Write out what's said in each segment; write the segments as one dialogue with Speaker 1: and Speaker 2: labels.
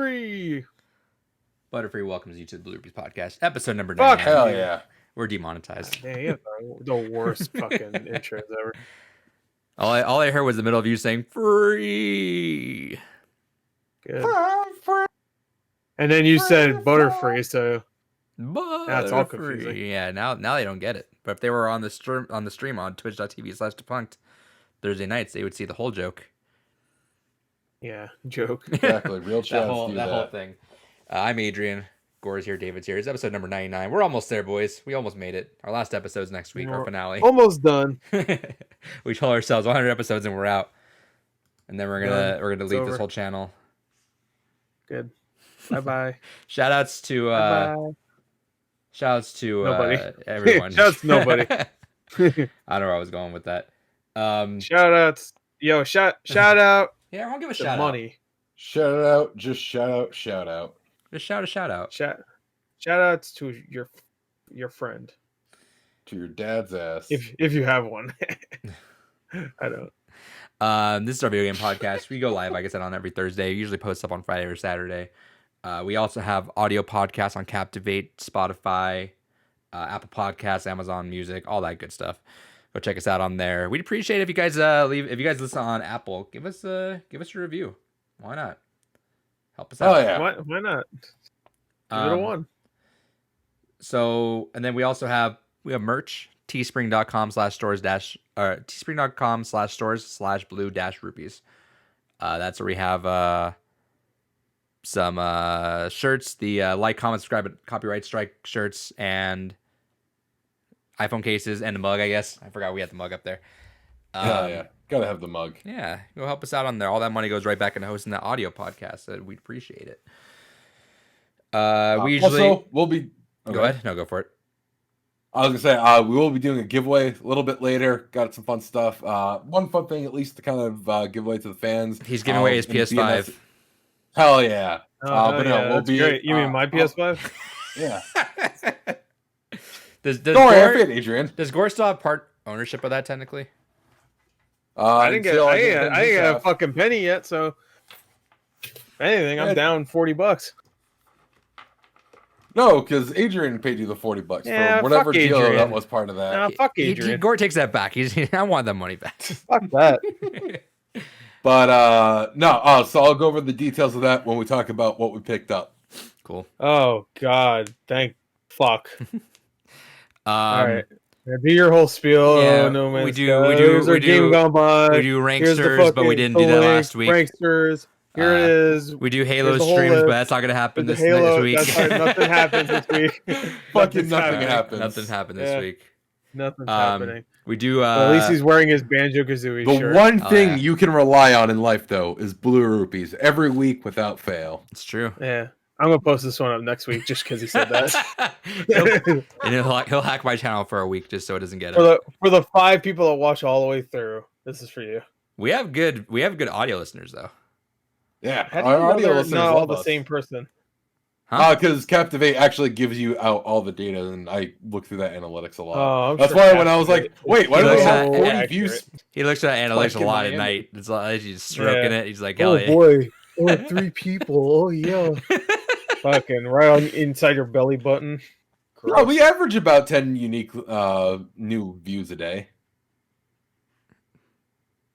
Speaker 1: free.
Speaker 2: Butterfree welcomes you to the Blue Rupees podcast, episode number 9.
Speaker 1: Fuck
Speaker 3: Hell yeah.
Speaker 2: We're demonetized.
Speaker 1: Man, you have the worst fucking intros ever.
Speaker 2: All I heard was the middle of you saying free.
Speaker 1: Good. And then you said Butterfree, so that's all confusing.
Speaker 2: Yeah, now they don't get it. But if they were on the stream on twitch.tv/depunked Thursday nights, they would see the whole joke.
Speaker 1: Yeah, joke.
Speaker 3: Exactly. Real chat.
Speaker 2: that whole thing. I'm Adrian. Gore's here. David's here. It's episode number 99. We're almost there, boys. We almost made it. Our last episode's next week. Our finale.
Speaker 1: Almost done.
Speaker 2: We told ourselves 100 episodes and we're out. And then we're gonna delete this whole channel.
Speaker 1: Good. Bye.
Speaker 2: Shoutouts to
Speaker 1: nobody.
Speaker 2: Everyone.
Speaker 1: Shoutouts to nobody.
Speaker 2: I don't know where I was going with that.
Speaker 1: Shoutouts. Yo, shout out.
Speaker 2: Yeah, I'll give a
Speaker 1: to
Speaker 2: shout
Speaker 1: money.
Speaker 2: out.
Speaker 3: Shout out. Just shout out. Shout out.
Speaker 2: Just shout out.
Speaker 1: Shout outs to your friend.
Speaker 3: To your dad's ass.
Speaker 1: If you have one. I don't.
Speaker 2: This is our video game podcast. We go live, like I said, on every Thursday. We usually post up on Friday or Saturday. We also have audio podcasts on Captivate, Spotify, Apple Podcasts, Amazon Music, all that good stuff. Go check us out on there. We'd appreciate it if you guys listen on Apple, give us a review. Why not? Help us out.
Speaker 3: Oh yeah.
Speaker 1: Why not? Give it a 1.
Speaker 2: So, and then we also have merch. teespring.com/stores/blue-rupees. That's where we have some shirts, the like, comment, subscribe, copyright strike shirts, and iPhone cases, and the mug, I guess. I forgot we had the mug up there.
Speaker 3: Yeah. Gotta have the mug.
Speaker 2: Yeah, go help us out on there. All that money goes right back into hosting that audio podcast. So we'd appreciate it. We usually
Speaker 3: also, we'll be.
Speaker 2: Go ahead. No, go for it.
Speaker 3: I was gonna say we will be doing a giveaway a little bit later. Got some fun stuff. One fun thing, at least, to kind of give away to the fans.
Speaker 2: He's giving away his PS5.
Speaker 3: Hell yeah!
Speaker 1: But no, we'll be. Great. You mean my PS5?
Speaker 3: Yeah.
Speaker 2: Does
Speaker 3: Don't worry, Adrian.
Speaker 2: Does Gore still have part ownership of that technically?
Speaker 1: I didn't get a fucking penny yet, so if anything, I'm down $40.
Speaker 3: No, because Adrian paid you the $40 for whatever deal that was part of that.
Speaker 1: No, fuck Adrian.
Speaker 2: Gore takes that back. I want that money back.
Speaker 1: Fuck that.
Speaker 3: But no, so I'll go over the details of that when we talk about what we picked up.
Speaker 2: Cool.
Speaker 1: Oh God, fuck.
Speaker 3: All
Speaker 1: right. Do your whole spiel.
Speaker 2: Yeah,
Speaker 1: no man.
Speaker 2: We do game
Speaker 1: gone by.
Speaker 2: We do ranksters, but we didn't do that last week.
Speaker 1: Ranksters. Here it is.
Speaker 2: We do Halo streams, but that's not going to happen this next week.
Speaker 1: That's right, nothing happens this week.
Speaker 3: Fucking nothing happens.
Speaker 2: Nothing happened this week.
Speaker 1: Nothing's happening.
Speaker 2: We do.
Speaker 1: Well, at least he's wearing his Banjo-Kazooie shirt.
Speaker 3: The one thing you can rely on in life, though, is Blue Rupees every week without fail.
Speaker 2: It's true.
Speaker 1: Yeah. I'm going to post this one up next week just because he said that.
Speaker 2: And he'll hack my channel for a week just so it doesn't get it.
Speaker 1: For the 5 people that watch all the way through, this is for you.
Speaker 2: We have good audio listeners, though.
Speaker 3: Yeah.
Speaker 1: Our audio listeners not all the same person.
Speaker 3: Because Captivate actually gives you out all the data, and I look through that analytics a lot.
Speaker 1: Oh,
Speaker 3: that's why when I was like, wait, why do they have 40 views?
Speaker 2: He looks at analytics a lot at night. It's like he's stroking it. He's like,
Speaker 1: oh boy. Oh, 3 people. Oh, yeah. Fucking right on inside your belly button.
Speaker 3: Bro, we average about 10 unique new views a day.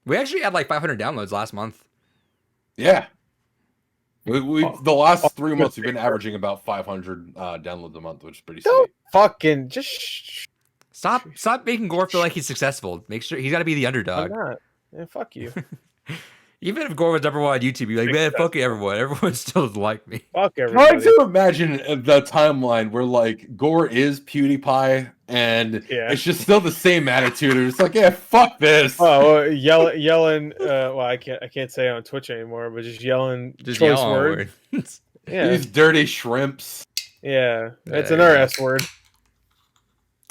Speaker 2: We actually had like 500 downloads last month.
Speaker 3: Yeah. The last 3 months we've been averaging about 500 downloads a month, which is pretty sweet.
Speaker 1: Fucking just
Speaker 2: stop making Gore feel like he's successful. Make sure he's got to be the underdog.
Speaker 1: I'm not. Yeah, fuck you.
Speaker 2: Even if Gore was number 1 on YouTube, you'd be like, man, fuck everyone. Everyone still doesn't like me.
Speaker 1: Fuck everybody.
Speaker 3: Trying to imagine the timeline where like Gore is PewDiePie and it's just still the same attitude. It's like, yeah, fuck this.
Speaker 1: Oh, well, yelling. Well, I can't say it on Twitch anymore, but just yelling choice words.
Speaker 3: Yeah, these dirty shrimps.
Speaker 1: Yeah, it's another S word.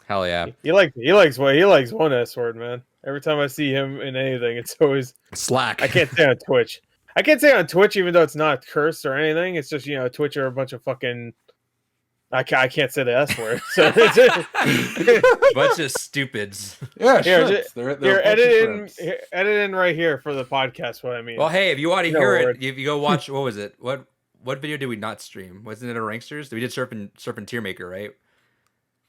Speaker 2: Hell yeah.
Speaker 1: He likes one S word, man. Every time I see him in anything, it's always
Speaker 2: slack.
Speaker 1: I can't say on Twitch. I can't say on Twitch, even though it's not cursed or anything. It's just, Twitch are a bunch of fucking. I can't say the S word. So it's
Speaker 2: bunch of stupids.
Speaker 3: Yeah,
Speaker 1: here, edit in right here for the podcast. What I mean.
Speaker 2: Well, hey, if you want to hear it, if you go watch, what was it? What what video did we not stream? Wasn't it a Ranksters? We did Surf and Tier Maker, right?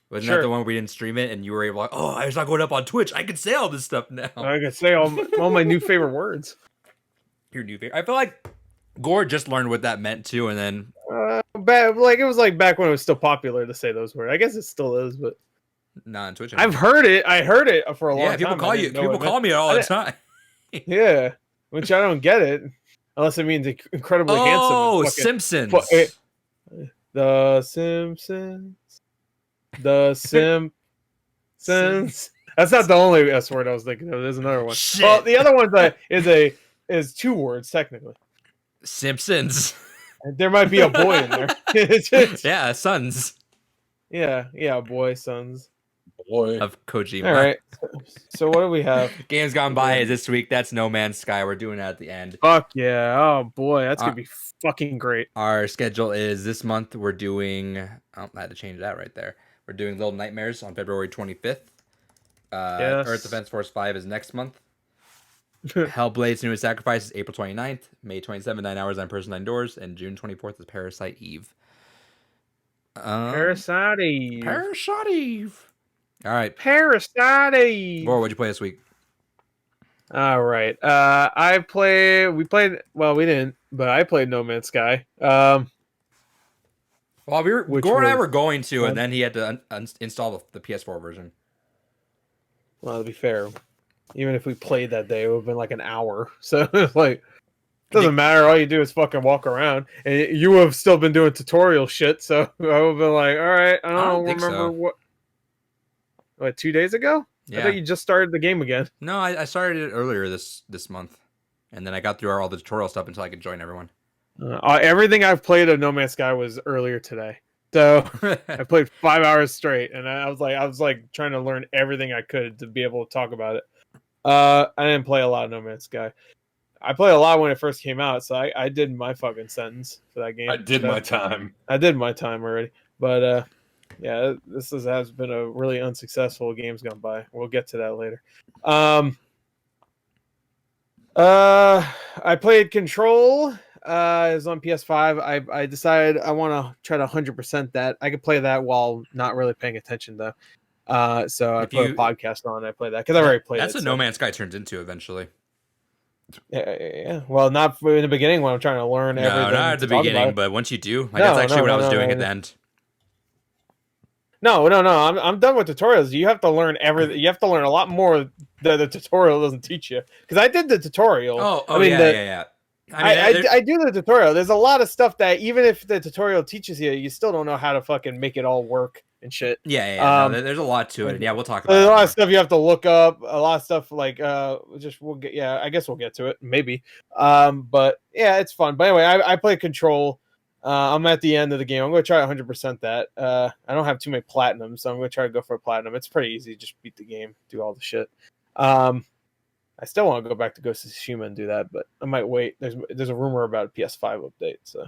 Speaker 2: Wasn't
Speaker 1: Sure.
Speaker 2: that the one where we didn't stream it and you were able to like, oh, it's not going up on Twitch. I can say all this stuff now.
Speaker 1: I can say all my new favorite words.
Speaker 2: Your new favorite. I feel like Gore just learned what that meant too, and then
Speaker 1: like it was like back when it was still popular to say those words. I guess it still is, but
Speaker 2: not on Twitch.
Speaker 1: I've heard it. I heard it for a long time.
Speaker 2: People call you. People call me all the time.
Speaker 1: Yeah, which I don't get it unless it means incredibly handsome.
Speaker 2: Oh, Simpsons.
Speaker 1: The Simpsons. The Simpsons. That's not the only S word I was thinking of. There's another one.
Speaker 2: Shit.
Speaker 1: Well, the other one is two words technically.
Speaker 2: Simpsons.
Speaker 1: There might be a boy in there.
Speaker 2: Yeah, sons.
Speaker 1: Yeah, boy, sons.
Speaker 3: Boy.
Speaker 2: Of Kojima.
Speaker 1: All right. So what do we have?
Speaker 2: Games Gone By is this week. That's No Man's Sky. We're doing that at the end.
Speaker 1: Fuck yeah. Oh boy, that's gonna be fucking great.
Speaker 2: Our schedule is this month we're doing I had to change that right there. We're doing Little Nightmares on February 25th.
Speaker 1: Yes.
Speaker 2: Earth Defense Force 5 is next month. Hellblade Senua Sacrifice is April 29th. May 27th, 9 hours, 9 person, 9 doors. And June 24th is Parasite Eve.
Speaker 1: Parasite Eve.
Speaker 2: Parasite Eve. All right.
Speaker 1: Parasite Eve.
Speaker 2: Gore, what'd you play this week?
Speaker 1: All right. We didn't, but I played No Man's Sky.
Speaker 2: Well, Gore and I
Speaker 1: was
Speaker 2: were going to,
Speaker 1: fun.
Speaker 2: and then he had to install the PS4 version.
Speaker 1: Well, to be fair, even if we played that day, it would have been like an hour. So it's like, doesn't matter. All you do is fucking walk around, and you would have still been doing tutorial shit. So I would have been like, all right, I don't remember
Speaker 2: so.
Speaker 1: what 2 days ago.
Speaker 2: Yeah.
Speaker 1: I thought you just started the game again.
Speaker 2: No, I started it earlier this month, and then I got through all the tutorial stuff until I could join everyone.
Speaker 1: Everything I've played of No Man's Sky was earlier today. So I played 5 hours straight, and I was like trying to learn everything I could to be able to talk about it. I didn't play a lot of No Man's Sky. I played a lot when it first came out, so I did my fucking sentence for that game.
Speaker 3: I did my time.
Speaker 1: I did my time already, but yeah, this has been a really unsuccessful Games Gone By. We'll get to that later. I played Control. It's on PS5. I decided I want to try to 100% that. I could play that while not really paying attention though. So I put a podcast on. I play that because I already played.
Speaker 2: That's what No Man's Sky turns into eventually.
Speaker 1: Yeah. Well, not in the beginning when I'm trying to learn everything.
Speaker 2: No, not at the beginning, but once you do, that's actually what I was doing at the end.
Speaker 1: No. I'm done with tutorials. You have to learn everything. You have to learn a lot more that the tutorial doesn't teach you. Because I did the tutorial.
Speaker 2: Yeah.
Speaker 1: I do the tutorial. There's a lot of stuff that even if the tutorial teaches you, you still don't know how to fucking make it all work and shit.
Speaker 2: Yeah. There's a lot to it. Yeah, we'll talk about it.
Speaker 1: There's a lot of stuff you have to look up. A lot of stuff like I guess we'll get to it maybe. But yeah, it's fun. But anyway, I play Control. I'm at the end of the game. I'm going to try 100% that. I don't have too many platinums, so I'm going to try to go for a platinum. It's pretty easy. Just beat the game, do all the shit. I still want to go back to Ghost of Tsushima and do that, but I might wait. There's a rumor about a PS5 update. So,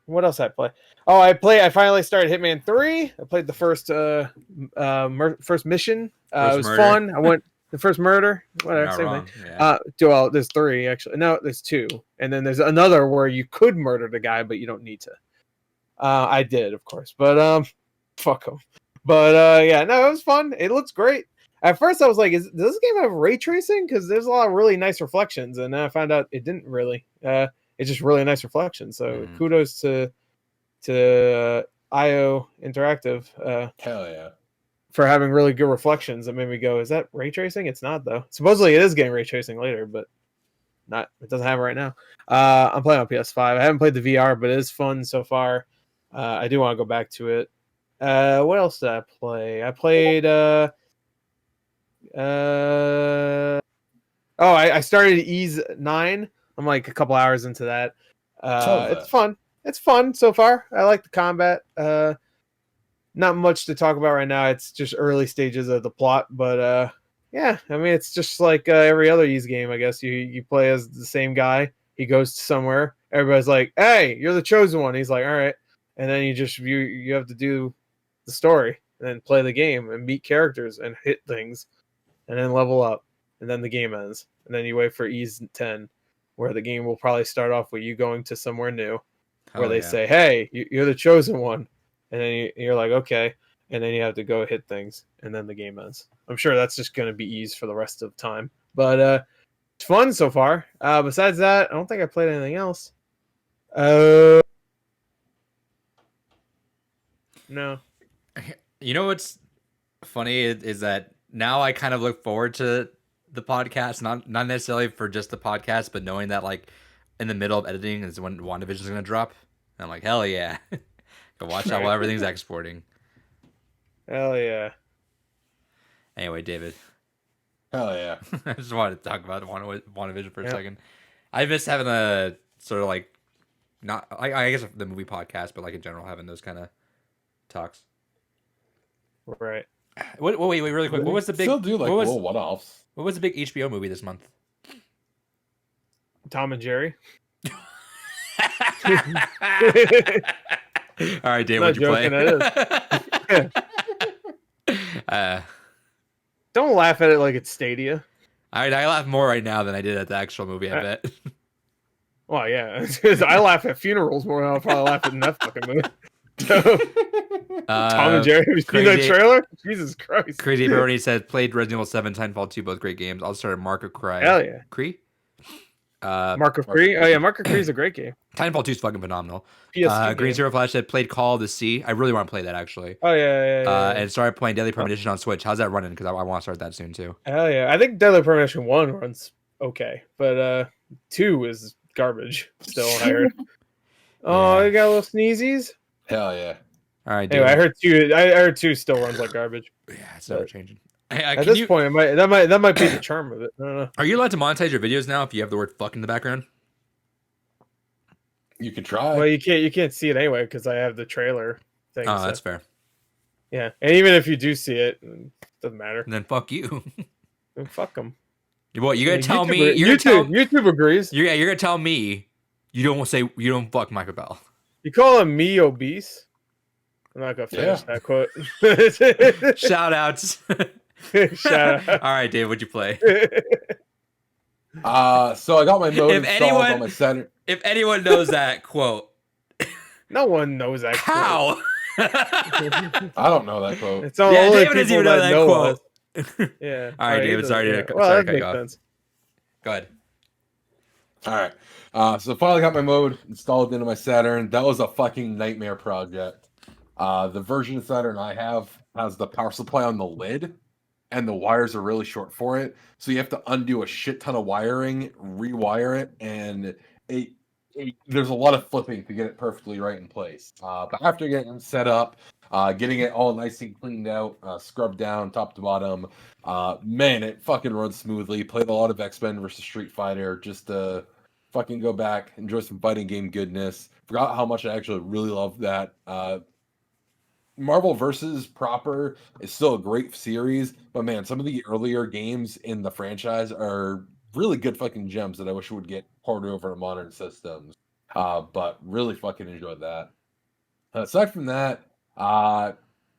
Speaker 1: what else I play? Oh, I finally started Hitman 3. I played the first mission. It was fun. I went the first murder. Whatever. Same thing. Yeah. Well, there's 3 actually. No, there's 2, and then there's another where you could murder the guy, but you don't need to. I did, of course, but fuck him. But yeah, no, it was fun. It looks great. At first, I was like, does this game have ray tracing? Because there's a lot of really nice reflections, and then I found out it didn't really. It's just really nice reflections. So kudos to IO Interactive.
Speaker 3: Hell yeah.
Speaker 1: For having really good reflections. That made me go, is that ray tracing? It's not though. Supposedly it is getting ray tracing later, but not. It doesn't have it right now. I'm playing on PS5. I haven't played the VR, but it is fun so far. I do want to go back to it. What else did I play? I played I started Ease 9. I'm like a couple hours into that. It's fun. It's fun so far. I like the combat. Not much to talk about right now. It's just early stages of the plot, but yeah, I mean it's just like every other Ease game, I guess. You play as the same guy. He goes to somewhere. Everybody's like, "Hey, you're the chosen one." He's like, "All right," and then you have to do the story and then play the game and meet characters and hit things and then level up and then the game ends and then you wait for Ease 10 where the game will probably start off with you going to somewhere new, where they
Speaker 2: yeah.
Speaker 1: say, "Hey, you're the chosen one," and then you're like, "Okay," and then you have to go hit things, and then the game ends. I'm sure that's just going to be ease for the rest of time, but it's fun so far. Besides that, I don't think I played anything else. No.
Speaker 2: You know what's funny is that now I kind of look forward to the podcast, not necessarily for just the podcast, but knowing that like in the middle of editing is when WandaVision is going to drop. And I'm like, hell yeah. Go watch that while everything's exporting.
Speaker 1: Hell yeah.
Speaker 2: Anyway, David.
Speaker 3: Hell yeah.
Speaker 2: I just wanted to talk about WandaVision for a second. I miss having a sort of like, not I guess the movie podcast, but like in general having those kind of talks.
Speaker 1: Right.
Speaker 2: Wait, really quick. What was the big?
Speaker 3: Still do like little one-offs.
Speaker 2: What was the big HBO movie this month?
Speaker 1: Tom and Jerry.
Speaker 2: All right, Dave, what'd you play?
Speaker 1: Don't laugh at it like it's Stadia.
Speaker 2: I laugh more right now than I did at the actual movie, I bet.
Speaker 1: Well, yeah. I laugh at funerals more than I'll probably laugh at that fucking movie. So, Tom and Jerry, have you seen that trailer? Jesus Christ.
Speaker 2: Crazy Brody said, played Resident Evil 7, Titanfall 2, both great games. I'll start at Mark of Cry.
Speaker 1: Hell yeah.
Speaker 2: Cree?
Speaker 1: Mark of Cree? Oh, yeah, Mark of Cree is a great game.
Speaker 2: Titanfall 2 is fucking phenomenal.
Speaker 1: PS2
Speaker 2: Green Zero Flash said, played Call of the Sea. I really want to play that, actually.
Speaker 1: Oh, yeah.
Speaker 2: And started playing Deadly Premonition on Switch. How's that running? Because I want to start that soon, too.
Speaker 1: Hell yeah. I think Deadly Premonition 1 runs okay, but 2 is garbage still, I heard. Oh, you got little sneezies?
Speaker 3: Hell yeah.
Speaker 2: All right,
Speaker 1: anyway, I heard 2 still runs like garbage.
Speaker 2: Yeah, it's never changing.
Speaker 1: At this point, that might be the charm of it. I don't know.
Speaker 2: Are you allowed to monetize your videos now if you have the word "fuck" in the background?
Speaker 3: You can try.
Speaker 1: Well, you can't see it anyway because I have the trailer thing.
Speaker 2: Oh, that's fair.
Speaker 1: Yeah, and even if you do see it, doesn't matter.
Speaker 2: Then fuck you.
Speaker 1: Then fuck them.
Speaker 2: What, you're gonna tell me?
Speaker 1: YouTube agrees.
Speaker 2: You're gonna tell me you don't fuck Michael Bell.
Speaker 1: You call him me obese? I'm not gonna finish that quote.
Speaker 2: Shout outs.
Speaker 1: Shout out.
Speaker 2: All right, Dave, what'd you play?
Speaker 3: So I got my mode installed on my center.
Speaker 2: If anyone knows that quote,
Speaker 1: no one knows that.
Speaker 2: How?
Speaker 1: Quote.
Speaker 3: I don't know that quote.
Speaker 1: It's only
Speaker 2: David doesn't even
Speaker 1: know that
Speaker 2: quote.
Speaker 1: Yeah.
Speaker 2: All right, David. Sorry to cut you off. Sense. Go ahead.
Speaker 3: All right. So finally got my mode installed into my Saturn. That was a fucking nightmare project. The version of Saturn I have has the power supply on the lid, and the wires are really short for it. So you have to undo a shit ton of wiring, rewire it, and there's a lot of flipping to get it perfectly right in place. But after getting it set up, getting it all nice and cleaned out, scrubbed down top to bottom, man, it fucking runs smoothly. Played a lot of X-Men versus Street Fighter just to fucking go back, enjoy some fighting game goodness. Forgot how much I actually really loved that. Marvel vs. proper is still a great series, but man, some of the earlier games in the franchise are really good fucking gems that I wish would get ported over to modern systems. But really fucking enjoyed that. Aside from that,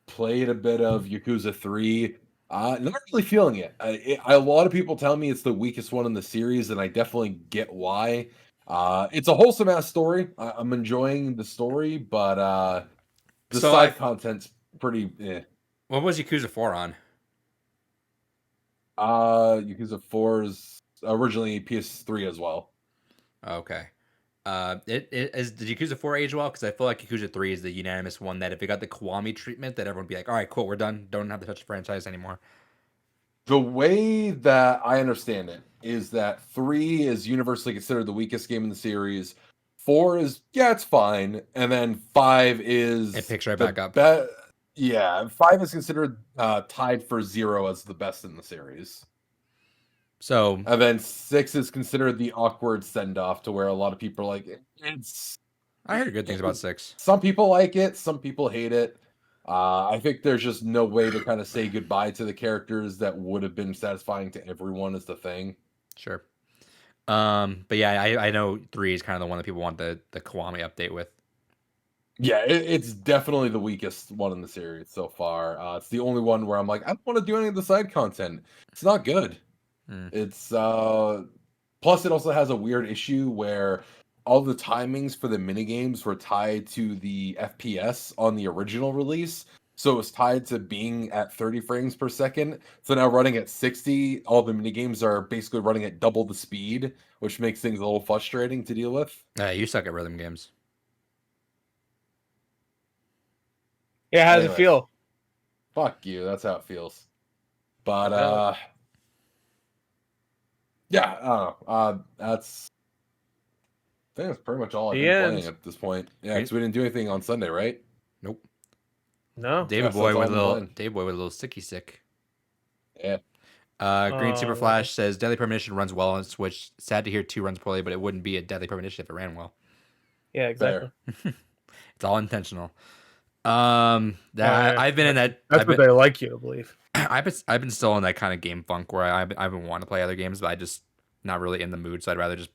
Speaker 3: played a bit of Yakuza 3. Not really feeling it. A lot of people tell me it's the weakest one in the series, and I definitely get why. It's a wholesome ass story. I'm enjoying the story, but the side content's pretty.
Speaker 2: What was Yakuza 4 on?
Speaker 3: Yakuza 4 is originally PS3 as well.
Speaker 2: Okay. Did Yakuza 4 age well? Because I feel like Yakuza 3 is the unanimous one that if it got the Kiwami treatment, that everyone would be like, all right, cool, we're done. Don't have to touch the franchise anymore.
Speaker 3: The way that I understand it is that 3 is universally considered the weakest game in the series. 4 is, it's fine. And then 5 is...
Speaker 2: It picks right back up.
Speaker 3: 5 is considered tied for 0 as the best in the series.
Speaker 2: So...
Speaker 3: And then 6 is considered the awkward send-off to where a lot of people are like, it's...
Speaker 2: I heard good things about 6.
Speaker 3: Some people like it, some people hate it. I think there's just no way to kind of say goodbye to the characters that would have been satisfying to everyone is the thing.
Speaker 2: Sure. But yeah, I know 3 is kind of the one that people want the Kiwami update with.
Speaker 3: Yeah, it's definitely the weakest one in the series so far. It's the only one where I'm like, I don't want to do any of the side content. It's not good. It's Plus, it also has a weird issue where all the timings for the minigames were tied to the FPS on the original release. So it was tied to being at 30 frames per second. So now running at 60, all the minigames are basically running at double the speed, which makes things a little frustrating to deal with.
Speaker 2: You suck at rhythm games.
Speaker 1: Yeah, how does it feel?
Speaker 3: Fuck you. That's how it feels. But yeah, I don't know. That's I think that's pretty much all I've been playing at this point. Yeah, because we didn't do anything on Sunday, right?
Speaker 2: Nope.
Speaker 1: No.
Speaker 2: David Boy with a little sticky sick.
Speaker 3: Yeah.
Speaker 2: Green Super Flash says Deadly Premonition runs well on Switch. Sad to hear 2 runs poorly, but it wouldn't be a Deadly Premonition if it ran well.
Speaker 1: Yeah, exactly.
Speaker 2: It's all intentional. I've been in that.
Speaker 1: That's what they like you to believe.
Speaker 2: I've been still in that kind of game funk where I've been wanting to play other games, but I just not really in the mood. So I'd rather just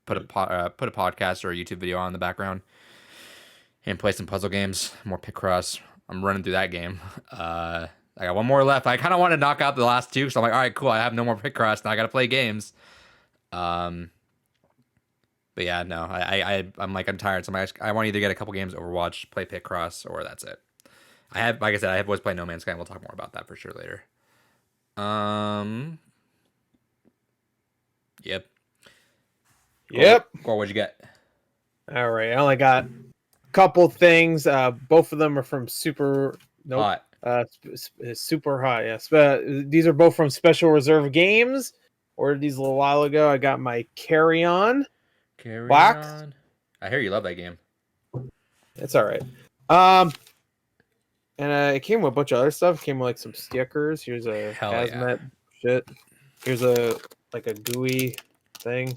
Speaker 2: put a podcast or a YouTube video on in the background and play some puzzle games. More Picross. I'm running through that game. I got one more left. I kind of want to knock out the last 2, so I'm like, all right, cool. I have no more Picross, now I got to play games. But yeah, no, I'm tired. So I want to either get a couple games, Overwatch, play Picross, or that's it. Like I said, I have always played No Man's Sky, and we'll talk more about that for sure later. Yep. Cool, what'd you get?
Speaker 1: All right, I only got a couple things. Both of them are from Super. Nope.
Speaker 2: Hot.
Speaker 1: Super Hot. Yes, these are both from Special Reserve Games. Ordered these a little while ago. I got my Carry On. Black.
Speaker 2: I hear you love that game.
Speaker 1: It's all right. And it came with a bunch of other stuff. It came with like some stickers. Here's a hazmat shit. Here's a GUI thing.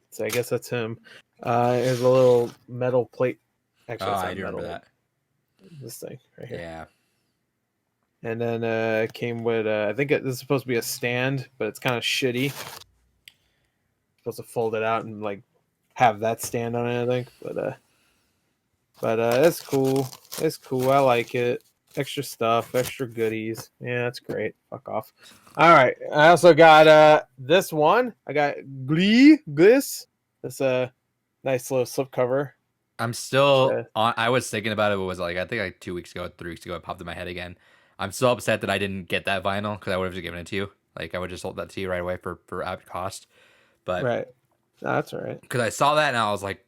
Speaker 1: So I guess that's him. Here's a little metal plate. Actually,
Speaker 2: I do remember that.
Speaker 1: This thing right here.
Speaker 2: Yeah.
Speaker 1: And then it came with I think this is supposed to be a stand, but it's kind of shitty. Supposed to fold it out and like have that stand on it, I think. But it's cool. It's cool. I like it. Extra stuff, extra goodies. Yeah, that's great. Fuck off. All right. I also got this one. I got Gliss. It's a nice little slipcover.
Speaker 2: I'm still I was thinking about it. It was like I think like 2 weeks ago, 3 weeks ago, it popped in my head again. I'm still upset that I didn't get that vinyl because I would have just given it to you. Like I would just sold that to you right away for apt cost. But
Speaker 1: right, no, that's all right.
Speaker 2: Because I saw that and I was like,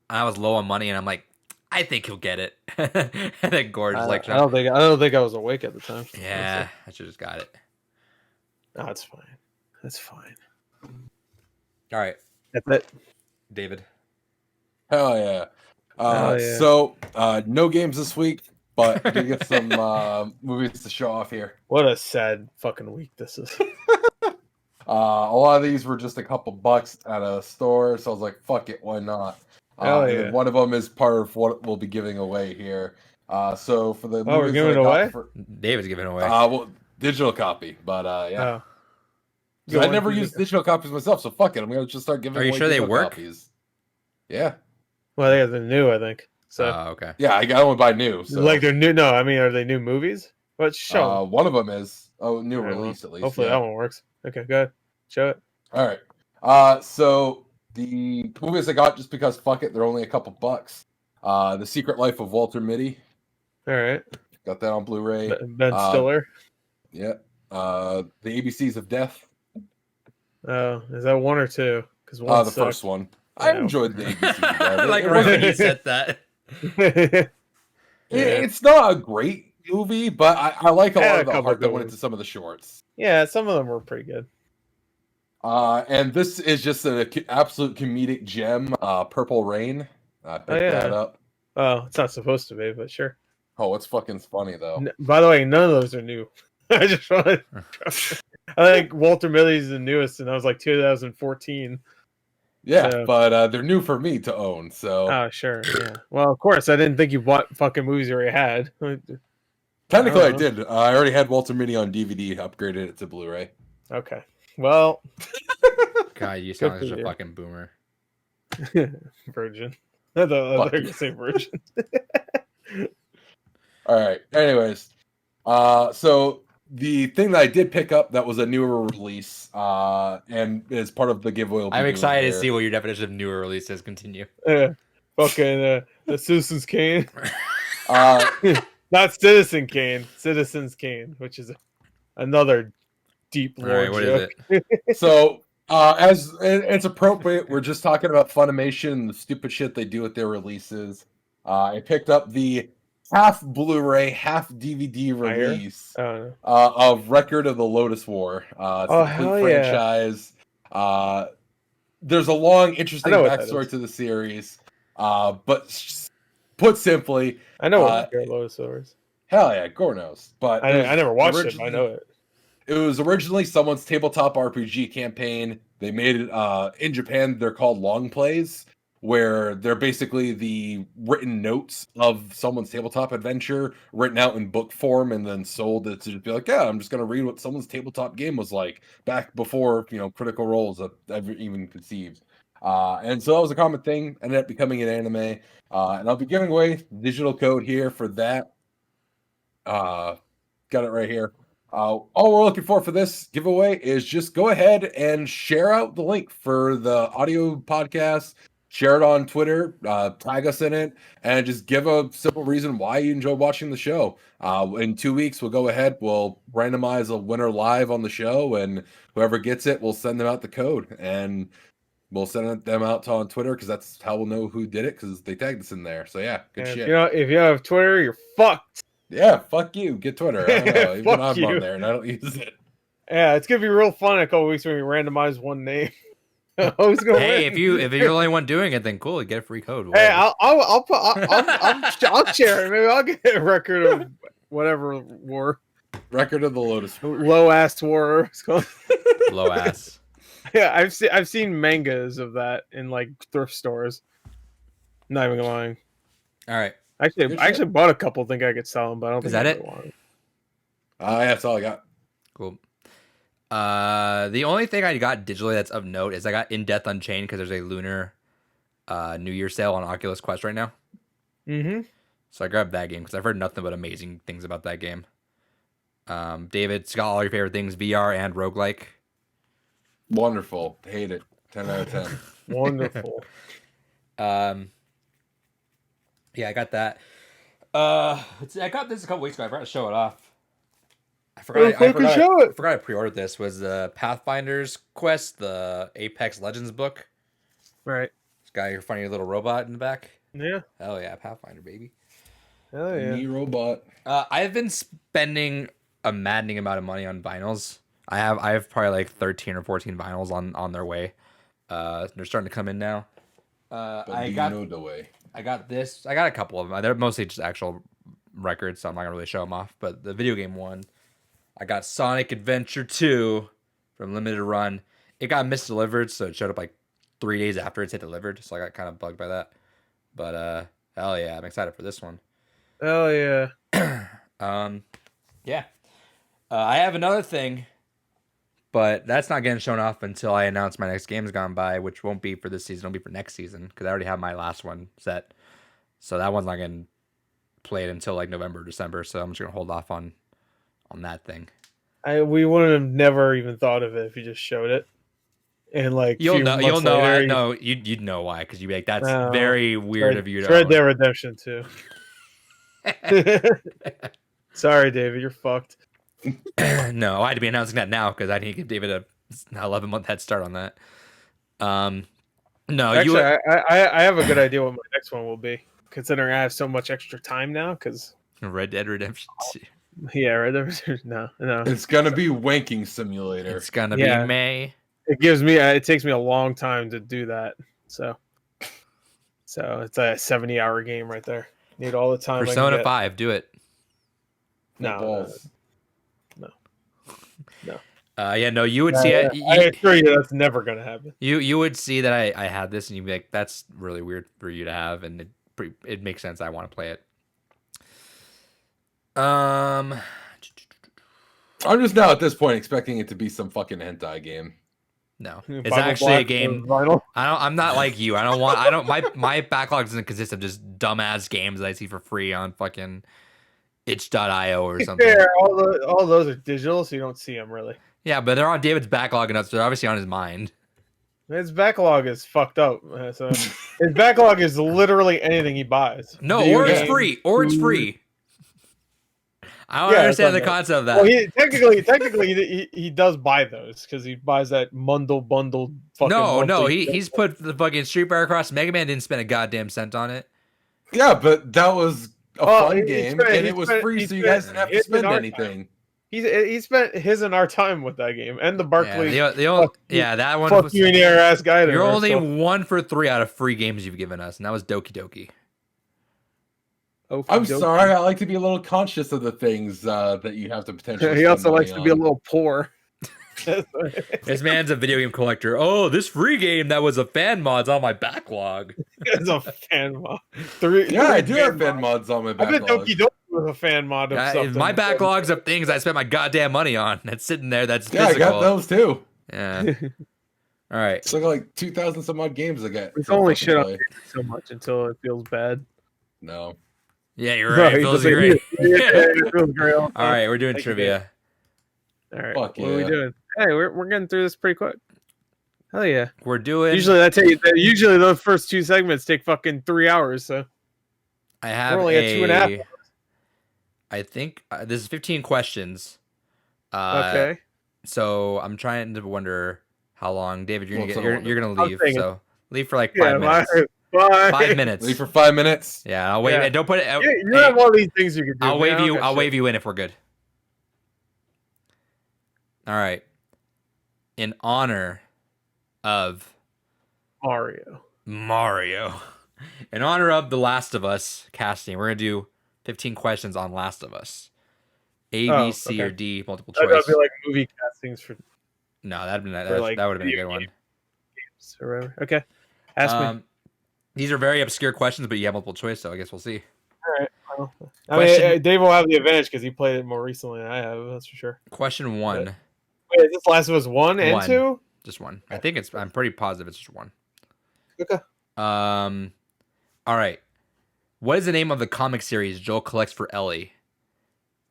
Speaker 2: I was low on money and I'm like, I think he'll get it. And then Gord's like,
Speaker 1: I don't think I was awake at the time.
Speaker 2: Yeah, I should have just got it.
Speaker 1: No, it's fine. That's fine.
Speaker 2: All right,
Speaker 1: that's it,
Speaker 2: David.
Speaker 3: Hell yeah. So no games this week, but did get some movies to show off here.
Speaker 1: What a sad fucking week this is.
Speaker 3: A lot of these were just a couple bucks at a store, so I was like, fuck it, why not? And one of them is part of what we'll be giving away here. So for the
Speaker 1: we're giving it away?
Speaker 2: David's giving it away.
Speaker 3: Well, digital copy, but yeah. I never used digital copies myself, so fuck it. I'm gonna just start giving away.
Speaker 2: Are you sure they work?
Speaker 3: Copies. Yeah.
Speaker 1: Well, they're new, I think. So
Speaker 2: okay.
Speaker 3: Yeah, I only buy new. So.
Speaker 1: Like they're new. No, I mean, are they new movies? What show?
Speaker 3: One of them is new release at least.
Speaker 1: Hopefully that one works. Okay, go ahead. Show it.
Speaker 3: All right. So the movies I got just because fuck it, they're only a couple bucks. The Secret Life of Walter Mitty.
Speaker 1: All right.
Speaker 3: Got that on Blu-ray.
Speaker 1: Ben Stiller.
Speaker 3: Yeah. The ABCs of Death.
Speaker 1: Oh, is that 1 or 2? Because
Speaker 3: the first one. Yeah. I enjoyed the ABCs of Death.
Speaker 2: Like right when you said that.
Speaker 3: It's not a great movie, but I like a lot of the heart that went into some of the shorts.
Speaker 1: Yeah, some of them were pretty good.
Speaker 3: And this is just an absolute comedic gem. Purple Rain. I picked that up.
Speaker 1: Oh, it's not supposed to be, but sure.
Speaker 3: Oh, it's fucking funny though.
Speaker 1: By the way, none of those are new. I just wanted. I think Walter Mitty's the newest, and that was like 2014.
Speaker 3: Yeah, so. But they're new for me to own. So.
Speaker 1: Oh, sure. Yeah. Well, of course, I didn't think you bought fucking movies you already had.
Speaker 3: Technically, I did. I already had Walter Mitty on DVD. Upgraded it to Blu-ray.
Speaker 1: Okay. Well.
Speaker 2: God, you sound like such a fucking boomer.
Speaker 1: Virgin. I thought you were going to say virgin.
Speaker 3: All right. Anyways, so the thing that I did pick up that was a newer release, and is part of the giveaway.
Speaker 2: I'm excited to see what your definition of newer release is. Continue.
Speaker 1: Fucking the Citizens Kane. Not Citizen Kane, Citizens Kane, which is another deep lore
Speaker 2: What
Speaker 1: joke.
Speaker 2: is
Speaker 3: it? So, as it's appropriate, we're just talking about Funimation and the stupid shit they do with their releases. I picked up the half Blu-ray, half DVD release of Record of the Lotus War. It's a complete franchise. Yeah. There's a long, interesting backstory to the series. But put simply,
Speaker 1: I know what Record of the Lotus War is.
Speaker 3: Hell yeah, Gore knows. But
Speaker 1: I never watched it. I know it.
Speaker 3: It was originally someone's tabletop RPG campaign. They made it in Japan. They're called long plays, where they're basically the written notes of someone's tabletop adventure written out in book form and then sold it to just be like, yeah, I'm just going to read what someone's tabletop game was like back before, Critical Role's ever even conceived. And so that was a common thing, ended up becoming an anime. And I'll be giving away digital code here for that. Got it right here. All we're looking for this giveaway is just go ahead and share out the link for the audio podcast. Share it on Twitter, tag us in it, and just give a simple reason why you enjoy watching the show. In 2 weeks, we'll go ahead, we'll randomize a winner live on the show, and whoever gets it, we'll send them out the code. And we'll send them out on Twitter because that's how we'll know who did it because they tagged us in there. So yeah, good shit.
Speaker 1: If you have Twitter, you're fucked.
Speaker 3: Yeah, fuck you. Get Twitter. I don't know. Even I'm on there and I don't use it.
Speaker 1: Yeah, it's gonna be real fun in a couple weeks when we randomize one name. Who's gonna win?
Speaker 2: If you're the only one doing it, then cool, you get a free code.
Speaker 1: Whatever. Hey, I'll share it. Maybe I'll get a record of whatever war.
Speaker 3: Record of the Lotus War.
Speaker 1: Low ass war. It's called.
Speaker 2: Low ass.
Speaker 1: Yeah, I've seen mangas of that in like thrift stores. Not even lying.
Speaker 2: All right.
Speaker 1: I actually bought a couple. Think I could sell them, but I don't think.
Speaker 2: Is that it?
Speaker 3: Yeah, that's all I got.
Speaker 2: Cool. The only thing I got digitally that's of note is I got In Death Unchained because there's a Lunar New Year sale on Oculus Quest right now.
Speaker 1: Mm-hmm.
Speaker 2: So I grabbed that game because I've heard nothing but amazing things about that game. David's got all your favorite things, VR and roguelike.
Speaker 3: Wonderful. Hate it. 10 out of 10.
Speaker 1: Wonderful.
Speaker 2: Yeah, I got that. I got this a couple weeks ago. I forgot to show it off. I forgot I pre-ordered this. Was the Pathfinder's Quest, the Apex Legends book.
Speaker 1: Right.
Speaker 2: It's got your funny little robot in the back.
Speaker 1: Yeah.
Speaker 2: Hell yeah, Pathfinder, baby.
Speaker 1: Hell yeah.
Speaker 3: Me robot.
Speaker 2: I've been spending a maddening amount of money on vinyls. I have probably like 13 or 14 vinyls on their way. They're starting to come in now. I got this. I got a couple of them. They're mostly just actual records, so I'm not gonna really show them off. But the video game one, I got Sonic Adventure 2 from Limited Run. It got misdelivered, so it showed up like 3 days after it's hit delivered. So I got kind of bugged by that. But hell yeah, I'm excited for this one.
Speaker 1: Hell yeah.
Speaker 2: Yeah. I have another thing, but that's not getting shown off until I announce my next game's gone by, which won't be for this season. It'll be for next season because I already have my last one set. So that one's not getting played until like November or December. So I'm just gonna hold off on that thing.
Speaker 1: We wouldn't have never even thought of it if you just showed it. And like
Speaker 2: you'd know why because you'd be like, that's very weird of you to
Speaker 1: Red Dead Redemption 2. Sorry, David, you're fucked.
Speaker 2: No, I had to be announcing that now because I need to give David a 11-month head start on that. No,
Speaker 1: actually, I have a good idea what my next one will be, considering I have so much extra time now. Because
Speaker 2: Red Dead Redemption 2.
Speaker 1: Yeah, Red Dead Redemption. No.
Speaker 3: It's gonna be Wanking Simulator.
Speaker 2: It's gonna be May.
Speaker 1: It takes me a long time to do that. So it's a 70-hour game right there. Need all the time.
Speaker 2: Persona 5, do it.
Speaker 1: No.
Speaker 2: No, you would see it.
Speaker 1: I assure you that's never going to happen.
Speaker 2: You would see that I had this and you'd be like, that's really weird for you to have, and it makes sense. I want to play it.
Speaker 3: I'm just now at this point expecting it to be some fucking hentai game.
Speaker 2: No, it's actually a game. I'm not like you. My backlog doesn't consist of just dumbass games that I see for free on fucking itch.io or something.
Speaker 1: Fair, all those are digital, so you don't see them really.
Speaker 2: Yeah, but they're on David's backlog enough, so they're obviously on his mind.
Speaker 1: His backlog is fucked up. So his backlog is literally anything he buys.
Speaker 2: No,
Speaker 1: Video
Speaker 2: or it's
Speaker 1: games,
Speaker 2: free. Or it's
Speaker 1: food.
Speaker 2: free. I don't
Speaker 1: Yeah,
Speaker 2: understand the
Speaker 1: that's
Speaker 2: concept of that.
Speaker 1: Well, technically he does buy those because he buys that bundle fucking.
Speaker 2: No,
Speaker 1: monthly.
Speaker 2: he's put the fucking Street Fighter Cross. Mega Man didn't spend a goddamn cent on it.
Speaker 3: Yeah, but that was a fun game, and
Speaker 1: he
Speaker 3: it was
Speaker 1: spent-
Speaker 3: free,
Speaker 1: he
Speaker 3: so you
Speaker 1: spent
Speaker 3: guys didn't have to
Speaker 1: his and
Speaker 3: spend
Speaker 1: our
Speaker 3: anything.
Speaker 1: He spent his and our time with that game and the Barkley.
Speaker 2: Yeah, that one.
Speaker 1: Fuck
Speaker 2: Was,
Speaker 1: you in your ass guy.
Speaker 2: you're only 1 for 3 out of free games you've given us, and that was Doki Doki.
Speaker 3: I'm sorry. I like to be a little conscious of the things that you have to potentially.
Speaker 1: He also
Speaker 3: spend
Speaker 1: likes
Speaker 3: money
Speaker 1: to be a
Speaker 3: on.
Speaker 1: little poor.
Speaker 2: This man's a video game collector. Oh, this free game that was a fan mod's on my backlog.
Speaker 1: It's a fan mod.
Speaker 3: Yeah, I do have fan mods on my
Speaker 1: I bet
Speaker 3: backlog.
Speaker 1: Doki Doki was a fan mod of something.
Speaker 2: My backlog's of things I spent my goddamn money on. That's sitting there. That's
Speaker 3: Yeah,
Speaker 2: physical.
Speaker 3: I got those too.
Speaker 2: Yeah. All right.
Speaker 3: It's like 2,000 some odd games I got.
Speaker 1: It's only shit on so much until it feels bad.
Speaker 3: No.
Speaker 2: Yeah, you're right.
Speaker 1: No,
Speaker 2: It
Speaker 1: he
Speaker 2: feels
Speaker 1: doesn't-
Speaker 2: great.
Speaker 1: it feels great all the
Speaker 2: All
Speaker 1: time.
Speaker 2: right, we're doing
Speaker 1: Thank you,
Speaker 2: trivia.
Speaker 1: All right,
Speaker 3: Fuck
Speaker 1: what are we
Speaker 3: yeah.
Speaker 1: doing? Hey, we're getting through this pretty quick. Hell yeah!
Speaker 2: We're doing.
Speaker 1: Usually usually those first 2 segments take fucking 3 hours. So
Speaker 2: I have
Speaker 1: we're only at 2.5 hours.
Speaker 2: I think this is 15 questions.
Speaker 1: Okay.
Speaker 2: So I'm trying to wonder how long, David. You're
Speaker 3: Well,
Speaker 2: gonna
Speaker 1: I'm
Speaker 2: leave.
Speaker 1: thinking-
Speaker 2: So leave for like 5 minutes.
Speaker 1: Bye.
Speaker 2: 5 minutes.
Speaker 3: Leave for 5 minutes.
Speaker 2: Yeah, I'll wait.
Speaker 1: Yeah.
Speaker 2: Don't put it.
Speaker 1: You have all these things you can do.
Speaker 2: I'll wave
Speaker 1: man.
Speaker 2: you.
Speaker 1: I
Speaker 2: I'll
Speaker 1: don't
Speaker 2: wave you in if we're good. All right. In honor of
Speaker 1: Mario.
Speaker 2: in honor of The Last of Us casting, we're gonna do 15 questions on Last of Us. A,
Speaker 1: Oh,
Speaker 2: B, C,
Speaker 1: okay.
Speaker 2: or D, multiple
Speaker 1: That'd
Speaker 2: choice.
Speaker 1: be like movie castings for
Speaker 2: No, that would have
Speaker 1: like,
Speaker 2: been a good
Speaker 1: video
Speaker 2: one.
Speaker 1: games or whatever. Okay, ask me.
Speaker 2: These are very obscure questions, but you have multiple choice, so I guess we'll see.
Speaker 1: All right. Well,
Speaker 2: Question-
Speaker 1: Dave will have the advantage because he played it more recently than I have. That's for sure.
Speaker 2: Question 1.
Speaker 1: Wait, is this Last of Us 1 and
Speaker 2: One.
Speaker 1: 2?
Speaker 2: Just one. I'm pretty positive it's just one.
Speaker 1: Okay.
Speaker 2: All right. What is the name of the comic series Joel collects for Ellie?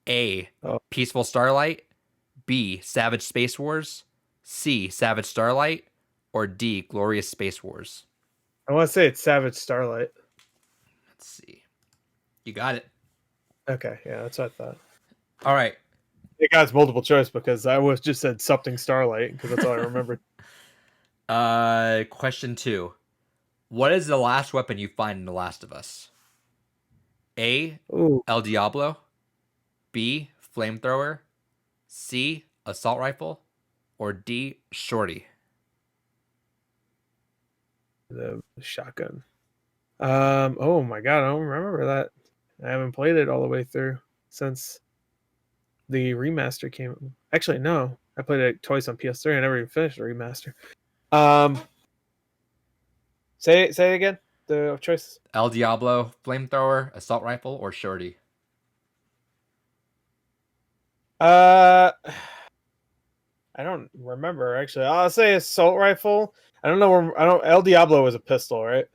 Speaker 2: A.
Speaker 1: Oh.
Speaker 2: Peaceful Starlight. B. Savage Space Wars. C. Savage Starlight. Or D. Glorious Space Wars.
Speaker 1: I want to say it's Savage Starlight.
Speaker 2: Let's see. You got it.
Speaker 1: Okay, yeah, that's what I thought.
Speaker 2: All right.
Speaker 1: It got multiple choice because I was just said something Starlight because that's all I remembered.
Speaker 2: Question 2. What is the last weapon you find in The Last of Us? A.
Speaker 1: Ooh,
Speaker 2: El Diablo. B. Flamethrower. C. Assault rifle. Or D. Shorty.
Speaker 1: the shotgun. Oh my god, I don't remember that. I haven't played it all the way through since the remaster came. Actually, no, I played it twice on PS3. I never even finished the remaster. Say it again. The choices.
Speaker 2: El Diablo, Flamethrower, Assault rifle, or Shorty.
Speaker 1: I don't remember actually. I'll say assault rifle. I don't know where. I don't. El Diablo was a pistol, right?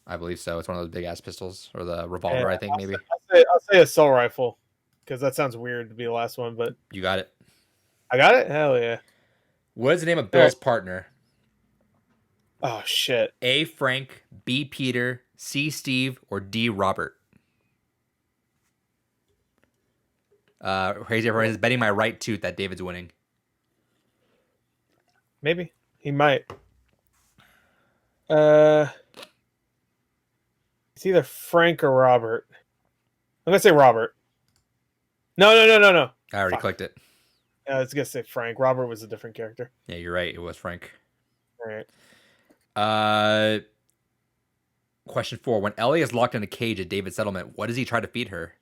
Speaker 2: I believe so. It's one of those big ass pistols, or the revolver.
Speaker 1: Yeah,
Speaker 2: I think maybe.
Speaker 1: I'll say assault rifle because that sounds weird to be the last one, but
Speaker 2: You got it.
Speaker 1: I got it. Hell yeah!
Speaker 2: What is the name of Bill's partner?
Speaker 1: Oh shit!
Speaker 2: A. Frank, B. Peter, C. Steve, or D. Robert. Crazy everyone is betting my right tooth that David's winning.
Speaker 1: Maybe he might. It's either Frank or Robert. I'm gonna say Robert. No.
Speaker 2: I already
Speaker 1: Fuck.
Speaker 2: clicked it.
Speaker 1: I was gonna say Frank. Robert was a different character.
Speaker 2: Yeah, you're right. It was Frank.
Speaker 1: All right.
Speaker 2: Question 4. When Ellie is locked in a cage at David's settlement, what does he try to feed her?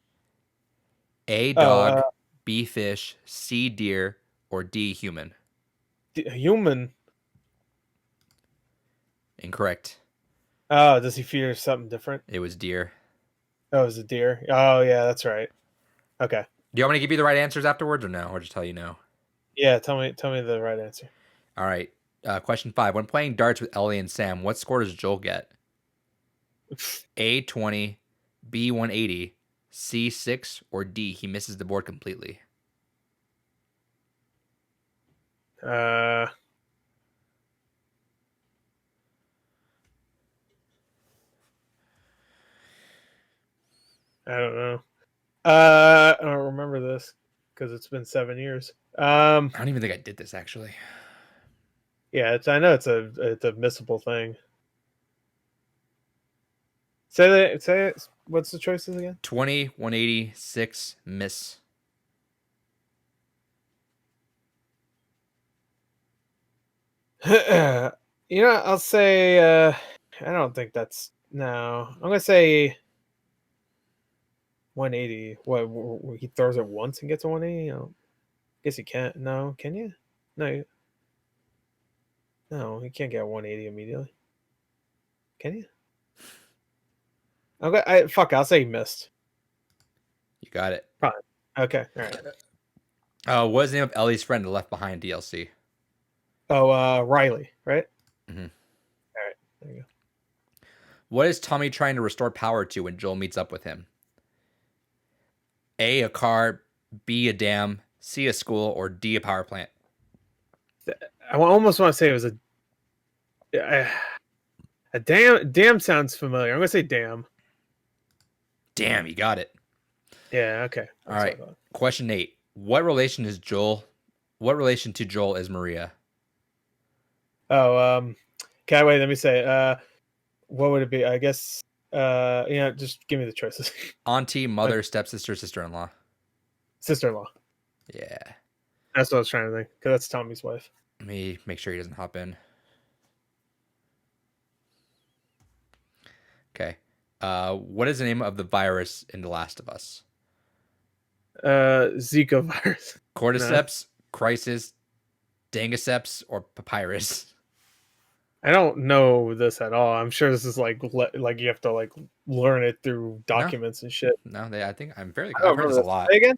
Speaker 2: A. Dog. B. Fish. C. Deer. Or D. Human.
Speaker 1: Human.
Speaker 2: Incorrect.
Speaker 1: Oh, does he feed her something different?
Speaker 2: It was deer.
Speaker 1: Oh, it was a deer. Oh, yeah, that's right. Okay.
Speaker 2: Do you want me to give you the right answers afterwards or no? Or just tell you no?
Speaker 1: Yeah, tell me the right answer.
Speaker 2: All right. Question 5. When playing darts with Ellie and Sam, what score does Joel get? A 20, B 180, C, 6, or D, he misses the board completely?
Speaker 1: I don't know. I don't remember this because it's been 7 years.
Speaker 2: I don't even think I did this actually.
Speaker 1: Yeah, I know it's a missable thing. Say it. What's the choices again?
Speaker 2: 20, 180, 6, miss.
Speaker 1: I'll say I don't think that's no. I'm gonna say 180. What he throws it once and gets a 180? Guess he can't. No, can you? No, no, he can't get a 180 immediately. Can you? Okay, fuck. I'll say he missed.
Speaker 2: You got it.
Speaker 1: Fine. Okay, all right.
Speaker 2: What is the name of Ellie's friend in the Left Behind DLC?
Speaker 1: Oh, Riley, right?
Speaker 2: Mm-hmm.
Speaker 1: All right, there you go.
Speaker 2: What is Tommy trying to restore power to when Joel meets up with him? A, a car, B, a dam, C, a school, or D, a power plant?
Speaker 1: I almost want to say it was a dam. Dam sounds familiar. I'm gonna say dam.
Speaker 2: Damn, you got it.
Speaker 1: Yeah. Okay.
Speaker 2: All right. Question 8. What relation to Joel is Maria?
Speaker 1: Oh, okay. Wait. Let me say. What would it be? I guess. Just give me the choices.
Speaker 2: Auntie, mother, stepsister, sister-in-law.
Speaker 1: Sister-in-law.
Speaker 2: Yeah.
Speaker 1: That's what I was trying to think. Because that's Tommy's wife.
Speaker 2: Let me make sure he doesn't hop in. Okay. What is the name of the virus in The Last of Us?
Speaker 1: Zika virus.
Speaker 2: Cordyceps, Crisis, Dangiceps, or Papyrus?
Speaker 1: I don't know this at all. I'm sure this is like you have to like learn it through documents and shit.
Speaker 2: No, I think I'm fairly.
Speaker 1: I've
Speaker 2: heard this a lot.
Speaker 1: Say again?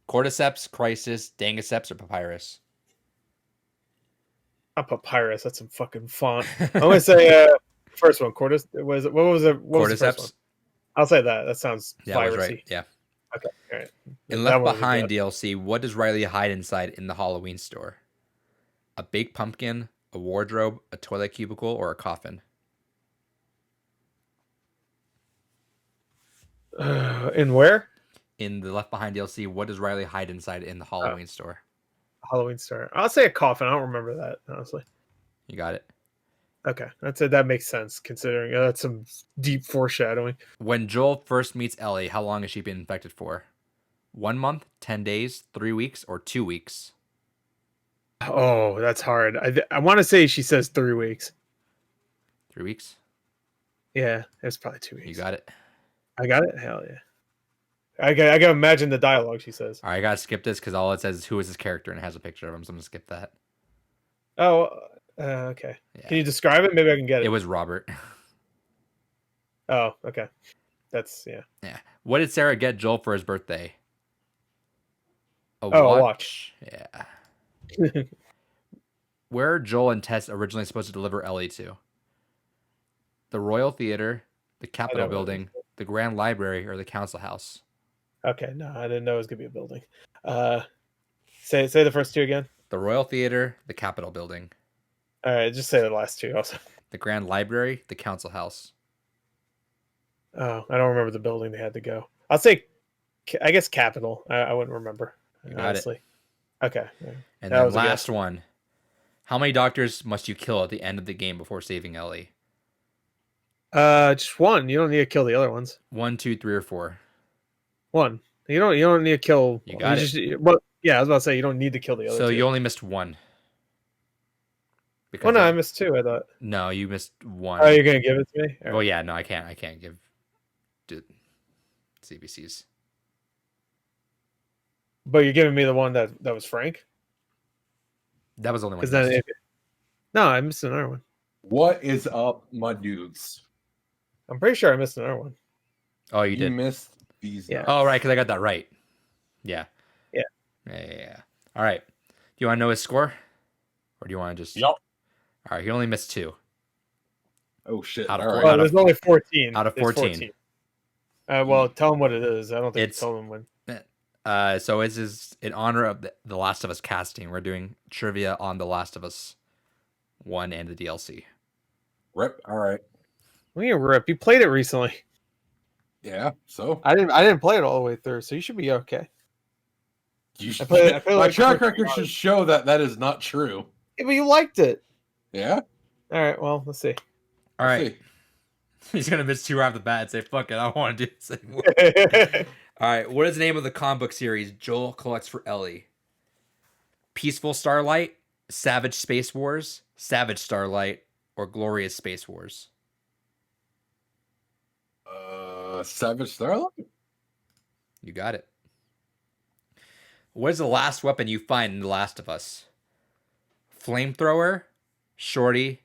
Speaker 2: Cordyceps, Crisis, Dangiceps, or Papyrus?
Speaker 1: Not Papyrus. That's some fucking font. I'm gonna say first one. What was it? What was the first one? I'll say that. That sounds virusy.
Speaker 2: Right. Yeah.
Speaker 1: Okay. All right.
Speaker 2: In Left Behind DLC, what does Riley hide inside in the Halloween store? A baked pumpkin, a wardrobe, a toilet cubicle, or a coffin?
Speaker 1: In where?
Speaker 2: In the Left Behind DLC, what does Riley hide inside in the Halloween store?
Speaker 1: Halloween store. I'll say a coffin. I don't remember that, honestly.
Speaker 2: You got it.
Speaker 1: Okay. That makes sense considering that's some deep foreshadowing.
Speaker 2: When Joel first meets Ellie, how long has she been infected for? 1 month, 10 days, 3 weeks, or 2 weeks?
Speaker 1: Oh, that's hard. I want to say she says 3 weeks.
Speaker 2: 3 weeks?
Speaker 1: Yeah, it's probably 2 weeks.
Speaker 2: You got it.
Speaker 1: I got it? Hell yeah. I can imagine the dialogue she says.
Speaker 2: All right, I got to skip this because all it says is who is this character and it has a picture of him, so I'm going to skip that.
Speaker 1: Oh, okay.
Speaker 2: Yeah.
Speaker 1: Can you describe it? Maybe I can get it.
Speaker 2: It was Robert.
Speaker 1: Oh, okay. That's, yeah.
Speaker 2: Yeah. What did Sarah get Joel for his birthday? A
Speaker 1: watch.
Speaker 2: Yeah. Where are Joel and Tess originally supposed to deliver Ellie to? The Royal Theater, the Capitol Building, the Grand Library, or the Council House?
Speaker 1: Okay, no, I didn't know it was gonna be a building. Say the first two again.
Speaker 2: The Royal Theater, the Capitol Building.
Speaker 1: All right, just say the last two also.
Speaker 2: The Grand Library, the Council House.
Speaker 1: Oh, I don't remember the building they had to go. I'll say, I guess Capitol. I wouldn't remember.
Speaker 2: You got it.
Speaker 1: Okay.
Speaker 2: And then last one. How many doctors must you kill at the end of the game before saving Ellie?
Speaker 1: Just one. You don't need to kill the other ones.
Speaker 2: 1, 2, 3, or 4.
Speaker 1: One. You don't need to kill.
Speaker 2: You got
Speaker 1: it. Well, yeah, I was about to say you don't need to kill the other.
Speaker 2: So
Speaker 1: two.
Speaker 2: you only missed one.
Speaker 1: Well, no, I missed two. I thought.
Speaker 2: No, you missed one.
Speaker 1: Oh, you're gonna give it to me?
Speaker 2: Well, yeah, no, I can't. I can't give CBCs.
Speaker 1: But you're giving me the one that was Frank.
Speaker 2: That was the only one.
Speaker 1: No, I missed another one.
Speaker 3: What is up, my dudes?
Speaker 1: I'm pretty sure I missed another one.
Speaker 2: Oh, you did.
Speaker 3: You missed these.
Speaker 1: Yeah.
Speaker 2: Oh, right, because I got that right. Yeah.
Speaker 1: Yeah.
Speaker 2: Yeah. All right. Do you want to know his score, or do you want to just?
Speaker 3: Yep.
Speaker 2: All right. He only missed 2.
Speaker 3: Oh shit!
Speaker 2: Out of
Speaker 3: All
Speaker 2: four.
Speaker 3: right.
Speaker 1: There's only 14.
Speaker 2: Out of 14.
Speaker 1: Well, tell them what it is. I don't think
Speaker 2: It's
Speaker 1: you told them when.
Speaker 2: So this is in honor of the Last of Us casting. We're doing trivia on The Last of Us 1 and the DLC.
Speaker 3: Rip. All right.
Speaker 1: Well, you rip. You played it recently.
Speaker 3: Yeah. So
Speaker 1: I didn't play it all the way through, so you should be okay.
Speaker 3: I
Speaker 1: feel
Speaker 3: my
Speaker 1: like
Speaker 3: track record should show that is not true.
Speaker 1: Yeah, but you liked it.
Speaker 3: Yeah.
Speaker 1: All right. Well, let's see.
Speaker 2: All right.
Speaker 3: See.
Speaker 2: He's going to miss 2 right off the bat and say, fuck it, I don't want to do this anymore. All right. What is the name of the comic book series Joel collects for Ellie? Peaceful Starlight, Savage Space Wars, Savage Starlight, or Glorious Space Wars?
Speaker 3: Savage Starlight?
Speaker 2: You got it. What is the last weapon you find in The Last of Us? Flamethrower, Shorty,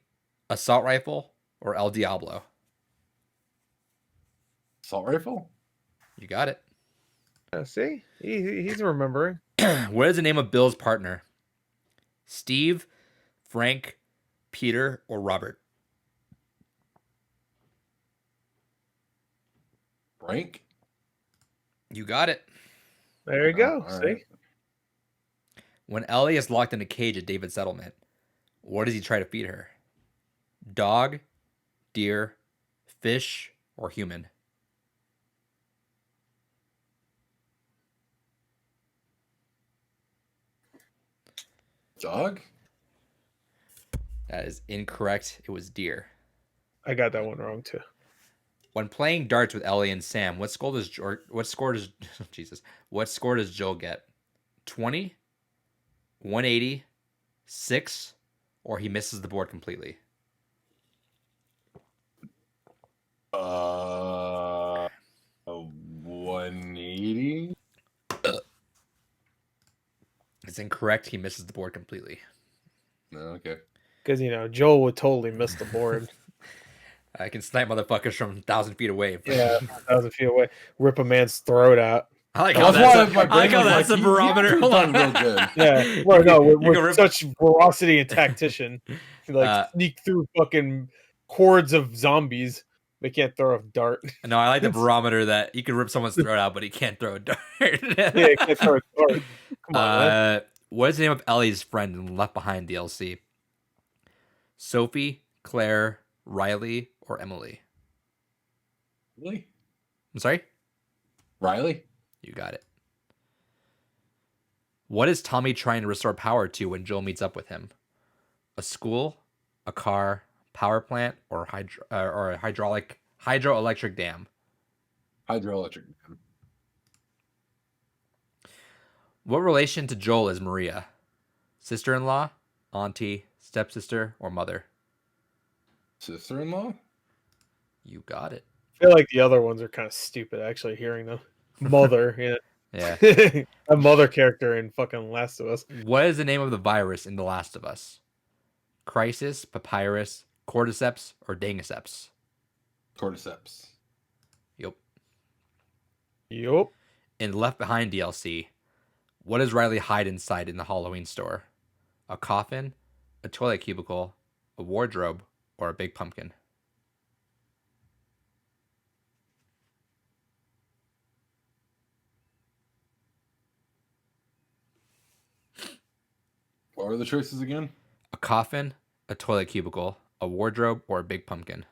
Speaker 2: Assault Rifle, or El Diablo?
Speaker 3: Assault rifle?
Speaker 2: You got it.
Speaker 1: See, he's remembering.
Speaker 2: What is the name of Bill's partner? Steve, Frank, Peter, or Robert?
Speaker 3: Frank?
Speaker 2: You got it.
Speaker 1: There you go.
Speaker 3: All
Speaker 1: See,
Speaker 3: right.
Speaker 2: When Ellie is locked in a cage at David's settlement, what does he try to feed her? Dog, deer, fish, or human?
Speaker 3: Dog?
Speaker 2: That is incorrect. It was deer.
Speaker 1: I got that one wrong too.
Speaker 2: When playing darts with Ellie and Sam, what score does what score does Joel get? 20, 180, 6, or he misses the board completely?
Speaker 3: 180.
Speaker 2: It's incorrect. He misses the board completely.
Speaker 3: No, okay.
Speaker 1: Because Joel would totally miss the board.
Speaker 2: I can snipe motherfuckers from 1,000 feet away.
Speaker 1: Yeah, 1,000 feet away, rip a man's throat out.
Speaker 2: I like how that's a
Speaker 3: "You
Speaker 2: barometer.
Speaker 3: two done real good."
Speaker 1: Yeah, well, no,
Speaker 2: You
Speaker 1: with
Speaker 2: can rip-
Speaker 1: such ferocity and tactician, sneak through fucking hordes of zombies. They can't throw a dart.
Speaker 2: No, I like the barometer that you can rip someone's throat out, but he can't throw a dart.
Speaker 1: Yeah, he can't throw a dart. Come on, man.
Speaker 2: What is the name of Ellie's friend in Left Behind DLC? Sophie, Claire, Riley, or Emily?
Speaker 3: Really?
Speaker 2: I'm sorry?
Speaker 3: Riley?
Speaker 2: You got it. What is Tommy trying to restore power to when Joel meets up with him? A school, a car, power plant, or a hydroelectric dam?
Speaker 3: Hydroelectric dam.
Speaker 2: What relation to Joel is Maria? Sister-in-law, auntie, stepsister, or mother?
Speaker 3: Sister-in-law?
Speaker 2: You got it.
Speaker 1: I feel like the other ones are kind of stupid. Actually, hearing them. Mother, yeah.
Speaker 2: Yeah.
Speaker 1: A mother character in fucking Last of Us.
Speaker 2: What is the name of the virus in The Last of Us? Crisis, Papyrus, Cordyceps, or Dangiceps?
Speaker 3: Cordyceps.
Speaker 2: Yep.
Speaker 1: Yup.
Speaker 2: In Left Behind DLC, what does Riley hide inside in the Halloween store? A coffin, a toilet cubicle, a wardrobe, or a big pumpkin?
Speaker 3: What are the choices again?
Speaker 2: A coffin, a toilet cubicle, a wardrobe, or a big pumpkin?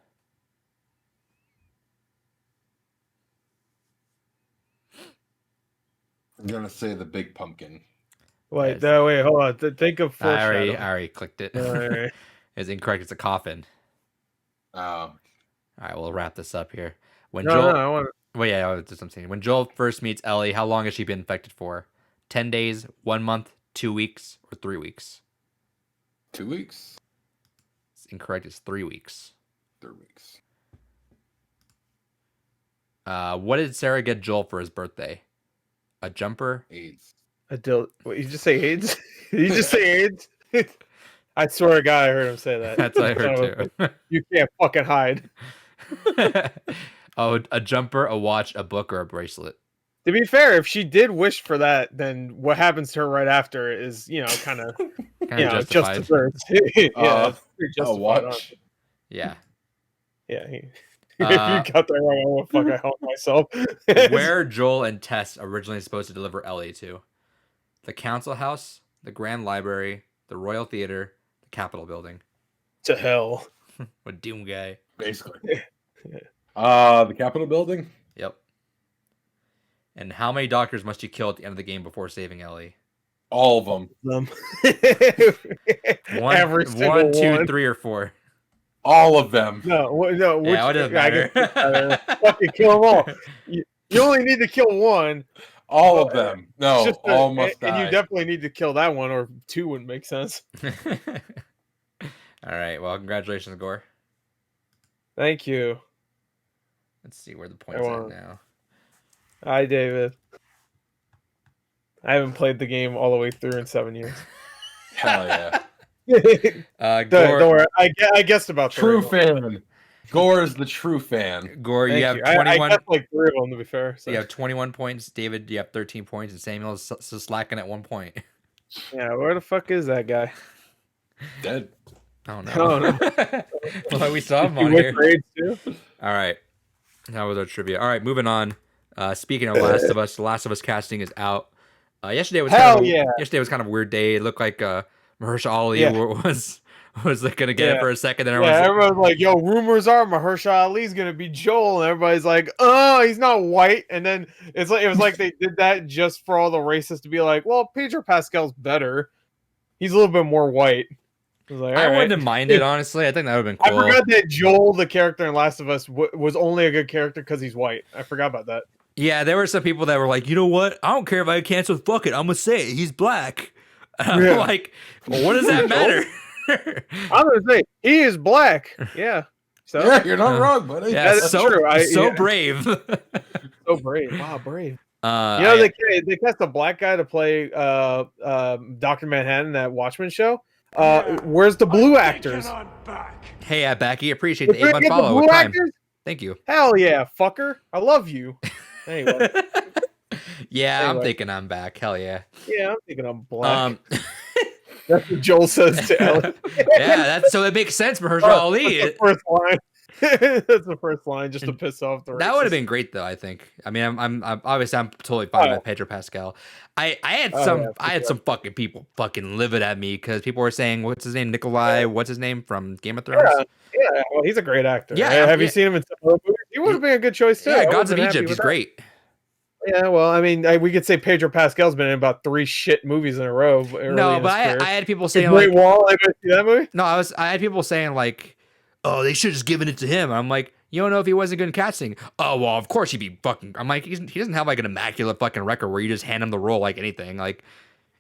Speaker 3: I'm gonna say the big pumpkin.
Speaker 1: Wait, wait, hold on. Think of
Speaker 2: I
Speaker 1: foreshadowing.
Speaker 2: already clicked it.
Speaker 1: Alright.
Speaker 2: It's incorrect. It's a coffin.
Speaker 3: Oh.
Speaker 2: All right, we'll wrap this up here. When
Speaker 1: No,
Speaker 2: Joel,
Speaker 1: I want to.
Speaker 2: well, yeah, that's what I'm saying. When Joel first meets Ellie, how long has she been infected for? 10 days, 1 month, 2 weeks, or 3 weeks?
Speaker 3: 2 weeks?
Speaker 2: It's incorrect. It's 3 weeks.
Speaker 3: 3 weeks.
Speaker 2: What did Sarah get Joel for his birthday? A jumper?
Speaker 3: AIDS.
Speaker 1: What, you just say AIDS? Did you just say AIDS? I swear to God, I heard him say that.
Speaker 2: That's what I heard too.
Speaker 1: You can't fucking hide.
Speaker 2: Oh, a jumper, a watch, a book, or a bracelet?
Speaker 1: To be fair, if she did wish for that, then what happens to her right after is, kind of, just
Speaker 2: justified.
Speaker 1: deserved. Yeah, it's pretty
Speaker 3: A
Speaker 1: justified,
Speaker 3: watch.
Speaker 1: honestly.
Speaker 2: Yeah.
Speaker 1: Yeah, if you got that wrong, oh fuck, I helped myself.
Speaker 2: Where Joel and Tess originally supposed to deliver Ellie to? The Council House, the Grand Library, the Royal Theater, the Capitol Building.
Speaker 1: To hell.
Speaker 2: With Doom Guy.
Speaker 3: Basically. The Capitol Building?
Speaker 2: Yep. And how many doctors must you kill at the end of the game before saving Ellie?
Speaker 3: All of them.
Speaker 2: One, two, 3, or 4.
Speaker 3: All of them.
Speaker 1: No.
Speaker 2: Yeah, it doesn't matter.
Speaker 1: Fucking kill them all. You only need to kill one.
Speaker 3: All of them. No, all must die.
Speaker 1: And you definitely need to kill that one, or 2 wouldn't make sense.
Speaker 2: All right. Well, congratulations, Gore.
Speaker 1: Thank you.
Speaker 2: Let's see where the points are now.
Speaker 1: Hi, David. I haven't played the game all the way through in 7 years.
Speaker 3: Hell yeah.
Speaker 1: Gore, don't worry. I guessed about
Speaker 3: true fan. Gore is the true fan.
Speaker 2: Gore, you have 21.
Speaker 1: I guessed like 3 of them, to be fair. So.
Speaker 2: You have 21 points. David, you have 13 points. And Samuel is slacking at 1 point.
Speaker 1: Yeah, where the fuck is that guy?
Speaker 3: Dead.
Speaker 2: Oh, no. Well, we saw him on here.
Speaker 1: Too?
Speaker 2: All right. That was our trivia. All right, moving on. Speaking of Last of Us, The Last of Us casting is out. Yesterday was yesterday was kind of a weird day. It looked like Mahershala Ali was like gonna get it for a second. Then
Speaker 1: everyone's like, "Yo, rumors are Mahershala Ali's gonna be Joel," and everybody's like, "Oh, he's not white." And then it was like they did that just for all the racists to be like, "Well, Pedro Pascal's better. He's a little bit more white."
Speaker 2: I wouldn't have minded, honestly. I think that would have been cool.
Speaker 1: I forgot that Joel, the character in Last of Us, was only a good character because he's white. I forgot about that.
Speaker 2: Yeah, there were some people that were like, you know what? I don't care if I get canceled. Fuck it. I'm going to say it. He's black. I'm like, well, what does that matter?
Speaker 1: I'm going to say, he is black. Yeah. So
Speaker 3: yeah, you're not wrong, buddy.
Speaker 2: Yeah, that's so true. So brave.
Speaker 1: So brave. Wow, brave. They cast a black guy to play Dr. Manhattan, that Watchmen show. Where's the blue actors?
Speaker 2: Hey, Becky, appreciate the 8-month follow with Prime. Thank you.
Speaker 1: Hell yeah, fucker. I love you. Anyway.
Speaker 2: I'm thinking I'm back. Hell yeah.
Speaker 1: Yeah, I'm thinking I'm black. That's what Joel says to Ellie.
Speaker 2: So it makes sense for Mahershala Ali.
Speaker 1: That's the first line. That's the first line, just to piss off the racists.
Speaker 2: That would have been great, though. I think. I mean, I'm obviously I'm totally fine with Pedro Pascal. I had some fucking people fucking livid at me because people were saying, "What's his name? Nikolai? What's his name from Game of Thrones?"
Speaker 1: Yeah. Well, he's a great actor. Yeah. Have you seen him in some other movies? He would have been a good choice too.
Speaker 2: Yeah, Gods of Egypt. He's great.
Speaker 1: Yeah, well, I mean, we could say Pedro Pascal's been in about 3 shit movies in a row.
Speaker 2: No, but I had people saying
Speaker 1: Great Wall. Anybody see that movie?
Speaker 2: No, I had people saying like, "Oh, they should have just given it to him." And I'm like, you don't know if he wasn't good in casting. Oh, well, of course he'd be fucking. I'm like, he doesn't have like an immaculate fucking record where you just hand him the role like anything. Like,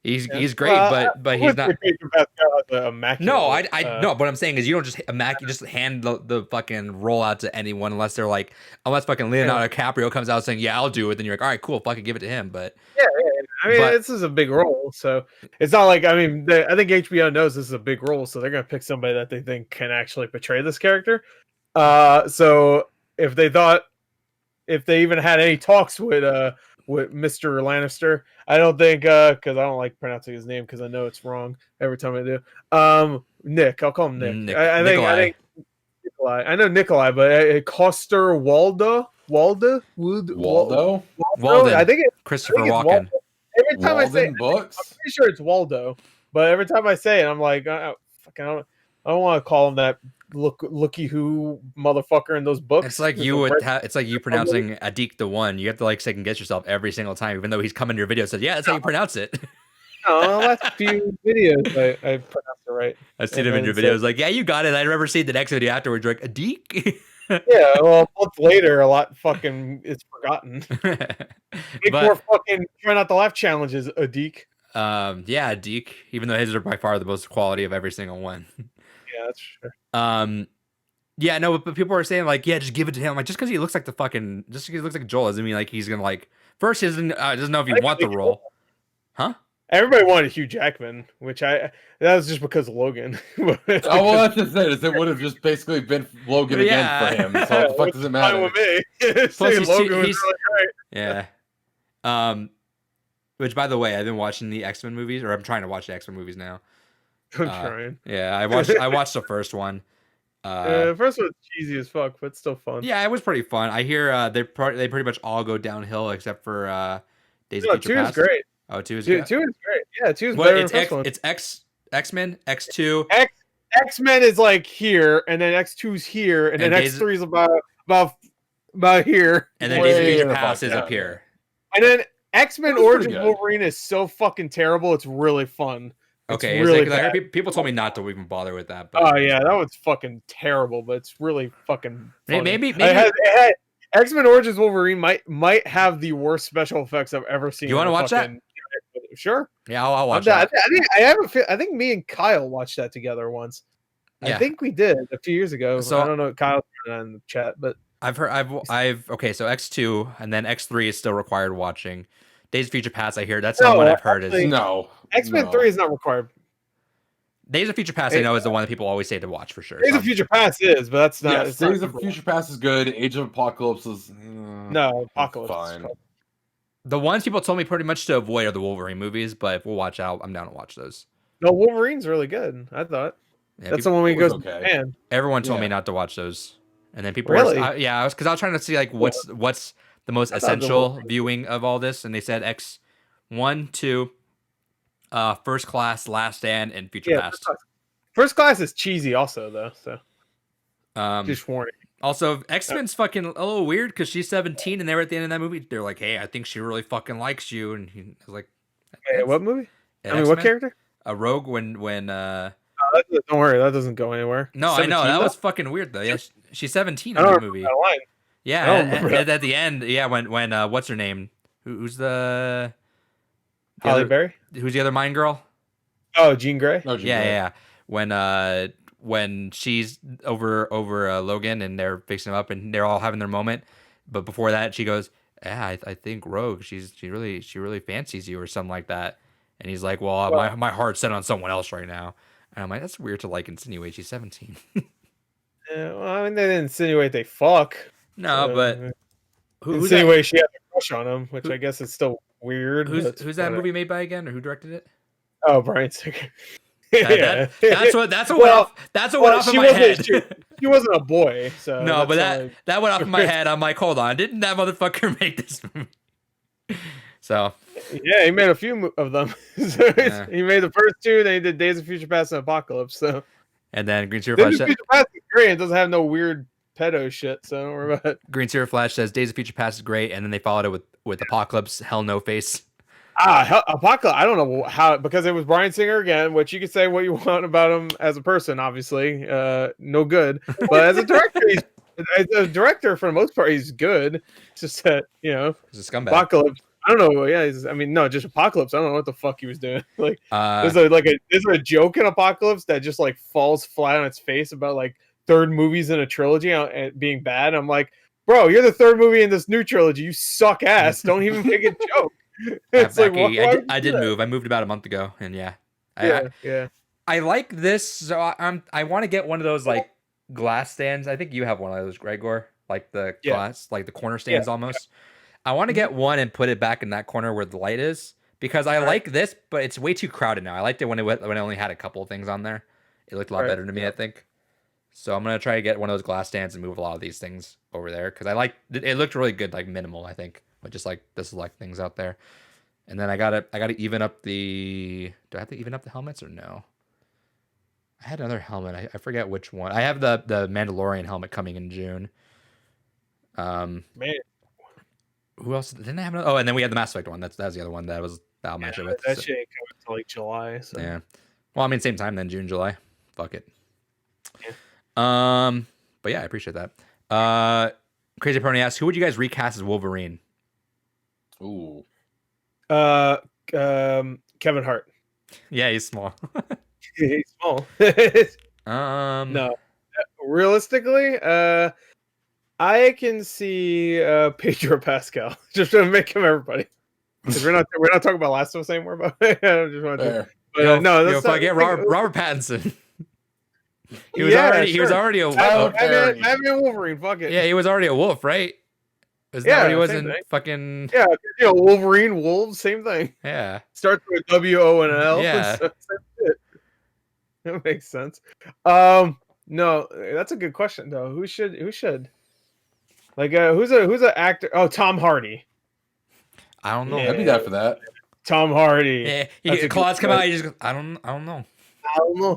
Speaker 2: he's great, but he's not. No, no. What I'm saying is, you don't just hand the fucking role out to anyone unless fucking Leonardo DiCaprio comes out saying, "Yeah, I'll do it." Then you're like, all right, cool, fucking give it to him. But
Speaker 1: I mean, this is a big role, so it's not like I think HBO knows this is a big role, so they're gonna pick somebody that they think can actually portray this character. So if they even had any talks with Mr. Lannister, I don't think because I don't like pronouncing his name because I know it's wrong every time I do. Nick, I'll call him Nick. I think Nikolai. I know Nikolai, but Coster Waldo. I think it's
Speaker 2: Christopher Walken.
Speaker 1: Every time I say it,
Speaker 3: books?
Speaker 1: I'm pretty sure it's Waldo, but every time I say it, I'm like, I don't want to call him that. Looky who motherfucker in those books.
Speaker 2: It's like it's like you pronouncing Adik the One. You have to like second guess yourself every single time, even though he's come in your video and said, "Yeah, that's how you pronounce it."
Speaker 1: No, last few videos I pronounced it right.
Speaker 2: I've seen him in your videos, like, "Yeah, you got it." I remember seeing the next video afterwards, like Adik.
Speaker 1: Yeah, well, a month later, a lot fucking it's forgotten. Make more fucking try not to laugh challenges, Adik.
Speaker 2: Adik. Even though his are by far the most quality of every single one.
Speaker 1: Yeah, that's sure.
Speaker 2: But people are saying like, yeah, just give it to him. Like, just because he looks like he looks like Joel doesn't mean like he's gonna like. First, he doesn't know if you want the role, huh?
Speaker 1: Everybody wanted Hugh Jackman, which that was just because of Logan.
Speaker 3: That's just it. It would have just basically been Logan again for him. So what the fuck does it matter?
Speaker 1: Fine with me. Plus, Logan was really
Speaker 2: great. Yeah. Which, by the way, I've been watching the X-Men movies, or I'm trying to watch the X-Men movies now.
Speaker 1: I'm trying.
Speaker 2: Yeah, I watched the first one.
Speaker 1: The first one's cheesy as fuck, but still fun.
Speaker 2: Yeah, it was pretty fun. I hear they pretty much all go downhill except for Days of
Speaker 1: No,
Speaker 2: Future
Speaker 1: two is
Speaker 2: Past.
Speaker 1: great.
Speaker 2: Oh, two is
Speaker 1: Two
Speaker 2: good.
Speaker 1: is great. Yeah, two is
Speaker 2: What
Speaker 1: better than
Speaker 2: it's
Speaker 1: the first one.
Speaker 2: It's X-Men, X2.
Speaker 1: X-Men is like here, and then X2's here, and then X3 is about here.
Speaker 2: And then Days of Future Past is up here.
Speaker 1: And then X-Men Origins Wolverine is so fucking terrible. It's really fun.
Speaker 2: Okay,
Speaker 1: it's really
Speaker 2: I heard people told me not to even bother with that. But...
Speaker 1: Oh yeah, that was fucking terrible, but it's really fucking funny.
Speaker 2: Maybe
Speaker 1: X-Men Origins Wolverine might have the worst special effects I've ever seen.
Speaker 2: You want to watch that?
Speaker 1: Sure.
Speaker 2: Yeah, I'll watch that.
Speaker 1: I think me and Kyle watched that together once.
Speaker 2: Yeah.
Speaker 1: I think we did a few years ago. So I don't know. Kyle's in the chat, but
Speaker 2: I've okay. So X2 and then X3 is still required watching. Days of Future Past, I hear that's the one I've heard is
Speaker 1: X-Men 3 is not required.
Speaker 2: Days of Future Past, I know, is the one that people always say to watch for sure.
Speaker 1: Days of Future Past is, but that's not.
Speaker 3: Yes, Days of Future Past is good. Age of Apocalypse is
Speaker 1: no Apocalypse.
Speaker 3: Fine.
Speaker 2: The ones people told me pretty much to avoid are the Wolverine movies, but if we'll watch out, I'm down to watch those.
Speaker 1: No, Wolverine's really good. I thought that's the one we go to Japan.
Speaker 2: Everyone told me not to watch those, and then people
Speaker 1: really,
Speaker 2: I was trying to see like what's the most essential viewing of all this, and they said X1, 2. First Class, Last Stand, and Future Past.
Speaker 1: First Class is cheesy, also though. So, just warning.
Speaker 2: Also, X-Men's fucking a little weird because she's 17, and they were at the end of that movie. They're like, "Hey, I think she really fucking likes you," and he was like,
Speaker 1: "Hey, what movie? I mean, what character?
Speaker 2: A Rogue when
Speaker 1: don't worry, that doesn't go anywhere.
Speaker 2: No, I know that was fucking weird though. Yeah, she's 17 in the movie. Yeah, and at the end, yeah, when what's her name? Who's the
Speaker 1: Halle Berry?
Speaker 2: Who's the other Mind Girl?
Speaker 1: Oh, Jean Grey.
Speaker 3: Oh, Jean Grey.
Speaker 2: Yeah. When she's over Logan and they're fixing him up and they're all having their moment, but before that she goes, "Yeah, I think Rogue, she really fancies you," or something like that. And he's like, "Well, my heart's set on someone else right now." And I'm like, "That's weird to like insinuate she's 17."
Speaker 1: Yeah, well, I mean, they didn't insinuate they fuck.
Speaker 2: No, but
Speaker 1: insinuate she had a crush on him, which I guess is still weird.
Speaker 2: Who's that movie made by again, or who directed it?
Speaker 1: Oh, Bryan Singer.
Speaker 2: That's what went off in my head.
Speaker 1: She wasn't a boy, so
Speaker 2: no, but that went off in my head. I'm like, hold on, didn't that motherfucker make this movie? So
Speaker 1: yeah, he made a few of them. He made the first two. Then he did Days of Future Past and Apocalypse. So
Speaker 2: and then Green Zero
Speaker 1: Flash.
Speaker 2: Days of
Speaker 1: Future Past is great. It doesn't have no weird pedo shit, so don't worry about it.
Speaker 2: Green Zero Flash says Days of Future Past is great, and then they followed it with Apocalypse, Hell No Face.
Speaker 1: Apocalypse. I don't know how, because it was Bryan Singer again, which you can say what you want about him as a person, obviously, no good. But as a director, for the most part, he's good. It's just that he's
Speaker 2: a scumbag.
Speaker 1: Apocalypse. I don't know. Yeah, just Apocalypse. I don't know what the fuck he was doing. Like, there's a joke in Apocalypse that just like falls flat on its face about like third movies in a trilogy and being bad. I'm like, bro, you're the third movie in this new trilogy. You suck ass. Don't even make a joke. It's like,
Speaker 2: I did move. I moved about a month ago, and I like this. So I want to get one of those like glass stands. I think you have one of those, Gregor, like the glass, like the corner stands almost. I want to get one and put it back in that corner where the light is, because I like this, but it's way too crowded now. I liked it when it only had a couple of things on there. It looked a lot better to me, I think. So I'm gonna try to get one of those glass stands and move a lot of these things over there, because I like it. Looked really good, like minimal, I think, but just like the select things out there. And then I gotta even up the. Do I have to even up the helmets or no? I had another helmet. I forget which one. I have the Mandalorian helmet coming in June.
Speaker 1: Man,
Speaker 2: who else didn't I have? Another? Oh, and then we had the Mass Effect one. That was the other one that I'll match it with.
Speaker 1: That shit ain't coming until like July. So.
Speaker 2: Yeah. Well, I mean, same time then, June, July. Fuck it. Yeah. But yeah, I appreciate that. Crazy Pony asks, who would you guys recast as Wolverine?
Speaker 3: Ooh.
Speaker 1: Kevin Hart.
Speaker 2: Yeah, he's small.
Speaker 1: He's small.
Speaker 2: No.
Speaker 1: Realistically, I can see Pedro Pascal just to make him everybody. Because we're not talking about Last of Us anymore. But I just want to. No, that's not.
Speaker 2: Get Robert Pattinson. He was already a wolf.
Speaker 1: Batman Wolverine. Fuck it.
Speaker 2: Yeah, he was already a wolf, right? He wasn't fucking.
Speaker 1: Yeah, Wolverine, wolves, same thing.
Speaker 2: Yeah.
Speaker 1: Starts with W, O, and L.
Speaker 2: Yeah.
Speaker 1: So, that makes sense. No, No, that's a good question though. Who should? Like, who's an actor? Oh, Tom Hardy.
Speaker 2: I don't know.
Speaker 3: I'd be down for that.
Speaker 1: Tom Hardy.
Speaker 2: Yeah, Claws come out. He just goes, I don't know.
Speaker 1: I don't know.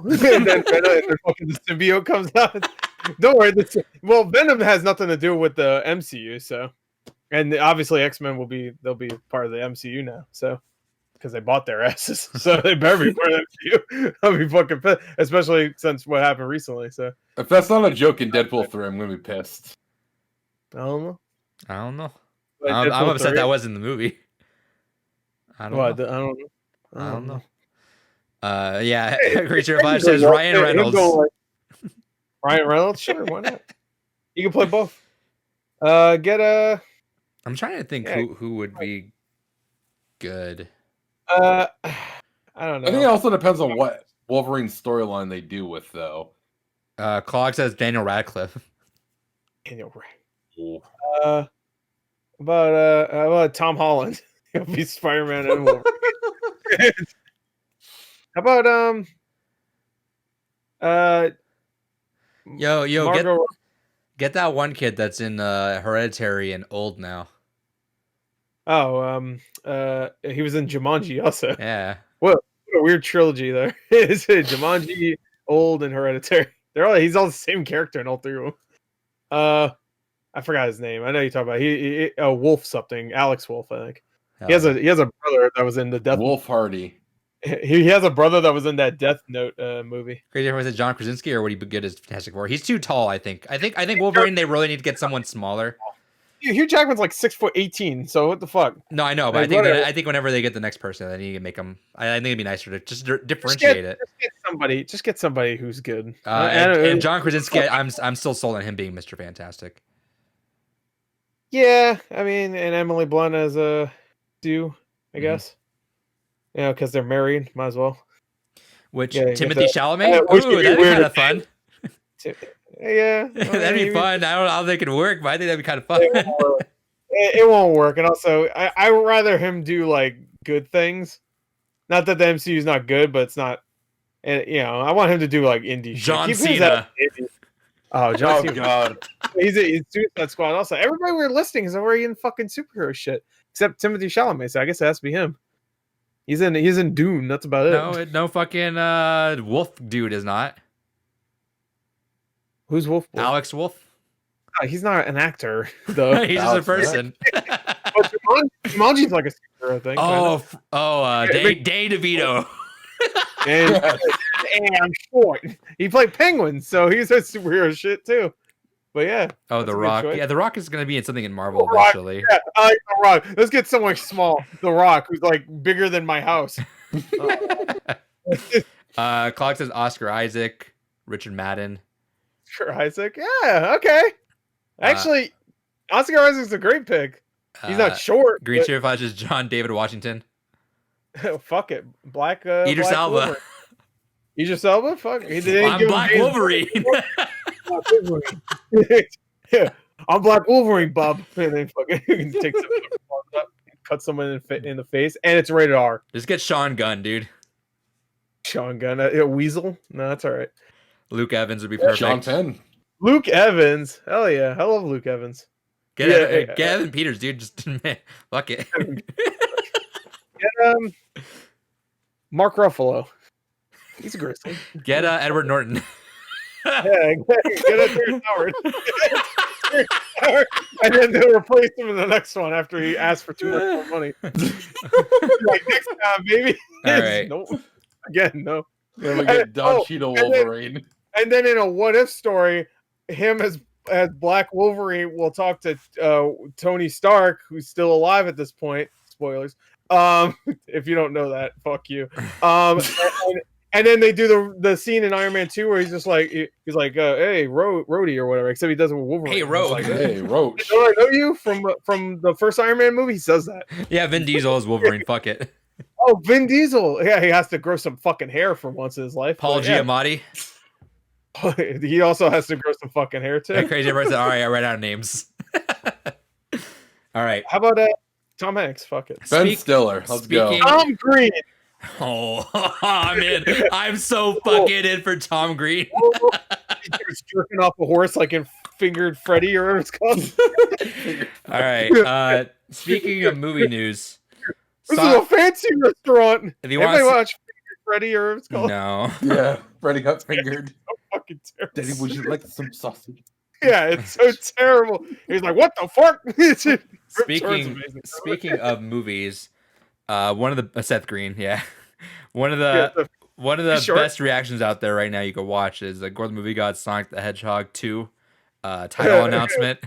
Speaker 1: and then fucking the symbiote comes out. Don't worry. Well, Venom has nothing to do with the MCU, so, and obviously X-Men they'll be part of the MCU now, so, because they bought their asses, so they better be part of the MCU. I'll be fucking pissed, especially since what happened recently. So,
Speaker 3: if that's not a joke in Deadpool 3, I'm gonna be pissed.
Speaker 1: I don't know.
Speaker 2: I'm
Speaker 1: Deadpool
Speaker 2: upset
Speaker 1: 3?
Speaker 2: that was in the movie. I don't know.
Speaker 1: I don't know.
Speaker 2: Yeah, Creature of Flash says Ryan Reynolds.
Speaker 1: Ryan Reynolds, sure, why not? You can play both. Get a.
Speaker 2: I'm trying to think who would be good.
Speaker 1: I don't know.
Speaker 3: I think it also depends on what Wolverine storyline they do with, though.
Speaker 2: Clog says Daniel Radcliffe.
Speaker 1: Daniel Radcliffe. How about Tom Holland? He'll be Spider-Man and Wolverine. How about
Speaker 2: Yo, get that one kid that's in Hereditary and old now.
Speaker 1: Oh, he was in Jumanji also.
Speaker 2: Yeah.
Speaker 1: What a weird trilogy there. It's Jumanji, old, and Hereditary. He's all the same character in all three of them. I forgot his name. I know you talk about he Wolf something. Alex Wolf, I think. He has a brother that was in the Death
Speaker 3: Wolf Hardy.
Speaker 1: He has a brother that was in that Death Note movie.
Speaker 2: Crazy, was it John Krasinski or would he be good as Fantastic Four? He's too tall, I think. I think Wolverine. They really need to get someone smaller.
Speaker 1: Hugh Jackman's like 6'18", so what the fuck?
Speaker 2: No, I know, but I think whenever they get the next person, they need to make them. I think it'd be nicer to just differentiate it.
Speaker 1: Just get somebody who's good.
Speaker 2: And John Krasinski, I'm still sold on him being Mr. Fantastic.
Speaker 1: Yeah, I mean, and Emily Blunt as a I guess. Yeah, because they're married, might as well.
Speaker 2: Timothy Chalamet? Ooh, that'd be kind of fun.
Speaker 1: Yeah,
Speaker 2: that'd be fun. I don't know how they could work, but I think that'd be kind of fun.
Speaker 1: It won't work, and also, I would rather him do like good things. Not that the MCU is not good, but it's not. And I want him to do like indie
Speaker 2: John
Speaker 1: shit.
Speaker 2: Cena.
Speaker 1: John Cena.
Speaker 3: God.
Speaker 1: He's Suicide Squad. Also, everybody we're listing is already in fucking superhero shit, except Timothy Chalamet. So I guess it has to be him. He's in Dune. That's about it.
Speaker 2: No fucking Wolf dude is not.
Speaker 1: Who's Wolf?
Speaker 2: Alex Wolf.
Speaker 1: No, he's not an actor though.
Speaker 2: He's just a person.
Speaker 1: But Jumanji's like a superhero thing.
Speaker 2: Dane DeVito.
Speaker 1: Damn short. He played Penguin, so he's a superhero shit too. But yeah.
Speaker 2: Oh, The Rock. Yeah, The Rock is gonna be in something in Marvel eventually.
Speaker 1: Yeah, I like The Rock. Let's get someone small. The Rock, who's like bigger than my house.
Speaker 2: Clock says Oscar Isaac, Richard Madden.
Speaker 1: Oscar Isaac? Yeah, okay. Actually, Oscar Isaac's a great pick. He's not short.
Speaker 2: Green Cheer Flash is John David Washington.
Speaker 1: Fuck it. Black
Speaker 2: Idris Elba.
Speaker 1: Idris Elba? Fuck.
Speaker 2: I'm Black Wolverine.
Speaker 1: Yeah, I'm Black Wolverine, Bob. And then fucking takes up, cut someone in the face, and it's rated R.
Speaker 2: Just get Sean Gunn, dude.
Speaker 1: Sean Gunn, a weasel? No, that's all right.
Speaker 2: Luke Evans would be perfect.
Speaker 3: Sean Penn.
Speaker 1: Luke Evans, hell yeah, I love Luke Evans.
Speaker 2: Get Evan Peters, dude. Just fuck it.
Speaker 1: Get Mark Ruffalo. He's a grizzly.
Speaker 2: Get Edward Norton.
Speaker 1: Yeah, get Edward Howard. And then they'll replace him in the next one after he asks for too much more money. Like, next time, baby.
Speaker 2: All right.
Speaker 1: Nope. Again, no.
Speaker 3: Then we get Don Cheadle Wolverine.
Speaker 1: And then in a what if story, him as Black Wolverine will talk to Tony Stark, who's still alive at this point. Spoilers. If you don't know that, fuck you. And then they do the scene in Iron Man 2 where he's just like, hey, Rhodey or whatever, except he does it with Wolverine.
Speaker 2: Hey, Rogue.
Speaker 1: Like,
Speaker 3: Hey, Roach.
Speaker 1: Don't I know you from the first Iron Man movie? He says that.
Speaker 2: Yeah, Vin Diesel is Wolverine. Fuck it.
Speaker 1: Oh, Vin Diesel. Yeah, he has to grow some fucking hair for once in his life.
Speaker 2: Paul Giamatti.
Speaker 1: He also has to grow some fucking hair too.
Speaker 2: Hey, crazy person. All right, I read out names. All right.
Speaker 1: How about Tom Hanks? Fuck it.
Speaker 3: Ben Stiller. Let's go.
Speaker 1: Tom Green.
Speaker 2: Oh, I'm in. I'm so fucking in for Tom Green.
Speaker 1: was jerking off a horse like in Fingered Freddy or whatever it's called.
Speaker 2: All right. Speaking of movie news,
Speaker 1: This is a fancy restaurant.
Speaker 2: If you
Speaker 1: Anybody
Speaker 2: want
Speaker 1: watch Fingered Freddy or whatever it's called?
Speaker 2: No.
Speaker 3: Yeah, Freddy got fingered.
Speaker 1: So fucking terrible.
Speaker 3: Daddy, would you like some sausage?
Speaker 1: Yeah, it's so terrible. He's like, "What the fuck?"
Speaker 2: Speaking of movies, one of the Seth Green, one of the best reactions out there right now you can watch is the Gordon Movie God Sonic the Hedgehog 2 title announcement.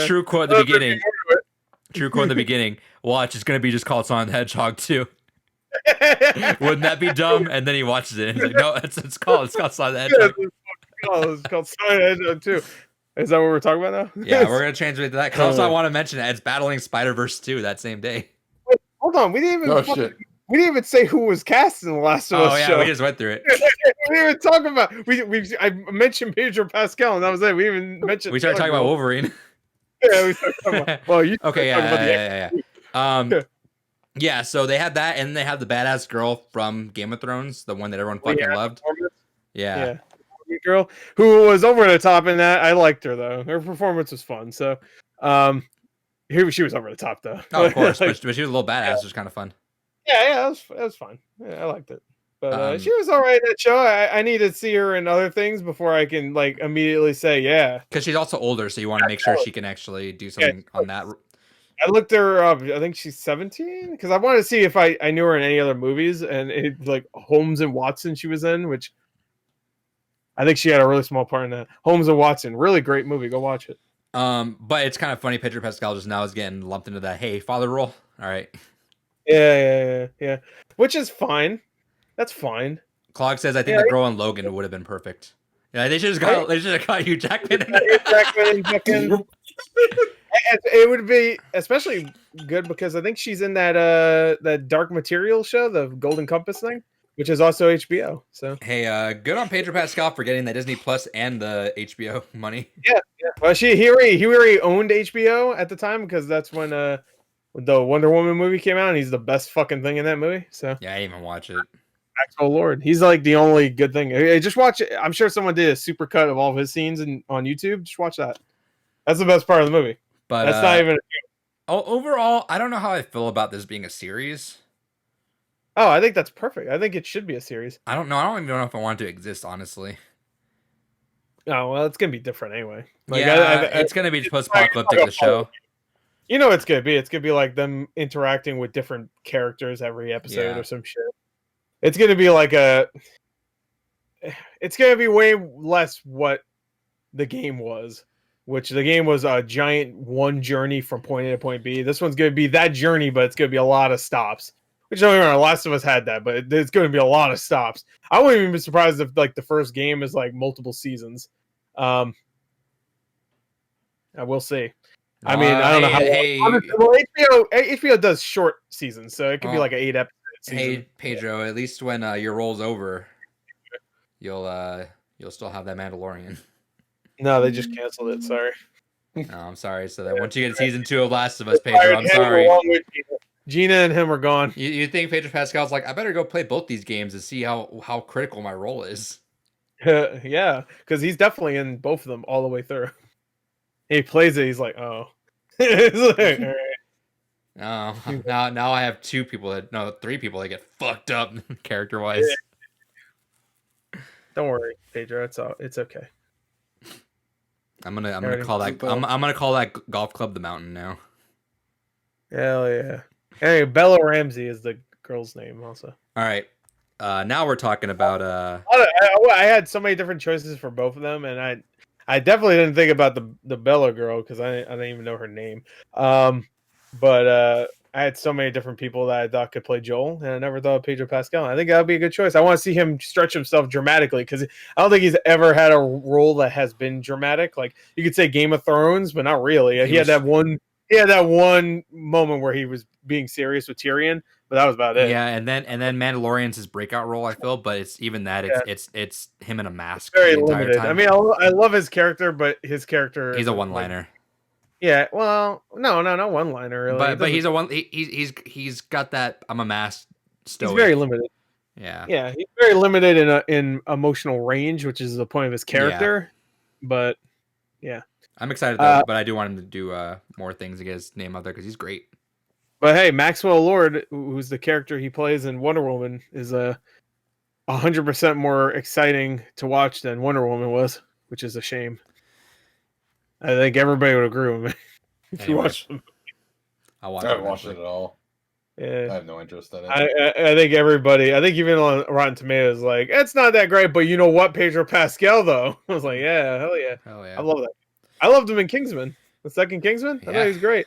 Speaker 2: True quote at the beginning. True quote at the beginning. Watch, it's gonna be just called Sonic the Hedgehog 2. Wouldn't that be dumb? And then he watches it and he's like, no, it's called Sonic the Hedgehog.
Speaker 1: It's called Sonic the Hedgehog 2. Is that what we're talking about now?
Speaker 2: Yeah, we're gonna translate to that. Because also I want to mention it's battling Spider-Verse 2 that same day.
Speaker 1: Wait, hold on, we didn't even say who was cast in the Last of Us show.
Speaker 2: We just went through it.
Speaker 1: We didn't even talk about. I mentioned Pedro Pascal, and that was it. We even mentioned.
Speaker 2: We started talking about Wolverine.
Speaker 1: Yeah, we started talking about. Well, you
Speaker 2: okay, yeah. So they had that, and they have the badass girl from Game of Thrones, the one that everyone fucking loved. Yeah.
Speaker 1: Girl who was over the top in that. I liked her though. Her performance was fun. So, she was over the top though.
Speaker 2: Oh, of course, but she was a little badass. It was kind of fun.
Speaker 1: Yeah, it was fun. Yeah, I liked it. But she was all right in that show. I need to see her in other things before I can like immediately say yeah.
Speaker 2: Because she's also older, so you want to make sure she can actually do something on that.
Speaker 1: I looked her up. I think she's 17 because I wanted to see if I knew her in any other movies, and it like Holmes and Watson she was in, which I think she had a really small part in that. Holmes and Watson, really great movie. Go watch it.
Speaker 2: But it's kind of funny. Pedro Pascal just now is getting lumped into that hey father role. All right.
Speaker 1: Yeah. Which is fine. That's fine.
Speaker 2: Clog says I think the girl in Logan would have been perfect. Yeah, they should have got Hugh Jackman in there.
Speaker 1: It would be especially good because I think she's in that Dark Material show, the Golden Compass thing, which is also HBO. So
Speaker 2: hey, good on Pedro Pascal for getting the Disney Plus and the HBO money.
Speaker 1: Yeah. Well, he already owned HBO at the time because that's when the Wonder Woman movie came out, and he's the best fucking thing in that movie. So
Speaker 2: yeah, I didn't even watch it.
Speaker 1: Oh Lord, he's like the only good thing. Hey, just watch it. I'm sure someone did a super cut of all of his scenes on YouTube. Just watch that. That's the best part of the movie.
Speaker 2: But
Speaker 1: that's not even.
Speaker 2: Overall, I don't know how I feel about this being a series.
Speaker 1: Oh, I think that's perfect. I think it should be a series.
Speaker 2: I don't know. I don't even know if I want it to exist, honestly.
Speaker 1: Oh well, it's gonna be different anyway.
Speaker 2: Like, it's gonna be post-apocalyptic. The show.
Speaker 1: You know, it's gonna be. It's gonna be like them interacting with different characters every episode or some shit. It's gonna be like it's gonna be way less what the game was, which the game was a giant one journey from point A to point B. This one's gonna be that journey, but it's gonna be a lot of stops. Which don't get me wrong, Last of Us had that, but it's gonna be a lot of stops. I wouldn't even be surprised if like the first game is like multiple seasons. I will see. I mean, I don't know how. Well, HBO does short seasons, so it could be like an 8 episode season.
Speaker 2: Hey Pedro, at least when your role's over, you'll still have that Mandalorian.
Speaker 1: No, they just canceled it. Sorry.
Speaker 2: No, I'm sorry. So that once you get season 2 of Last of Us, Pedro, I'm sorry.
Speaker 1: Gina and him are gone.
Speaker 2: You think Pedro Pascal's like, I better go play both these games and see how critical my role is.
Speaker 1: Yeah, because he's definitely in both of them all the way through. He plays it. He's like, oh. It's like, all right.
Speaker 2: Oh, now I have 3 people that get fucked up character wise.
Speaker 1: Yeah. Don't worry, Pedro. It's okay.
Speaker 2: I'm gonna call that golf club the Mountain now.
Speaker 1: Hell yeah. Hey, Bella Ramsey is the girl's name also.
Speaker 2: All right. Now we're talking about
Speaker 1: I had so many different choices for both of them, and I definitely didn't think about the Bella girl because I didn't even know her name. But I had so many different people that I thought could play Joel, and I never thought of Pedro Pascal. I think that would be a good choice. I want to see him stretch himself dramatically because I don't think he's ever had a role that has been dramatic. Like you could say Game of Thrones, but not really. He had that one moment where he was being serious with Tyrion, but that was about it.
Speaker 2: Yeah, and then Mandalorian's his breakout role, I feel, but it's even that it's him in a mask.
Speaker 1: Very limited. Time. I mean, I love his character, but his character
Speaker 2: he's a one-liner.
Speaker 1: Yeah, well, no, not one-liner really.
Speaker 2: But he's a one. He's got that. I'm a mask. Stoic.
Speaker 1: He's very limited. Yeah, he's very limited in emotional range, which is the point of his character. Yeah. But yeah,
Speaker 2: I'm excited though. But I do want him to do more things to get his name out there because he's great.
Speaker 1: But hey, Maxwell Lord, who's the character he plays in Wonder Woman, is 100% more exciting to watch than Wonder Woman was, which is a shame. I think everybody would agree with me if you watch them.
Speaker 2: I'll watch.
Speaker 3: I haven't watched it at all.
Speaker 1: Yeah.
Speaker 3: I have no interest in it.
Speaker 1: I think everybody, I think even on Rotten Tomatoes, like, it's not that great, but you know what, Pedro Pascal, though? I was like, yeah, hell yeah. I love that. I loved him in Kingsman. The second Kingsman? I thought he was great.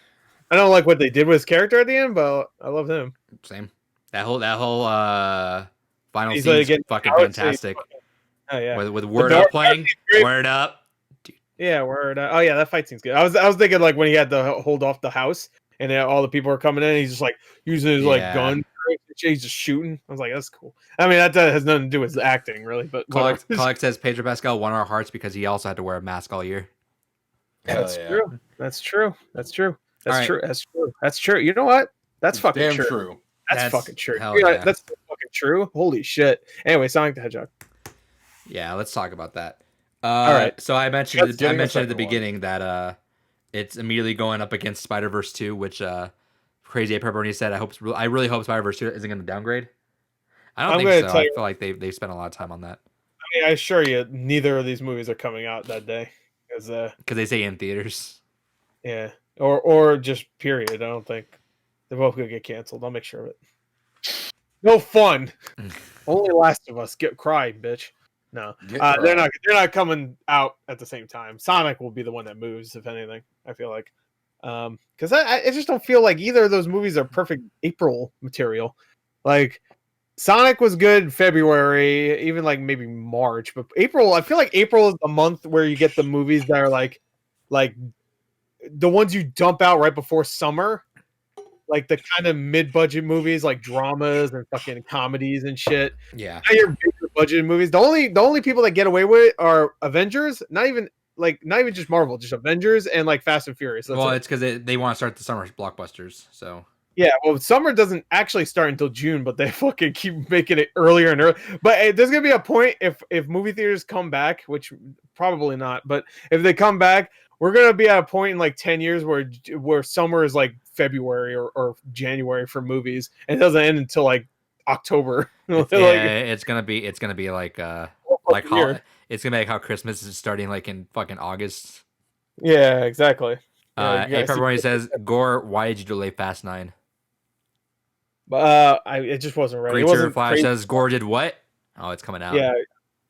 Speaker 1: I don't like what they did with his character at the end, but I loved him.
Speaker 2: Same. That whole final
Speaker 1: He's
Speaker 2: scene's fucking fantastic.
Speaker 1: Oh yeah.
Speaker 2: With Word Up playing. Word Up.
Speaker 1: Dude. Yeah, Word Up. Oh yeah, that fight scene's good. I was thinking like when he had to hold off the house and all the people are coming in, he's just like using his like gun. He's just shooting. I was like, that's cool. I mean, that has nothing to do with acting, really. But
Speaker 2: Colleague says Pedro Pascal won our hearts because he also had to wear a mask all year.
Speaker 1: That's true. That's true. That's true. That's true. That's true. That's true. You know what? That's fucking
Speaker 3: damn
Speaker 1: true.
Speaker 3: true.
Speaker 1: That's fucking true.
Speaker 2: Yeah.
Speaker 1: That's fucking true. Holy shit. Anyway, Sonic the Hedgehog.
Speaker 2: Yeah, let's talk about that.
Speaker 1: All right.
Speaker 2: So I mentioned at the beginning that it's immediately going up against Spider-Verse 2, which Crazy Pepperoni said I really hope Spider-Verse 2 isn't going to downgrade. I don't think so. I feel like they spent a lot of time on that.
Speaker 1: I mean, I assure you, neither of these movies are coming out that day because
Speaker 2: they say in theaters.
Speaker 1: Yeah, or just period. I don't think they're both gonna get canceled. I'll make sure of it. No fun. Only Last of Us get crying, bitch. No, they're not coming out at the same time. Sonic will be the one that moves, if anything. I feel like, because I just don't feel like either of those movies are perfect April material. Like Sonic was good in February, even like maybe March, but April. I feel like April is the month where you get the movies that are like the ones you dump out right before summer, like the kind of mid-budget movies, like dramas and fucking comedies and shit.
Speaker 2: Yeah,
Speaker 1: now your bigger budget movies. The only people that get away with it are Avengers. Not even just Marvel, just Avengers and like Fast and Furious.
Speaker 2: Well, it's because they want to start the summer blockbusters. So
Speaker 1: yeah, well, summer doesn't actually start until June, but they fucking keep making it earlier and earlier. But there's gonna be a point if movie theaters come back, which probably not, but if they come back, we're gonna be at a point in like 10 years where summer is like February or January for movies, and it doesn't end until like October.
Speaker 2: It's gonna be like it's gonna be like how Christmas is starting like in fucking August.
Speaker 1: Yeah, exactly.
Speaker 2: Pepperoni says, Gore, why did you delay Fast 9?
Speaker 1: It just wasn't ready.
Speaker 2: Great Flash says, Gore did what? Oh, it's coming out.
Speaker 1: Yeah.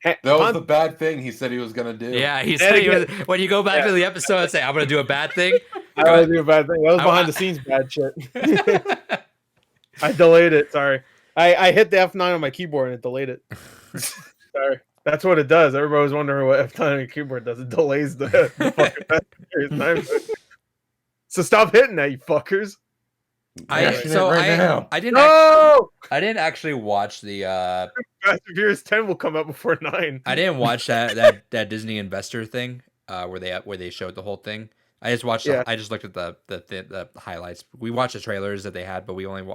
Speaker 3: That was the bad thing he said he was going to do.
Speaker 2: Yeah, he said he was. When you go back to the episode and say, I'm going to do a bad thing.
Speaker 1: I'm going to do a bad thing. That was behind the scenes bad shit. I delayed it. Sorry. I hit the F9 on my keyboard and it delayed it. Sorry. That's what it does. Everybody was wondering what F9 on your keyboard does. It delays the fucking time. So stop hitting that, you fuckers.
Speaker 2: I didn't actually watch the
Speaker 1: Fast and Furious 10 will come out before 9.
Speaker 2: I didn't watch that Disney investor thing where they showed the whole thing. I just watched I just looked at the highlights. We watched the trailers that they had, but we only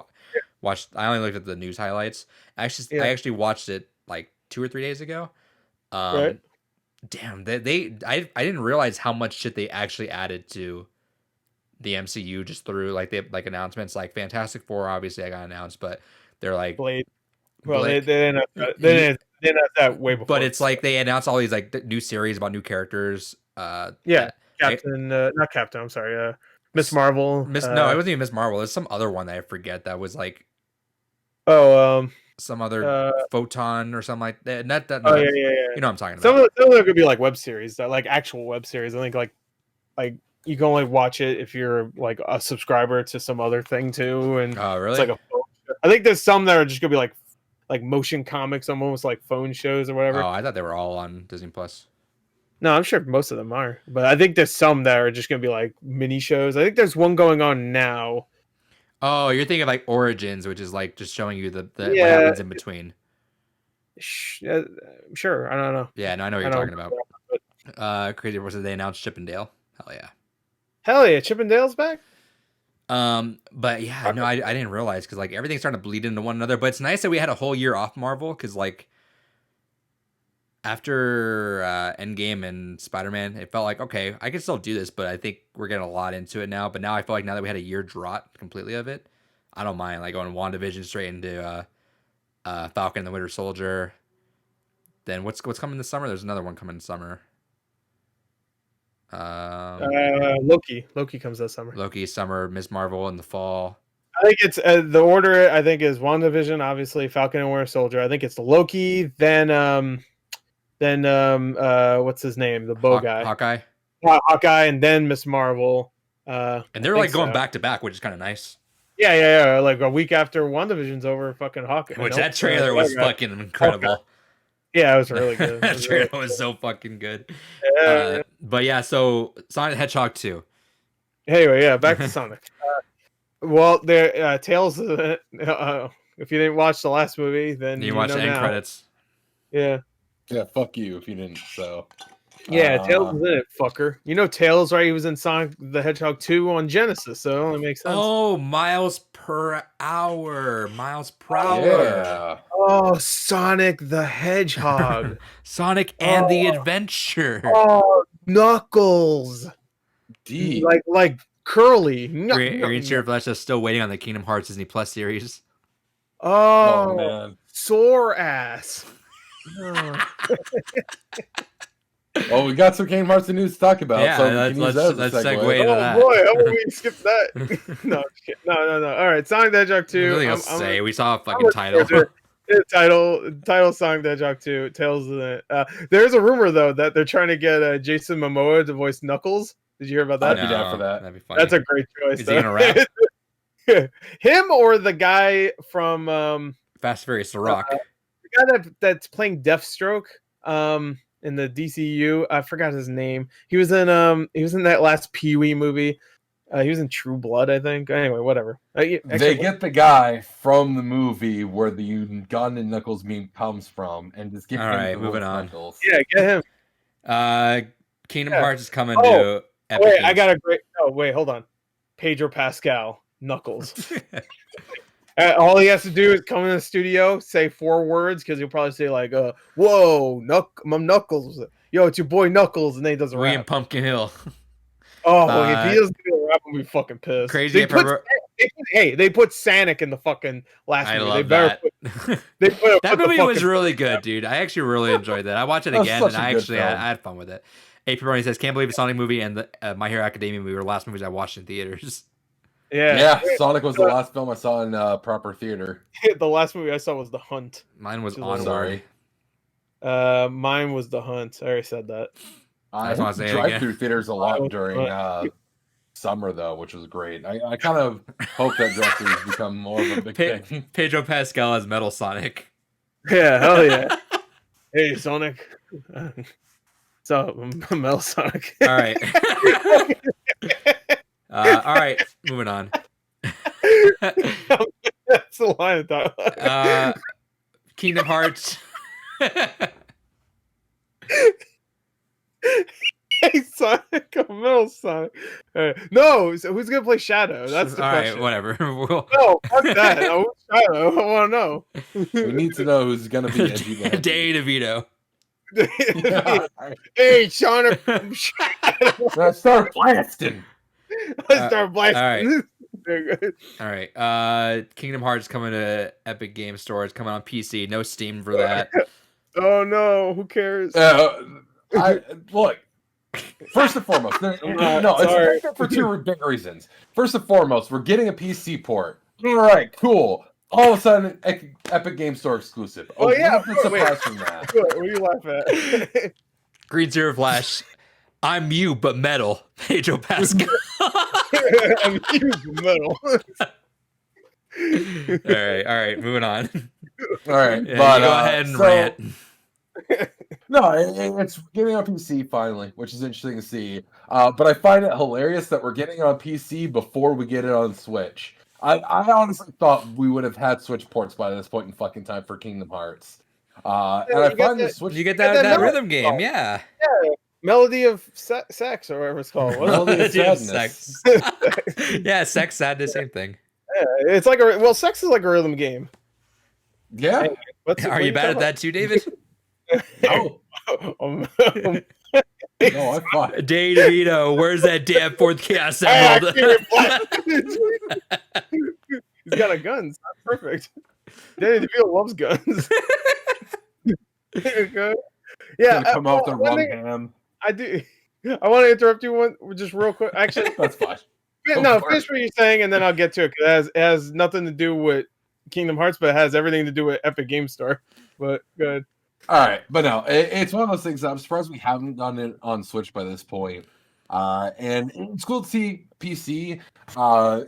Speaker 2: watched I only looked at the news highlights. I actually watched it like 2 or 3 days ago.
Speaker 1: Right.
Speaker 2: Damn, I didn't realize how much shit they actually added to the MCU just through like announcements. Like Fantastic Four, obviously I got announced, but they're like
Speaker 1: Blade. Well, they didn't have that way before.
Speaker 2: But it's like they announced all these like new series about new characters.
Speaker 1: Captain, not Captain. I'm sorry, Miss Marvel.
Speaker 2: No, it wasn't even Miss Marvel. There's some other one that I forget that was like.
Speaker 1: Some
Speaker 2: other Photon or something like that.
Speaker 1: Yeah.
Speaker 2: You know what I'm talking about.
Speaker 1: Some of them could be like web series, like actual web series. I think like you can only watch it if you're like a subscriber to some other thing too. And
Speaker 2: oh, really?
Speaker 1: It's like I think there's some that are just gonna be like motion comics, almost like phone shows or whatever.
Speaker 2: Oh, I thought they were all on Disney Plus.
Speaker 1: No, I'm sure most of them are, but I think there's some that are just gonna be like mini shows. I think there's one going on now.
Speaker 2: Oh, you're thinking of like Origins, which is like just showing you the what happens in between.
Speaker 1: Sure, I don't know.
Speaker 2: Yeah, no, I know what you're talking about. Crazy Horse said they announced Chippendale. Hell yeah.
Speaker 1: Hell yeah, Chippendale's back?
Speaker 2: But yeah, no, I didn't realize because like everything's starting to bleed into one another. But it's nice that we had a whole year off Marvel because like after Endgame and Spider-Man, it felt like okay, I can still do this, but I think we're getting a lot into it now. But now I feel like now that we had a year drought completely of it, I don't mind like going WandaVision straight into Falcon and the Winter Soldier. Then what's coming this summer? There's another one coming this summer.
Speaker 1: Loki. Loki comes this summer.
Speaker 2: Loki summer, Ms. Marvel in the fall.
Speaker 1: I think it's the order. I think is WandaVision, obviously Falcon and Winter Soldier. I think it's Loki, then what's his name, the bow guy, Hawkeye, and then Miss Marvel.
Speaker 2: And they're like going back to back, which is kind of nice.
Speaker 1: Yeah. Like a week after WandaVision's over, fucking Hawkeye.
Speaker 2: Which that trailer was fucking incredible.
Speaker 1: Hawkeye. Yeah, it was really good.
Speaker 2: That trailer was so fucking good. But yeah, so Sonic the Hedgehog 2.
Speaker 1: Anyway, yeah, back to Sonic. Well, there Tails. If you didn't watch the last movie, then
Speaker 2: you watch the end credits.
Speaker 1: Yeah.
Speaker 3: Yeah, fuck you if you didn't. So.
Speaker 1: Yeah, Tails was in it, fucker. You know Tails, right? He was in Sonic the Hedgehog 2 on Genesis, so it only makes sense.
Speaker 2: Oh, miles per hour.
Speaker 3: Yeah.
Speaker 1: Oh, Sonic the Hedgehog.
Speaker 2: Sonic and the Adventure.
Speaker 1: Oh, Knuckles.
Speaker 3: D.
Speaker 1: Like Curly.
Speaker 2: Green Sheer Flesh is still waiting on the Kingdom Hearts Disney Plus series.
Speaker 1: Oh,
Speaker 3: man.
Speaker 1: Sore ass.
Speaker 3: Oh, we got some Kingdom Hearts news to talk about.
Speaker 2: Yeah,
Speaker 3: so
Speaker 2: let's segue into that.
Speaker 1: Oh boy, how about we skip that? No. All right, Sonic the Hedgehog 2.
Speaker 2: We saw a fucking title.
Speaker 1: Title Sonic the Hedgehog 2. Tails in it. There's a rumor though that they're trying to get Jason Momoa to voice Knuckles. Did you hear about that?
Speaker 3: I'd be down for that.
Speaker 2: That'd be funny.
Speaker 1: That's a great choice.
Speaker 2: Is he gonna rap?
Speaker 1: Him or the guy from
Speaker 2: Fast Furious, The Rock.
Speaker 1: The guy that's playing Deathstroke in the DCU. I forgot his name. He was in that last Pee-wee movie. He was in True Blood, I think. Anyway, whatever.
Speaker 3: They get the guy from the movie where the gun and Knuckles meme comes from, and just give him.
Speaker 2: All right, moving on.
Speaker 3: Knuckles.
Speaker 1: Yeah, get him.
Speaker 2: Kingdom Hearts is coming to Epic
Speaker 1: Wait,
Speaker 2: Games.
Speaker 1: I got a great. Oh, wait, hold on. Pedro Pascal, Knuckles. All he has to do is come in the studio, say 4 words, because he'll probably say like, "Whoa, I'm Knuckles. Yo, it's your boy Knuckles," and then he doesn't rap.
Speaker 2: in Pumpkin Hill.
Speaker 1: Oh, if he doesn't do a rap, I'm gonna be fucking pissed.
Speaker 2: Crazy.
Speaker 1: They put Sonic in the fucking last movie.
Speaker 2: I love
Speaker 1: that.
Speaker 2: That movie was really good, dude. I actually really enjoyed that. I watched it again, and I had fun with it. AP Brony says, "Can't believe a Sonic movie and the My Hero Academia movie were the last movies I watched in theaters."
Speaker 1: Yeah,
Speaker 3: Sonic was the last film I saw in proper theater.
Speaker 1: The last movie I saw was The Hunt.
Speaker 2: Mine was Onward.
Speaker 1: Mine was The Hunt. I already said that.
Speaker 3: I drive through theaters a lot during summer though, which was great. I kind of hope that drive-throughs become more of a big thing.
Speaker 2: Pedro Pascal as Metal Sonic.
Speaker 1: Yeah, hell yeah. Hey, Sonic. So, Metal Sonic.
Speaker 2: All right. All right, moving on.
Speaker 1: That's the line of dialogue.
Speaker 2: Kingdom Hearts.
Speaker 1: Hey, Sonic, a Metal Sonic. No, so who's gonna play Shadow? That's the question.
Speaker 2: All right, whatever.
Speaker 1: No, fuck that. I want Shadow. I want to know.
Speaker 3: We need to know who's gonna be Edgy.
Speaker 2: Danny DeVito.
Speaker 1: Hey, Sonic.
Speaker 3: Let's start blasting.
Speaker 1: All right.
Speaker 2: All right. Kingdom Hearts coming to Epic Game Store. It's coming on PC. No Steam for that.
Speaker 1: Oh no, who cares?
Speaker 3: Look. First and foremost, it's for 2 big reasons. First and foremost, we're getting a PC port. All right, cool. All of a sudden, Epic Game Store exclusive.
Speaker 1: Oh yeah,
Speaker 3: I'm surprised from that.
Speaker 1: What are you laughing at?
Speaker 2: Green Zero Flash. I'm you, but metal. Pedro Pascal.
Speaker 1: I'm you, but metal.
Speaker 2: All right, moving on.
Speaker 3: All right,
Speaker 2: Yeah,
Speaker 3: but
Speaker 2: go ahead and rant.
Speaker 3: No, it's getting on PC finally, which is interesting to see. But I find it hilarious that we're getting it on PC before we get it on Switch. I honestly thought we would have had Switch ports by this point in fucking time for Kingdom Hearts. And I find the Switch.
Speaker 2: You get that rhythm game, yeah.
Speaker 1: Melody of Sex or whatever it's called.
Speaker 3: Melody of
Speaker 2: Melody of
Speaker 3: Sadness.
Speaker 2: Yeah, sex, sadness, same thing.
Speaker 1: Yeah, it's like sex is like a rhythm game.
Speaker 3: Yeah.
Speaker 1: Anyway,
Speaker 2: Are you bad at that too, David?
Speaker 3: No.
Speaker 1: um,
Speaker 3: No, I'm fine.
Speaker 2: Dave DeVito, where's that damn fourth chaos
Speaker 1: Hey, I
Speaker 2: emerald?
Speaker 1: He's got a gun. It's not perfect. Danny DeVito loves guns. Yeah,
Speaker 3: Come out the
Speaker 1: one
Speaker 3: wrong
Speaker 1: thing
Speaker 3: ham.
Speaker 1: I do. I want to interrupt you just real quick. Actually,
Speaker 3: That's fine.
Speaker 1: finish what you're saying, and then I'll get to it. 'Cause it has nothing to do with Kingdom Hearts, but it has everything to do with Epic Game Store. But good.
Speaker 3: All right, but no, it's one of those things that I'm surprised we haven't done it on Switch by this point. And it's cool to see PC,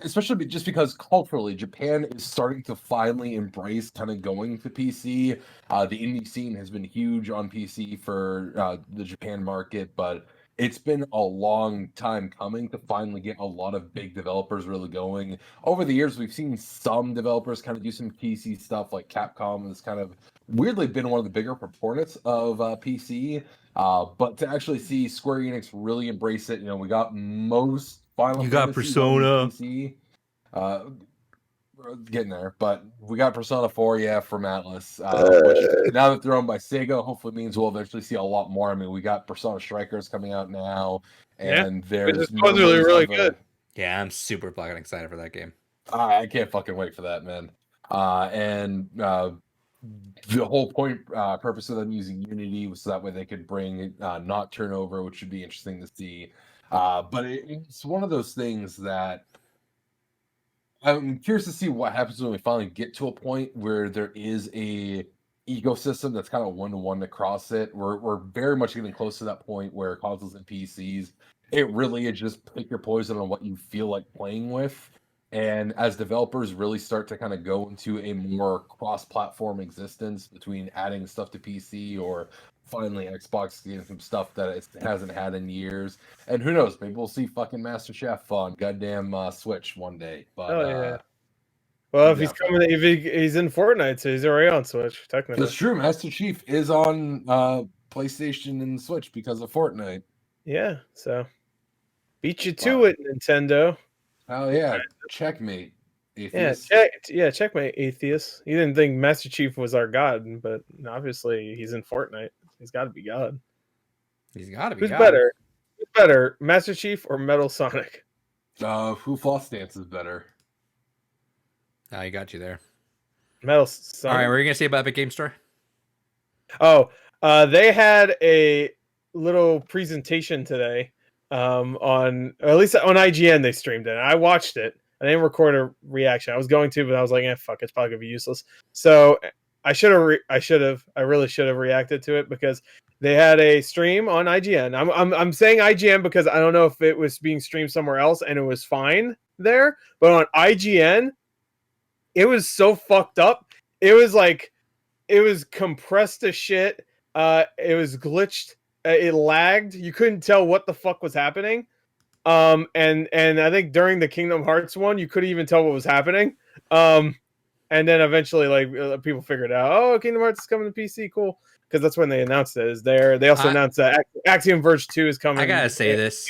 Speaker 3: especially just because culturally, Japan is starting to finally embrace kind of going to PC. The indie scene has been huge on PC for the Japan market, but it's been a long time coming to finally get a lot of big developers really going. Over the years, we've seen some developers kind of do some PC stuff, like Capcom has kind of weirdly been one of the bigger proponents of PC. But to actually see Square Enix really embrace it, we got most Final
Speaker 2: You got
Speaker 3: Fantasies on
Speaker 2: Persona.
Speaker 3: PC. We're getting there, but we got Persona 4, from Atlas, which now that they're owned by Sega, hopefully means we'll eventually see a lot more. I mean, we got Persona Strikers coming out now, and there's
Speaker 1: it's really good.
Speaker 2: Yeah, I'm super fucking excited for that game.
Speaker 3: I can't fucking wait for that, man. And the whole purpose of them using Unity was so that way they could bring not turnover, which should be interesting to see. But it's one of those things that I'm curious to see what happens when we finally get to a point where there is a ecosystem that's kind of one-to-one across it. We're very much getting close to that point where consoles and PCs, it really is just pick your poison on what you feel like playing with. And as developers really start to kind of go into a more cross-platform existence between adding stuff to PC or finally Xbox getting some stuff that it hasn't had in years. And who knows, maybe we'll see fucking Master Chef on goddamn Switch one day. But
Speaker 1: well, if he's coming, if he's in Fortnite, so he's already on Switch, technically.
Speaker 3: That's true. Master Chief is on PlayStation and Switch because of Fortnite.
Speaker 1: Yeah, so beat you to it, Nintendo.
Speaker 3: Oh yeah, checkmate.
Speaker 1: Atheist. Checkmate, atheist. You didn't think Master Chief was our god, but obviously he's in Fortnite. He's got to be god.
Speaker 2: He's got to be.
Speaker 1: Who's better? Who's better, Master Chief or Metal Sonic?
Speaker 3: Who Floss Dance is better?
Speaker 2: I got you there.
Speaker 1: Metal Sonic.
Speaker 2: All right, what are you gonna say about Epic Game Store?
Speaker 1: Oh, they had a little presentation today. On, or at least on IGN, they streamed it. I watched it. I didn't record a reaction. I was going to, but I was like, fuck, it's probably gonna be useless. So I really should have reacted to it because they had a stream on IGN. I'm saying IGN because I don't know if it was being streamed somewhere else and it was fine there, but on IGN, it was so fucked up. It was compressed as shit. It was glitched. It lagged. You couldn't tell what the fuck was happening. And I think during the Kingdom Hearts one, you couldn't even tell what was happening. And then eventually, people figured out, oh, Kingdom Hearts is coming to PC, cool, because that's when they announced it. Is there? They also announced that Axiom Verge 2 is coming.
Speaker 2: I gotta say this.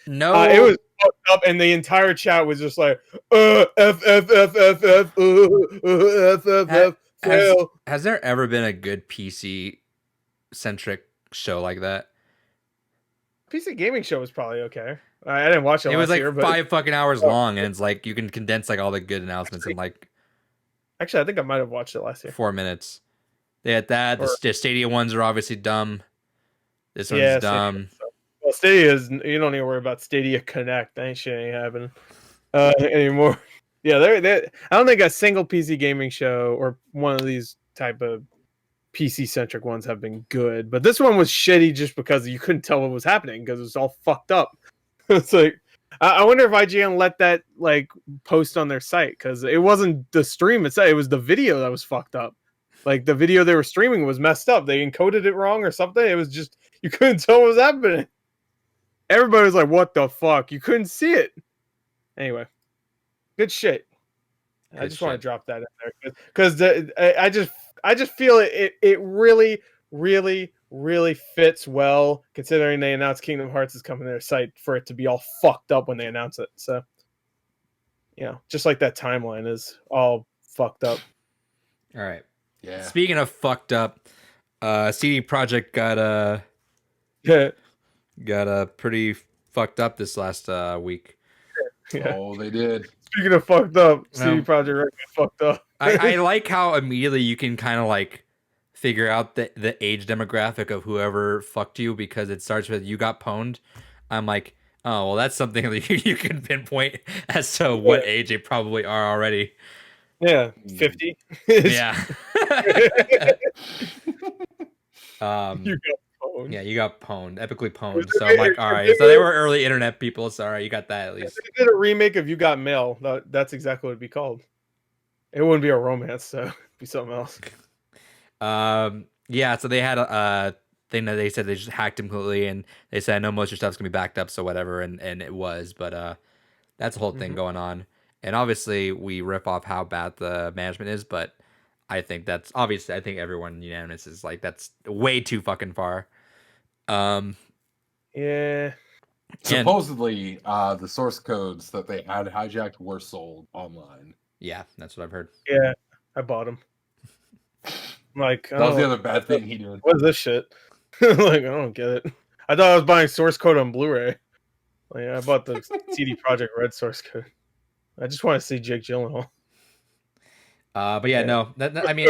Speaker 1: No, it was fucked up, and the entire chat was just like,
Speaker 2: Has there ever been a good PC centric show like that?
Speaker 1: PC gaming show was probably okay. I didn't watch it.
Speaker 2: It was like
Speaker 1: year,
Speaker 2: 5 fucking hours long, and it's like you can condense like all the good announcements in like.
Speaker 1: Actually, I think I might have watched it last year.
Speaker 2: 4 minutes. They had that. The Stadia ones are obviously dumb. This one's dumb.
Speaker 1: Well, Stadia is. You don't need to worry about Stadia Connect. That shit ain't happening anymore. Yeah, I don't think a single PC gaming show or one of these type of PC-centric ones have been good, but this one was shitty just because you couldn't tell what was happening because it was all fucked up. It's like, I wonder if IGN let that post on their site, because it wasn't the stream itself, it was the video that was fucked up. Like, the video they were streaming was messed up. They encoded it wrong or something. It was just, you couldn't tell what was happening. Everybody was like, what the fuck? You couldn't see it. Anyway, good shit. I just want to drop that in there because I just feel it really, really, really fits well considering they announced Kingdom Hearts is coming to their site for it to be all fucked up when they announce it. So, just like that timeline is all fucked up.
Speaker 2: All right.
Speaker 3: Yeah.
Speaker 2: Speaking of fucked up, CD Projekt got pretty fucked up this last week.
Speaker 1: Yeah.
Speaker 3: Oh, they did.
Speaker 1: Speaking of fucked up, CD Projekt Red got fucked up.
Speaker 2: I like how immediately you can kind of like figure out the age demographic of whoever fucked you, because it starts with "you got pwned." I'm like, oh well, that's something that you can pinpoint as to what age they probably are already.
Speaker 1: Yeah, 50.
Speaker 2: Yeah.
Speaker 1: You got pwned.
Speaker 2: Yeah, you got pwned, epically pwned. So I'm like, all right. So they were early internet people. So all right, you got that at least.
Speaker 1: If they did a remake of You Got Mail, that's exactly what it'd be called. It wouldn't be a romance, so it'd be something else.
Speaker 2: Yeah. So they had a thing that they said they just hacked him completely, and they said, I know most of your stuff's gonna be backed up, so whatever, and it was, but that's the whole thing going on. And obviously, we rip off how bad the management is, but I think that's obviously. I think everyone unanimous is like that's way too fucking far.
Speaker 1: Yeah.
Speaker 3: Supposedly, the source codes that they had hijacked were sold online.
Speaker 2: Yeah, that's what I've heard.
Speaker 1: Yeah, I bought them. Like
Speaker 3: that was the other bad thing he did.
Speaker 1: What is this shit? Like, I don't get it. I thought I was buying source code on Blu-ray. Like, I bought the CD Projekt Red source code. I just want to see Jake Gyllenhaal.
Speaker 2: But yeah, no. I mean,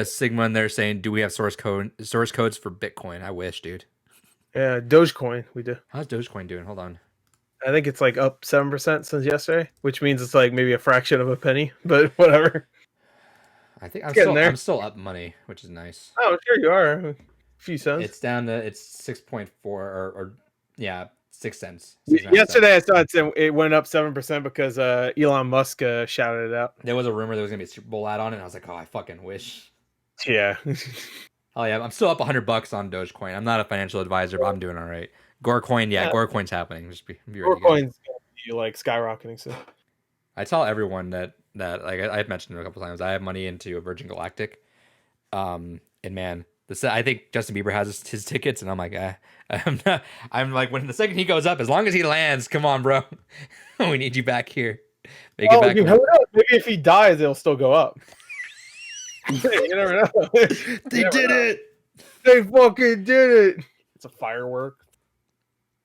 Speaker 2: Sigma, and they're saying, do we have source codes for Bitcoin? I wish, dude.
Speaker 1: Yeah, Dogecoin, we do.
Speaker 2: How's Dogecoin doing? Hold on.
Speaker 1: I think it's like up 7% since yesterday, which means it's like maybe a fraction of a penny, but whatever.
Speaker 2: I think I'm still up money, which is nice.
Speaker 1: Oh, sure you are. A few cents.
Speaker 2: It's down to 6.4 or 6 cents.
Speaker 1: Yesterday I saw it went up 7% because Elon Musk shouted it out.
Speaker 2: There was a rumor there was gonna be a Super Bowl ad on it, and I was like, oh, I fucking wish.
Speaker 1: Yeah.
Speaker 2: Oh yeah, I'm still up $100 on Dogecoin. I'm not a financial advisor, but I'm doing all right. Gorecoin, Gorecoin's happening. Just be
Speaker 1: Gorecoin's gonna be like skyrocketing soon.
Speaker 2: I tell everyone that like I've mentioned it a couple times. I have money into Virgin Galactic, and man, I think Justin Bieber has his tickets, and I'm like, I'm like, when the second he goes up, as long as he lands, come on, bro, we need you back here. Make it back.
Speaker 1: Maybe if he dies, it'll still go up. You never know.
Speaker 2: They did it.
Speaker 1: They fucking did it. It's a firework.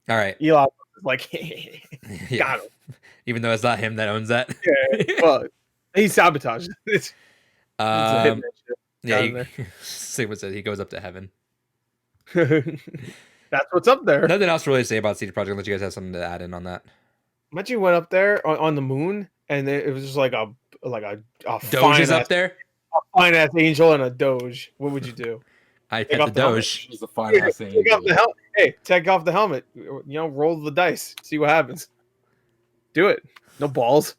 Speaker 2: All right.
Speaker 1: Elon is like, got him.
Speaker 2: Even though it's not him that owns that.
Speaker 1: Yeah, well, he sabotaged it.
Speaker 2: Sigma said he goes up to heaven.
Speaker 1: That's what's up there.
Speaker 2: Nothing else to really say about CD Projekt unless you guys have something to add in on that.
Speaker 1: Imagine you went up there on the moon, and it was just like a
Speaker 2: Doge is up there.
Speaker 1: A fine ass angel and a Doge. What would you do?
Speaker 2: I pet the Doge.
Speaker 3: She's a fine ass angel.
Speaker 1: Take off the helmet. Roll the dice. See what happens. Do it. No balls.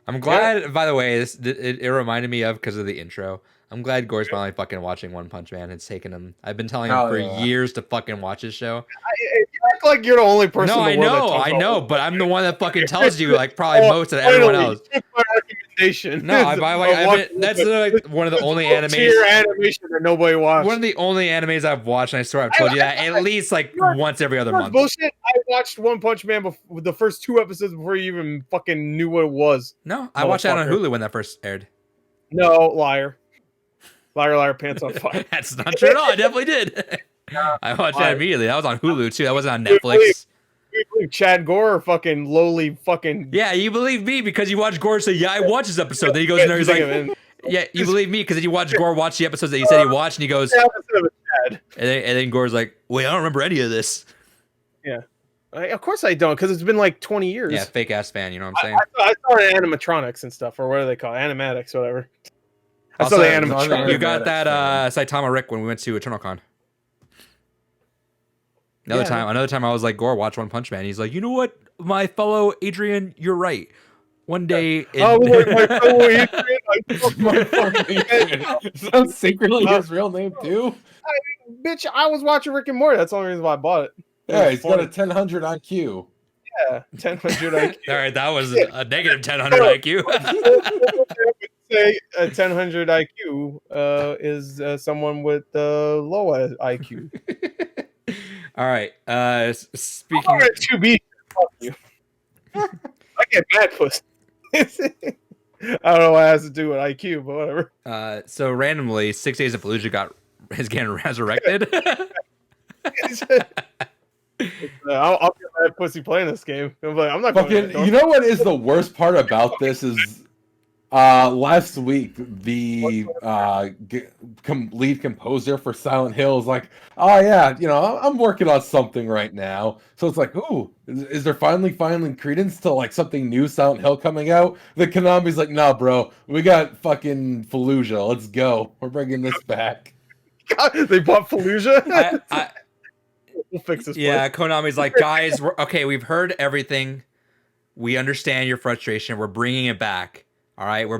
Speaker 2: I'm glad. By the way, it reminded me of because of the intro. I'm glad Gore's finally fucking watching One Punch Man. It's taken him. I've been telling him for years to fucking watch his show.
Speaker 1: You act like you're the only person.
Speaker 2: No,
Speaker 1: in the world
Speaker 2: I know, but I'm the one that fucking tells you like probably most of everyone else.
Speaker 1: My recommendation.
Speaker 2: No, that's like one of the only
Speaker 1: animation that nobody watched.
Speaker 2: One of the only animes I've watched, and I swear I've told you that at least like once every other month.
Speaker 1: Bullshit. I watched One Punch Man the first 2 episodes before you even fucking knew what it was.
Speaker 2: No, I watched that on Hulu when that first aired.
Speaker 1: No, liar. Liar, pants on fire.
Speaker 2: That's not true at all. I definitely did. I watched that immediately. That was on Hulu too. That wasn't on Netflix.
Speaker 1: You believe Chad Gore fucking lowly fucking...
Speaker 2: Yeah, you believe me because you watched Gore say, yeah, I watched this episode. Then he goes in there, he's like, yeah, you believe me because you watched Gore watch the episodes that he said he watched, and he goes, and then Gore's like, wait, I don't remember any of this.
Speaker 1: Yeah. Of course I don't, because it's been like 20 years.
Speaker 2: Yeah, fake ass fan, you know what I'm saying?
Speaker 1: I saw the animatronics and stuff, or what do they call it? Animatics, whatever. I saw the animatronics.
Speaker 2: You got that Saitama Rick when we went to EternalCon. Another time I was like, Gore, watch One Punch Man. He's like, you know what, my fellow Adrian, you're right. One day...
Speaker 1: my fellow Adrian.
Speaker 3: Sounds secretly his real name, too?
Speaker 1: Bitch, I was watching Rick and Morty. That's the only reason why I bought it.
Speaker 3: Yeah, he's got a 1000 IQ.
Speaker 1: Yeah, 1000 IQ.
Speaker 2: All right, that was a negative 1000 IQ.
Speaker 1: say a 1000 IQ is someone with low IQ.
Speaker 2: All right. Speaking.
Speaker 1: I'm at 2B. Fuck you. I get mad pussy. I don't know what it has to do with IQ, but whatever.
Speaker 2: So randomly, 6 Days of Fallujah is getting resurrected.
Speaker 1: I'll get mad pussy playing this game. I'm like, I'm not
Speaker 3: fucking. You know what is the worst part about this is last week the lead composer for Silent Hill is like, oh yeah, I'm working on something right now. So it's like, ooh, is there finally credence to like something new Silent Hill coming out? The Konami's like, nah, bro, we got fucking Fallujah. Let's go. We're bringing this back.
Speaker 1: God, they bought Fallujah. We'll fix this.
Speaker 2: Yeah, Konami's like, guys, we've heard everything. We understand your frustration. We're bringing it back. All right, we're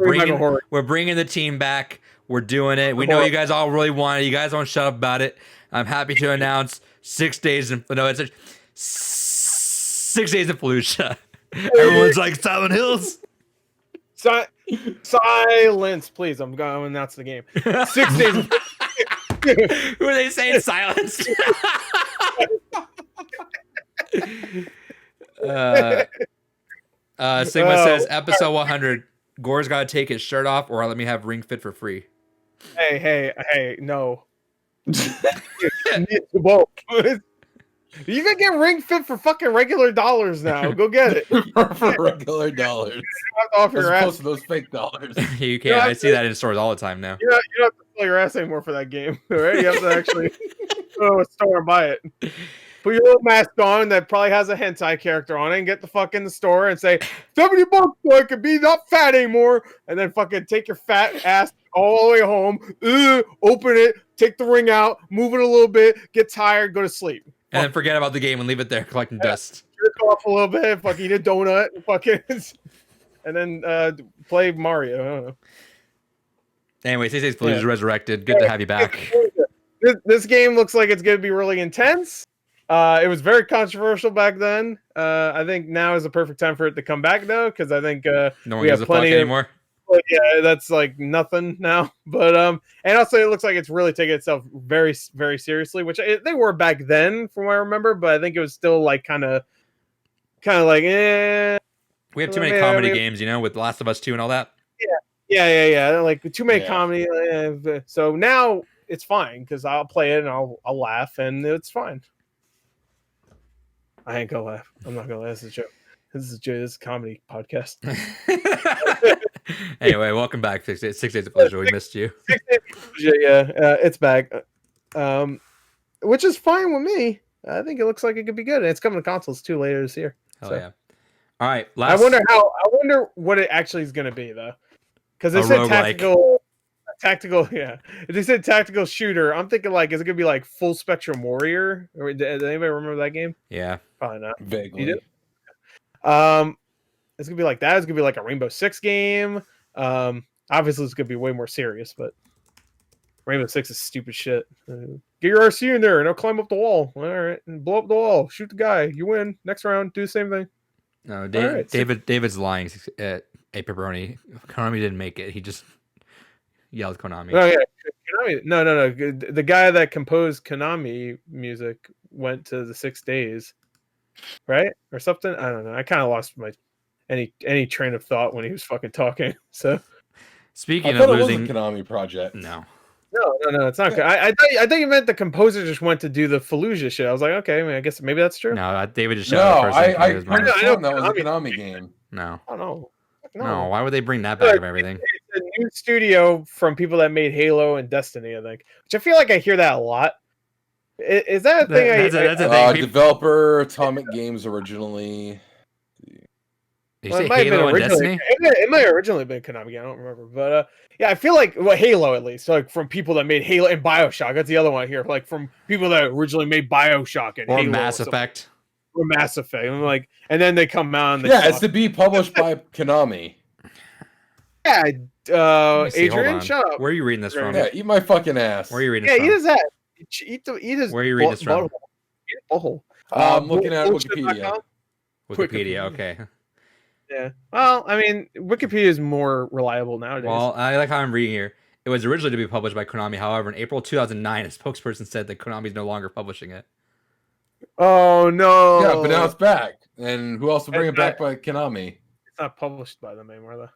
Speaker 2: bringing the team back. We're doing it. We know you guys all really want it. You guys don't shut up about it. I'm happy to announce 6 days. It's 6 days of Fallujah. Everyone's like, Silent Hills.
Speaker 1: Silence, please. I'm going to announce the game. 6 days.
Speaker 2: Who are they saying silence? Sigma says episode 100. Gore's got to take his shirt off, or let me have Ring Fit for free.
Speaker 1: Hey, no. Whoa. You can get Ring Fit for fucking regular dollars now. Go get it.
Speaker 3: For regular dollars.
Speaker 1: Off your
Speaker 3: As
Speaker 1: ass.
Speaker 3: opposed to those fake dollars.
Speaker 2: You can't. I see that in stores all the time now.
Speaker 1: You don't have to fill your ass anymore for that game. All right? You have to actually go to a store and buy it. Put your little mask on that probably has a hentai character on it and get the fuck in the store and say, $70 so I can be not fat anymore. And then fucking take your fat ass all the way home, open it, take the ring out, move it a little bit, get tired, go to sleep.
Speaker 2: And then forget about the game and leave it there collecting dust.
Speaker 1: Jerk off a little bit, fucking eat a donut, fucking, and then play Mario. I don't know.
Speaker 2: Anyway, 6 Days Fallujah is resurrected. Good to have you back.
Speaker 1: This game looks like it's going to be really intense. It was very controversial back then. I think now is the perfect time for it to come back, though, because I think
Speaker 2: no one gives a fuck anymore.
Speaker 1: Yeah, that's like nothing now. But and also it looks like it's really taking itself very, very seriously, which they were back then, from what I remember. But I think it was still like kind of like,
Speaker 2: We have too many comedy games, with The Last of Us 2 and all that.
Speaker 1: Yeah. Like too many comedy. So now it's fine because I'll play it and I'll laugh and it's fine. I ain't gonna laugh. I'm not gonna laugh. This is a joke. This is a comedy podcast.
Speaker 2: Anyway, welcome back. 6 Days of Fallujah. We missed you.
Speaker 1: 6 Days of Fallujah, it's back. Which is fine with me. I think it looks like it could be good. And it's coming to consoles too later this year.
Speaker 2: Hell yeah. All right.
Speaker 1: I wonder what it actually is gonna be though. Because they said tactical, yeah. If they said tactical shooter, I'm thinking like, is it gonna be like Full Spectrum Warrior? Or does anybody remember that game?
Speaker 2: Yeah,
Speaker 1: probably not.
Speaker 3: Vaguely.
Speaker 1: You do? It's gonna be like that. It's gonna be like a Rainbow Six game. Obviously it's gonna be way more serious, but Rainbow Six is stupid shit. Get your RC in there and I'll climb up the wall. All right, and blow up the wall. Shoot the guy. You win. Next round, do the same thing.
Speaker 2: No, David's lying. A pepperoni. Konami didn't make it. He just yelled Konami.
Speaker 1: Oh yeah, Konami. No. The guy that composed Konami music went to the 6 days, right, or something. I don't know. I kind of lost my any train of thought when he was fucking talking. So
Speaker 2: speaking of losing,
Speaker 3: it was a Konami project.
Speaker 2: No,
Speaker 1: it's not. I thought you meant the composer just went to do the Fallujah shit. I was like, okay, I guess maybe that's true.
Speaker 2: No, David just
Speaker 3: shouted the first thing. I know that was a Konami game.
Speaker 2: No.
Speaker 1: I don't know.
Speaker 2: No, why would they bring that back of everything?
Speaker 1: It's a new studio from people that made Halo and Destiny, I think. Which I feel like I hear that a lot. Is that a thing?
Speaker 2: That's a thing.
Speaker 3: Developer Atomic Games originally.
Speaker 2: Did you say Halo and Destiny?
Speaker 1: It might have originally been Konami. I don't remember, but yeah, I feel like Halo at least, like from people that made Halo and BioShock. That's the other one here, like from people that originally made BioShock and
Speaker 2: or
Speaker 1: Halo
Speaker 2: Mass Effect.
Speaker 1: Or Mass Effect, and then they come out. And
Speaker 3: it's to be published by Konami.
Speaker 1: Yeah, Adrian, shut up.
Speaker 2: Where are you reading this from?
Speaker 3: Yeah, eat my fucking ass.
Speaker 2: Where are you reading this from?
Speaker 1: Eat his ass. Eat his.
Speaker 2: Where are you reading this from?
Speaker 1: Butthole.
Speaker 3: I'm looking at Wikipedia.
Speaker 2: Wikipedia, okay.
Speaker 1: Yeah. Well, I mean, Wikipedia is more reliable nowadays.
Speaker 2: Well, I like how I'm reading here. It was originally to be published by Konami. However, in April 2009, a spokesperson said that Konami is no longer publishing it.
Speaker 1: Oh no!
Speaker 3: Yeah, but now it's back. And who else will bring
Speaker 1: It's
Speaker 3: it back by Konami?
Speaker 1: It's not published by them anymore, though.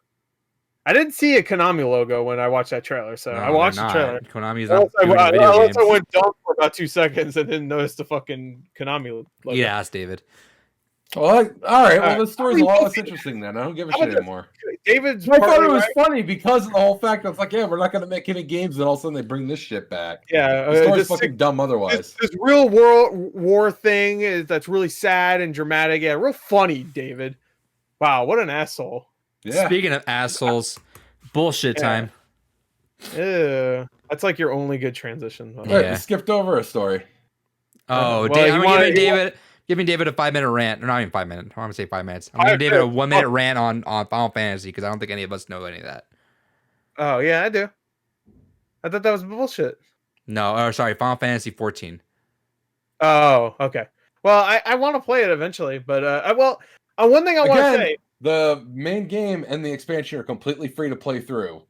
Speaker 1: I didn't see a Konami logo when I watched that trailer, so
Speaker 2: No,
Speaker 1: I watched
Speaker 2: they're
Speaker 1: the
Speaker 2: not.
Speaker 1: trailer.
Speaker 2: Konami's not doing
Speaker 1: I
Speaker 2: video games.
Speaker 1: also went dumb for about 2 seconds and didn't notice the fucking Konami logo.
Speaker 2: Yeah, ask David.
Speaker 3: Well, all right. Well,
Speaker 1: right.
Speaker 3: this story's a lot less interesting then. I don't give a shit anymore.
Speaker 1: David's.
Speaker 3: I thought
Speaker 1: partly
Speaker 3: it was
Speaker 1: right.
Speaker 3: funny because of the whole fact that it's like, yeah, we're not going to make any games, and all of a sudden they bring this shit back.
Speaker 1: Yeah,
Speaker 3: The story's fucking dumb otherwise.
Speaker 1: This real world war thing that's really sad and dramatic. Yeah, real funny, David. Wow, what an asshole.
Speaker 3: Yeah.
Speaker 2: Speaking of assholes, bullshit time.
Speaker 1: Ew. That's like your only good transition.
Speaker 3: Right,
Speaker 2: Yeah.
Speaker 3: we skipped over a story.
Speaker 2: Oh,
Speaker 1: Well,
Speaker 2: I'm giving David a 5-minute rant. Or not even 5 minutes. I want to say 5 minutes. I'm giving David a 1-minute rant on Final Fantasy because I don't think any of us know any of that.
Speaker 1: Oh, yeah, I do. I thought that was bullshit.
Speaker 2: No, or sorry, Final Fantasy 14.
Speaker 1: Oh, okay. Well, I want to play it eventually, but one thing I want to say.
Speaker 3: The main game and the expansion are completely free to play through.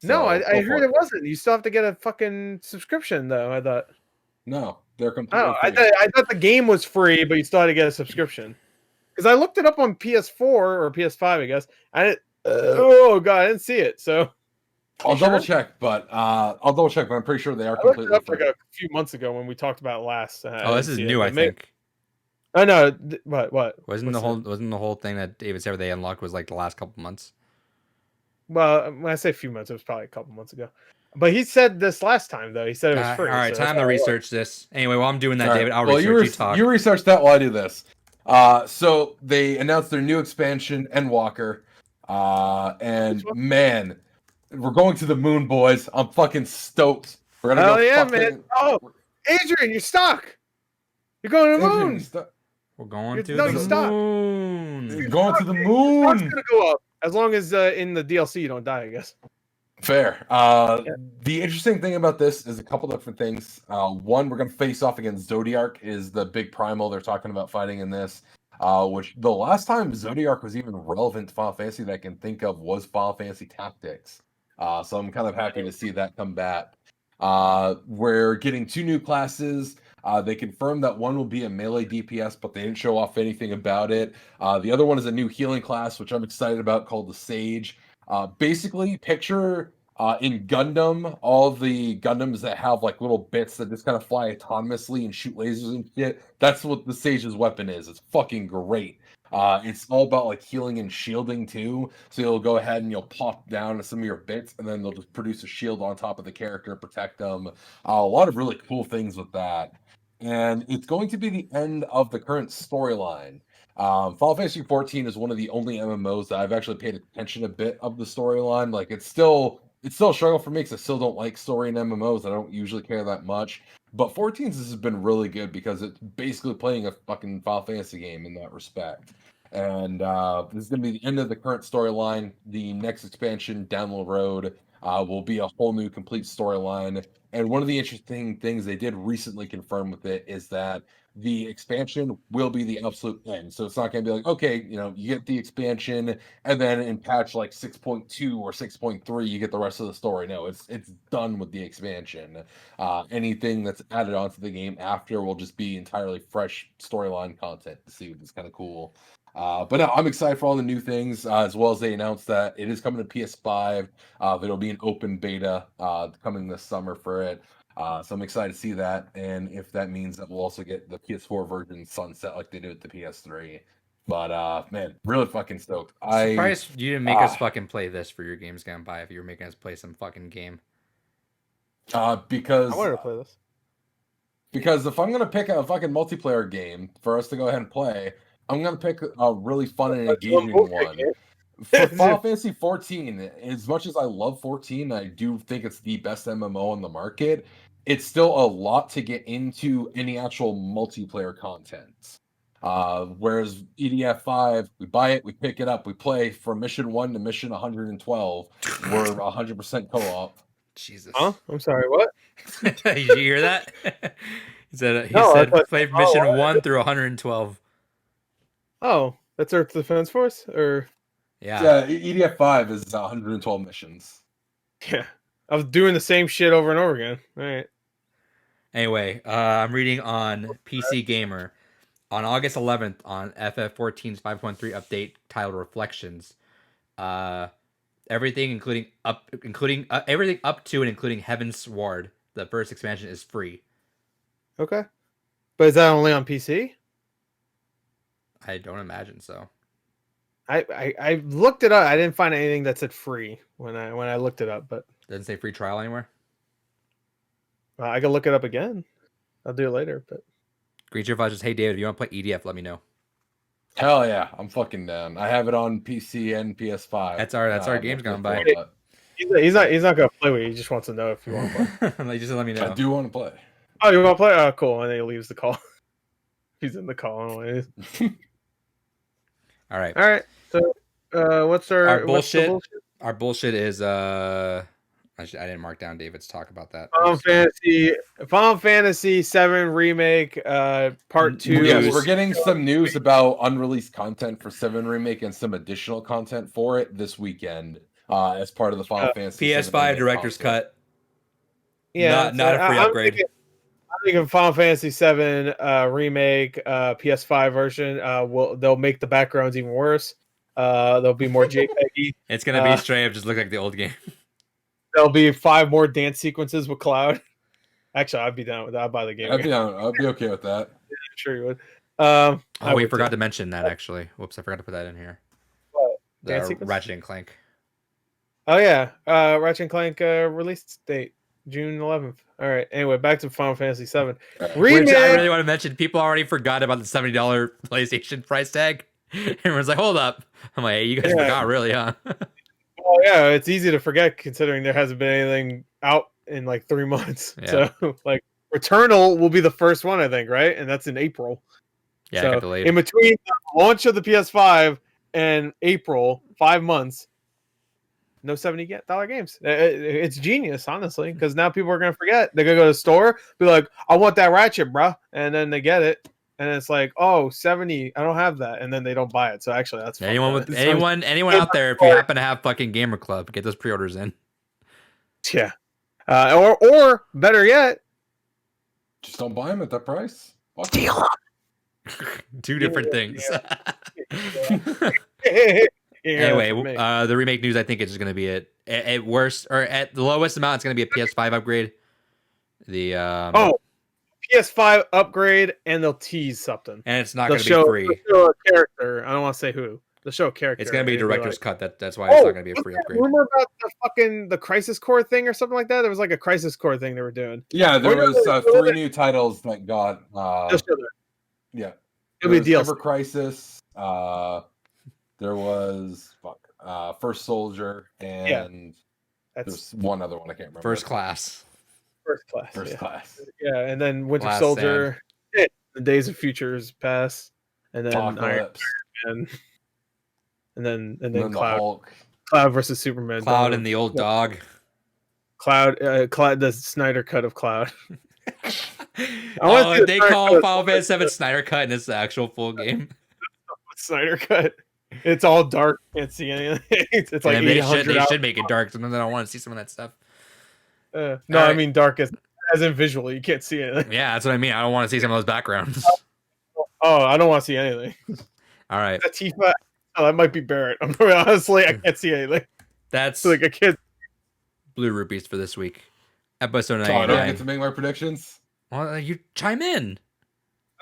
Speaker 1: No,
Speaker 3: So,
Speaker 1: I heard it wasn't. You still have to get a fucking subscription, though. I thought.
Speaker 3: No, they're completely
Speaker 1: Oh,
Speaker 3: free.
Speaker 1: I thought the game was free, but you still had to get a subscription. Because I looked it up on PS4 or PS5, I guess. Oh god, I didn't see it. So
Speaker 3: I'll double check, but I'm pretty sure they are
Speaker 1: I looked it
Speaker 3: completely
Speaker 1: up
Speaker 3: free.
Speaker 1: like a few months ago when we talked about it last.
Speaker 2: Oh, this is new, I think.
Speaker 1: Oh no, what?
Speaker 2: Wasn't the whole thing that David said they unlocked was like the last couple months?
Speaker 1: Well, when I say a few months, it was probably a couple months ago. But he said this last time, though. He said it was free.
Speaker 2: All right,
Speaker 1: so
Speaker 2: time to research this. Anyway, while I'm doing that,
Speaker 3: All right.
Speaker 2: David, I'll
Speaker 3: Well,
Speaker 2: research. You talk.
Speaker 3: You research that while I do this. So they announced their new expansion, Endwalker. And man, we're going to the moon, boys. I'm fucking stoked. We're gonna
Speaker 1: Oh
Speaker 3: go
Speaker 1: yeah,
Speaker 3: fucking...
Speaker 1: man. Oh, Adrian, you're stuck. You're going to the moon.
Speaker 2: We're going to
Speaker 1: no,
Speaker 2: the
Speaker 1: you're stuck.
Speaker 3: You're
Speaker 2: moon.
Speaker 3: going to the
Speaker 1: It's
Speaker 3: moon.
Speaker 1: gonna go up as long as in the DLC you don't die, I guess.
Speaker 3: Fair. The interesting thing about this is a couple different things. One, we're going to face off against Zodiac, is the big primal they're talking about fighting in this. Which the last time Zodiac was even relevant to Final Fantasy that I can think of was Final Fantasy Tactics. So I'm kind of happy to see that come back. We're getting 2 new classes. They confirmed that one will be a melee DPS, but they didn't show off anything about it. The other one is a new healing class, which I'm excited about, called the Sage. Basically, picture in Gundam, all of the Gundams that have like little bits that just kind of fly autonomously and shoot lasers and shit. That's what the Sage's weapon is. It's fucking great. It's all about like healing and shielding too. So you'll go ahead and you'll pop down to some of your bits, and then they'll just produce a shield on top of the character and protect them. A lot of really cool things with that. And it's going to be the end of the current storyline. Final Fantasy 14 is one of the only MMOs that I've actually paid attention a bit of the storyline. Like it's still a struggle for me because I still don't like story in MMOs. I don't usually care that much. But 14's has been really good because it's basically playing a fucking Final Fantasy game in that respect. And this is going to be the end of the current storyline. The next expansion down the road will be a whole new complete storyline. And one of the interesting things they did recently confirm with it is that the expansion will be the absolute end. So it's not going to be like, okay, you get the expansion, and then in patch like 6.2 or 6.3, you get the rest of the story. No, it's done with the expansion. Anything that's added onto the game after will just be entirely fresh storyline content to see, which is kind of cool. But no, I'm excited for all the new things, as well as they announced that it is coming to PS5. There'll be an open beta coming this summer for it. So I'm excited to see that, and if that means that we'll also get the PS4 version sunset like they did with the PS3. But man, really fucking stoked.
Speaker 2: Surprised you didn't make us fucking play this for your games gone by if you were making us play some fucking game.
Speaker 3: Because
Speaker 1: I wanted to play this.
Speaker 3: Because if I'm gonna pick a fucking multiplayer game for us to go ahead and play, I'm gonna pick a really fun and engaging one. For Final Fantasy 14, as much as I love 14, I do think it's the best MMO on the market. It's still a lot to get into any actual multiplayer content. Whereas EDF 5, we buy it, we pick it up, we play from mission 1 to mission 112. We're 100% co-op.
Speaker 2: Jesus.
Speaker 1: Huh? I'm sorry, what?
Speaker 2: Did you hear that? He said play mission 1 through 112.
Speaker 1: Oh, That's Earth Defense Force, or
Speaker 2: Yeah.
Speaker 3: EDF 5 is 112 missions.
Speaker 1: yeah, I was doing the same shit over and over again. All right.
Speaker 2: Anyway, I'm reading on PC Gamer on August 11th on FF14's 5.3 update titled Reflections. Everything including everything up to and including Heaven's Sword, the first expansion, is free.
Speaker 1: Okay, but is that only on PC?
Speaker 2: I don't imagine so.
Speaker 1: I looked it up. I didn't find anything that said free when I looked it up, but
Speaker 2: Doesn't say free trial anywhere.
Speaker 1: I can look it up again. I'll do it later. But
Speaker 2: Greacher Fudge says, "Hey David, if you want to play EDF, let me know."
Speaker 3: Hell yeah, I'm fucking down. I have it on PC and PS5.
Speaker 2: That's our game's gone by.
Speaker 1: He's not gonna play with you. He just wants to know if you want to play.
Speaker 2: Like, just let me know.
Speaker 3: I do want to play.
Speaker 1: Oh, you want to play? Oh, cool. And then he leaves the call. He's in the call anyways.
Speaker 2: All right.
Speaker 1: All right. So, what's our
Speaker 2: bullshit?
Speaker 1: bullshit?
Speaker 2: Our bullshit is I didn't mark down David's talk about that.
Speaker 1: Final Fantasy VII Remake, Part 2.
Speaker 3: Yes, we're getting some news about unreleased content for 7 Remake and some additional content for it this weekend as part of the Final Fantasy
Speaker 2: PS5 Director's Cut.
Speaker 1: Yeah,
Speaker 2: not a free upgrade.
Speaker 1: I'm thinking Final Fantasy VII Remake, PS5 version. They'll make the backgrounds even worse. They'll be more JPEG-y.
Speaker 2: It's gonna be straight up just look like the old game.
Speaker 1: There'll be 5 more dance sequences with Cloud. Actually, I'd be down with that. I'd buy the game.
Speaker 3: I'd be okay with that.
Speaker 1: Yeah, I'm sure you would.
Speaker 2: We forgot to mention that, actually. Whoops, I forgot to put that in here.
Speaker 1: What?
Speaker 2: The Ratchet and Clank.
Speaker 1: Oh yeah, Ratchet and Clank release date June 11th. All right. Anyway, back to Final Fantasy VII.
Speaker 2: Which I really want to mention. People already forgot about the $70 PlayStation price tag. Everyone's like, "Hold up!" I'm like, "Hey, you guys forgot, really, huh?"
Speaker 1: Well, yeah, it's easy to forget considering there hasn't been anything out in like 3 months.
Speaker 2: Yeah.
Speaker 1: So, like, Returnal will be the first one, I think, right? And that's in April.
Speaker 2: Yeah,
Speaker 1: so,
Speaker 2: it got delayed.
Speaker 1: in between the launch of the PS5 and April, 5 months, no $70 games. It's genius, honestly, because now people are gonna forget. They're gonna go to the store, be like, "I want that Ratchet, bro," and then they get it. And it's like, oh, 70, I don't have that, and then they don't buy it. So actually, that's
Speaker 2: anyone out there, if you happen to have fucking Gamer Club, get those pre-orders in.
Speaker 1: Yeah, or better yet,
Speaker 3: just don't buy them at that price.
Speaker 1: Deal.
Speaker 2: Two different things.
Speaker 1: Anyway,
Speaker 2: the remake news, I think it's just gonna be at worst or at the lowest amount, it's gonna be a PS5 upgrade. The
Speaker 1: PS5 upgrade, and they'll tease something.
Speaker 2: And it's not going to be free.
Speaker 1: They'll show a character. I don't want to say who. They'll show a character.
Speaker 2: It's going to be Director's Cut. That's why it's not going to be a free upgrade.
Speaker 1: Rumor about the Crisis Core thing or something like that? There was like a Crisis Core thing they were doing.
Speaker 3: Yeah, there was 3 new titles that got... yeah.
Speaker 1: It'll be a deal.
Speaker 3: Ever Crisis. There was... First Soldier. And there's one other one I can't remember.
Speaker 2: First Class.
Speaker 1: First class. Yeah, and then Winter Soldier, the Days of Futures Past, and then Iron Man, and then Cloud versus Superman.
Speaker 2: Cloud and the old dog.
Speaker 1: Cloud, the Snyder cut of Cloud.
Speaker 2: They call Final Fantasy VII Snyder cut, and it's the actual full game.
Speaker 1: Snyder cut. It's all dark. Can't see anything. It's like
Speaker 2: they should make it dark. Sometimes I don't want to see some of that stuff.
Speaker 1: No, right. I mean dark as in visually. You can't see anything.
Speaker 2: Yeah, that's what I mean. I don't want to see some of those backgrounds.
Speaker 1: Oh, I don't want to see anything.
Speaker 2: All right.
Speaker 1: Tifa. Oh, that might be Barrett. I'm honestly, I can't see anything.
Speaker 2: That's
Speaker 1: like a kid.
Speaker 2: Blue Rupees for this week. Episode 99.
Speaker 3: I don't get to make my predictions.
Speaker 2: Well, you chime in.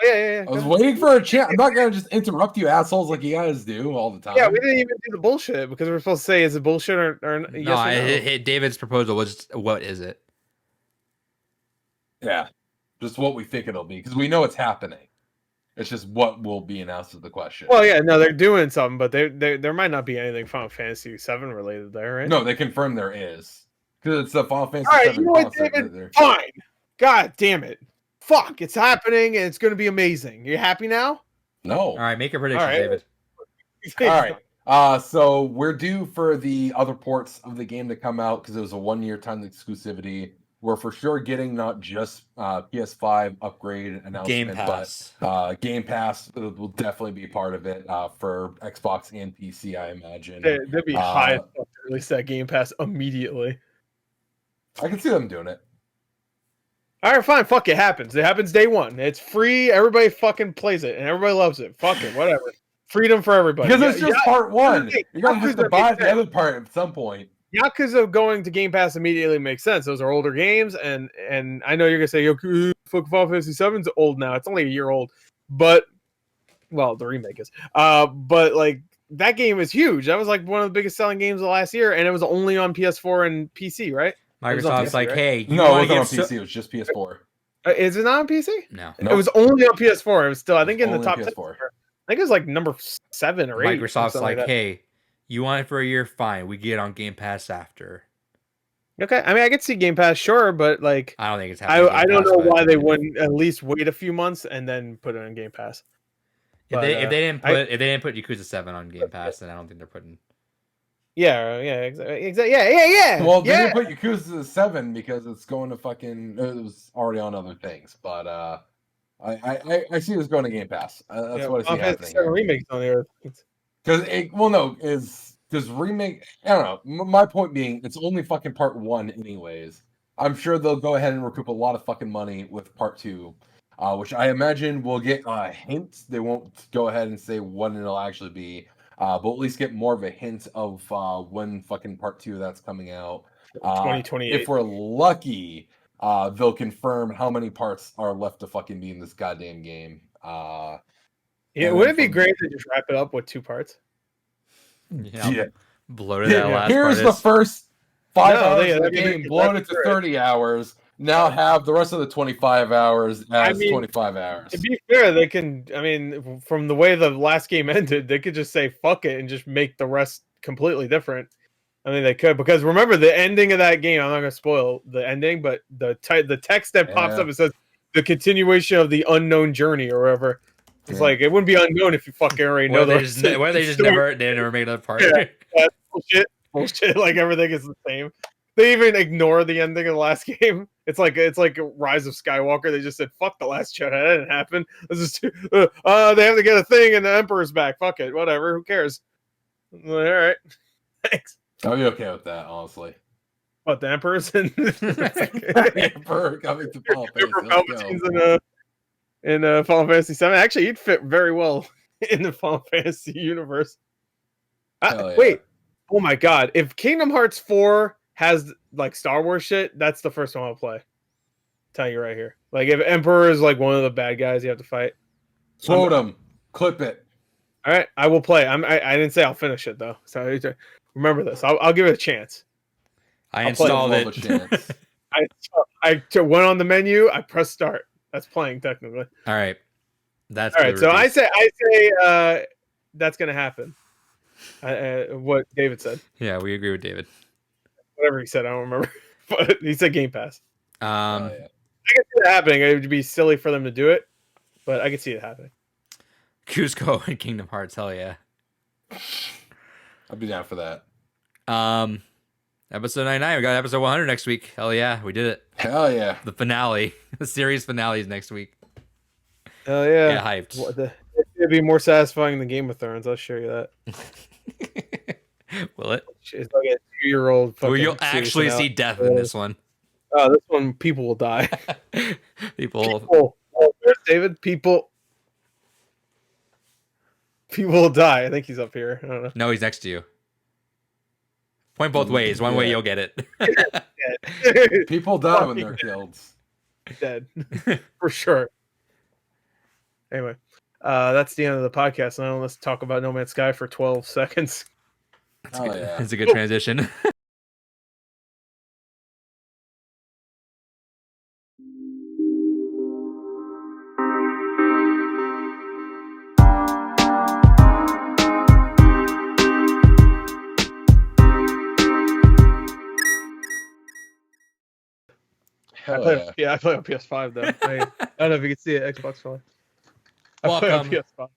Speaker 1: Oh, yeah.
Speaker 3: I was waiting for a chance. I'm not gonna just interrupt you assholes like you guys do all the time.
Speaker 1: Yeah, we didn't even do the bullshit because we're supposed to say is it bullshit or yes or no.
Speaker 2: David's proposal was what is it?
Speaker 3: Yeah, just what we think it'll be because we know it's happening. It's just what will be announced as the question.
Speaker 1: Well, yeah, no, they're doing something, but there might not be anything Final Fantasy VII related there, right?
Speaker 3: No, they confirmed there is because it's the Final Fantasy
Speaker 1: VII. All right,
Speaker 3: you
Speaker 1: know what, David? Fine. God damn it. Fuck, it's happening and it's going to be amazing. You happy now?
Speaker 3: No.
Speaker 2: All right, make a prediction, David.
Speaker 3: All right. So we're due for the other ports of the game to come out because it was a 1-year timed exclusivity. we're for sure getting not just PS5 upgrade announcement,
Speaker 2: Game Pass.
Speaker 3: but Game Pass will definitely be part of it for Xbox and PC, I imagine.
Speaker 1: They'd be high as fuck to release that Game Pass immediately.
Speaker 3: I can see them doing it.
Speaker 1: All right, fine. Fuck it. Happens. It happens day one. It's free. Everybody fucking plays it, and everybody loves it. Fuck it. Whatever. Freedom for everybody.
Speaker 3: Because it's just part one. You're gonna have to buy the other part at some point.
Speaker 1: Yakuza going to Game Pass immediately makes sense. Those are older games, and I know you're gonna say, fuck, Final Fantasy VII's old now. It's only a year old, but well, the remake is. But like that game is huge. That was like one of the biggest selling games of last year, and it was only on PS4 and PC, right?
Speaker 2: Microsoft's like, hey,
Speaker 3: no, it wasn't on PC. It was just PS4.
Speaker 1: Is it not on PC?
Speaker 2: No,
Speaker 1: it was only on PS4. It was still, I think, in the top 10.
Speaker 3: PS4.
Speaker 1: I think it was like number 7 or 8.
Speaker 2: Microsoft's like, hey, you want it for a year? Fine. We get it on Game Pass after.
Speaker 1: Okay. I mean, I could see Game Pass, sure, but like,
Speaker 2: I don't think it's happening.
Speaker 1: I don't know why they wouldn't at least wait a few months and then put it on Game Pass.
Speaker 2: If they didn't put Yakuza 7 on Game Pass, then I don't think they're putting.
Speaker 1: Yeah, exactly. Yeah.
Speaker 3: Well, they didn't put Yakuza 7 because it's going to fucking. It was already on other things, but I see this going to Game Pass. That's what I see happening.
Speaker 1: Remakes on there.
Speaker 3: Because Remake, I don't know. My point being, it's only fucking part 1 anyways. I'm sure they'll go ahead and recoup a lot of fucking money with part 2, which I imagine will get hints. They won't go ahead and say when it'll actually be, but at least get more of a hint of when fucking part 2 that's coming out.
Speaker 1: 2028.
Speaker 3: If we're lucky, they'll confirm how many parts are left to fucking be in this goddamn game.
Speaker 1: Would it be great to just wrap it up with 2 parts?
Speaker 2: Yeah. Bloated that last
Speaker 3: Here's
Speaker 2: part
Speaker 3: the first 5 hours of the
Speaker 1: they
Speaker 3: game, bloated to 30 hours. Now have the rest of the 25 hours as 25 hours.
Speaker 1: To be fair, they can. I mean, from the way the last game ended, they could just say fuck it and just make the rest completely different. I mean, they could, because remember the ending of that game. I'm not going to spoil the ending, but the text that pops up, it says the continuation of the unknown journey or whatever. It's like it wouldn't be unknown if you fucking already know.
Speaker 2: They never made another part.
Speaker 1: Yeah, bullshit. Like everything is the same. They even ignore the ending of the last game. It's like Rise of Skywalker. They just said fuck the last Jedi. That didn't happen. This is they have to get a thing and the Emperor's back. Fuck it, whatever. Who cares? All right, thanks.
Speaker 3: I'll be okay with that, honestly.
Speaker 1: What, the Emperor's in
Speaker 3: the Emperor coming to
Speaker 1: Palpatine's in Final Fantasy VII. Actually, he'd fit very well in the Final Fantasy universe. Wait, oh my god! If Kingdom Hearts 4 has like Star Wars shit, that's the first one I'll play. Tell you right here. Like if Emperor is like one of the bad guys you have to fight,
Speaker 3: quote him, clip it.
Speaker 1: All right, I will play. I didn't say I'll finish it though. So remember this. I'll give it a chance.
Speaker 2: I installed it.
Speaker 1: I went on the menu. I pressed start. That's playing technically.
Speaker 2: All right, that's
Speaker 1: all right. So I say that's gonna happen. What David said.
Speaker 2: Yeah, we agree with David.
Speaker 1: Whatever he said, I don't remember. But he said Game Pass.
Speaker 2: I
Speaker 1: can see it happening. It would be silly for them to do it, but I could see it happening.
Speaker 2: Cusco and Kingdom Hearts, hell yeah.
Speaker 3: I'd be down for that.
Speaker 2: Episode 99, we got episode 100 next week. Hell yeah, we did it.
Speaker 3: Hell yeah.
Speaker 2: The finale. The series finale is next week.
Speaker 1: Hell yeah.
Speaker 2: Get hyped.
Speaker 1: It'd be more satisfying than Game of Thrones, I'll show you that.
Speaker 2: Will it?
Speaker 1: It's like a 2-year-old.
Speaker 2: Well, you'll actually see death in this one.
Speaker 1: Oh, this one, people will die.
Speaker 2: People.
Speaker 1: Oh, there's David. People will die. I think he's up here. I don't know.
Speaker 2: No, he's next to you. Point both ways. One way you'll get it.
Speaker 3: People die when they're killed.
Speaker 1: Dead. For sure. Anyway, that's the end of the podcast. Now let's talk about No Man's Sky for 12 seconds.
Speaker 2: It's a good transition.
Speaker 1: I play on PS5 though. I don't know if you can see it. Xbox One. I play on PS5.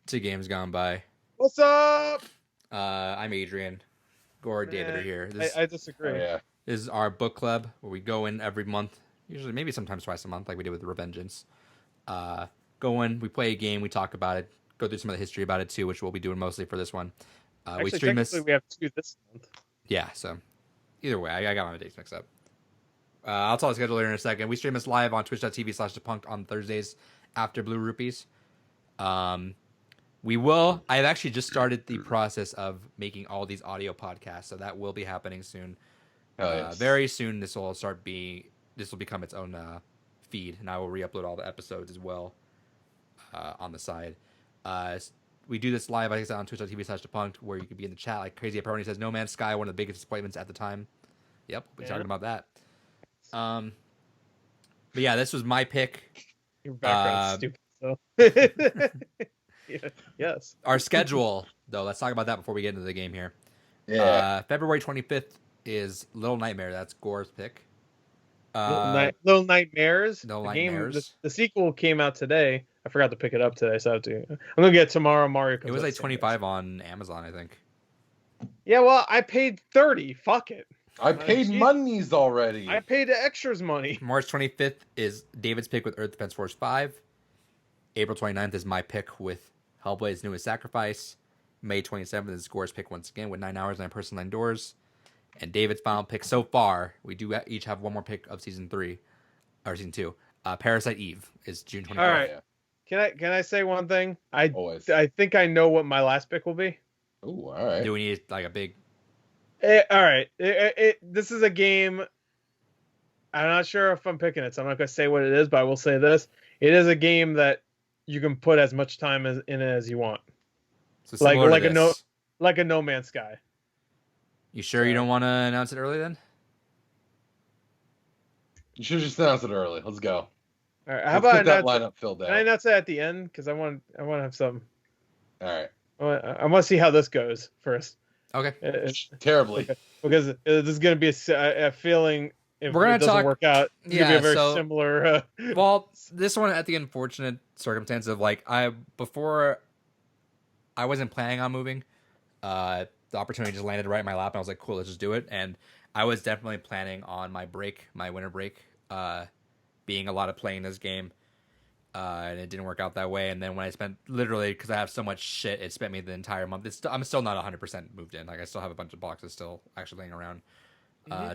Speaker 2: 2 games gone by.
Speaker 1: What's up?
Speaker 2: I'm Adrian. Gore, David are here.
Speaker 1: I disagree.
Speaker 3: Oh, yeah.
Speaker 2: is our book club where we go in every month, usually maybe sometimes twice a month, like we did with Revengeance. Go in, we play a game, we talk about it, go through some of the history about it too, which we'll be doing mostly for this one.
Speaker 1: Actually,
Speaker 2: we stream this.
Speaker 1: We have 2 this month.
Speaker 2: Yeah, so either way, I got my dates mixed up. I'll tell the schedule later in a second. We stream this live on twitch.tv/depunked on Thursdays after Blue Rupees. I've actually just started the process of making all these audio podcasts, so that will be happening soon.
Speaker 3: Yes.
Speaker 2: Very soon, this will become its own feed, and I will re-upload all the episodes as well on the side. We do this live, like I said, on twitch.tv/depunked, where you can be in the chat like crazy. Apparently says No Man's Sky, one of the biggest disappointments at the time. Yep, we'll be talking about that. But yeah, this was my pick.
Speaker 1: Your background's stupid. So. Yeah, yes.
Speaker 2: Our schedule, though, let's talk about that before we get into the game here.
Speaker 3: Yeah.
Speaker 2: February 25th is Little Nightmare. That's Gore's pick.
Speaker 1: Little Nightmares.
Speaker 2: Little
Speaker 1: the
Speaker 2: Nightmares.
Speaker 1: Game, the sequel came out today. I forgot to pick it up today, so I have to. I'm gonna get it tomorrow. Mario comes.
Speaker 2: It was
Speaker 1: out
Speaker 2: like 25 on Amazon, I think.
Speaker 1: Yeah, well, I paid 30. Fuck it.
Speaker 3: I paid monies already.
Speaker 1: I paid the extras money.
Speaker 2: March 25th is David's pick with Earth Defense Force 5. April 29th is my pick with Hellblade's Newest Sacrifice. May 27th is Gore's pick once again with 9 hours, 9 person, 9 doors. And David's final pick so far, we do each have one more pick of season 3 or season 2. Parasite Eve is June 24th.
Speaker 1: All right. Can I say one thing? I think I know what my last pick will be.
Speaker 3: Ooh, all right.
Speaker 2: Do we need like a big?
Speaker 1: All right. This is a game. I'm not sure if I'm picking it, so I'm not going to say what it is, but I will say this: it is a game that you can put as much time in it as you want.
Speaker 2: So
Speaker 1: like a No Man's Sky.
Speaker 2: You sure you don't want to announce it early then?
Speaker 3: You should just announce it early. Let's go.
Speaker 1: All right. How about
Speaker 3: that lineup filled out?
Speaker 1: Can I announce it at the end? Because I want to have some.
Speaker 3: All right.
Speaker 1: I want to see how this goes first.
Speaker 2: Okay.
Speaker 3: Terribly.
Speaker 1: Because this is going to be a feeling. If
Speaker 2: we're gonna
Speaker 1: it doesn't
Speaker 2: talk,
Speaker 1: work out, it's going to be a very similar.
Speaker 2: Well, this one at the unfortunate circumstance of like before I wasn't planning on moving. The opportunity just landed right in my lap, and I was like, "Cool, let's just do it." And I was definitely planning on my winter break, being a lot of playing this game, and it didn't work out that way. And then when I spent literally because I have so much shit, it spent me the entire month. I'm still not 100% moved in. Like I still have a bunch of boxes still actually laying around,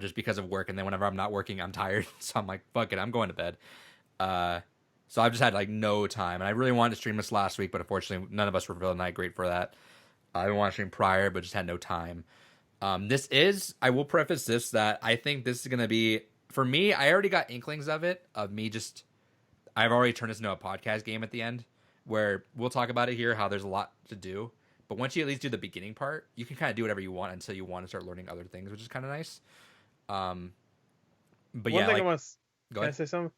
Speaker 2: just because of work. And then whenever I'm not working, I'm tired, so I'm like, "Fuck it, I'm going to bed." So I've just had like no time, and I really wanted to stream this last week, but unfortunately, none of us were feeling that great for that. I didn't want to stream prior, but just had no time. I will preface this that I think this is going to be, for me, I already got inklings of it, I've already turned this into a podcast game at the end, where we'll talk about it here, how there's a lot to do. But once you at least do the beginning part, you can kind of do whatever you want until you want to start learning other things, which is kind of nice. But
Speaker 1: One thing can I say something?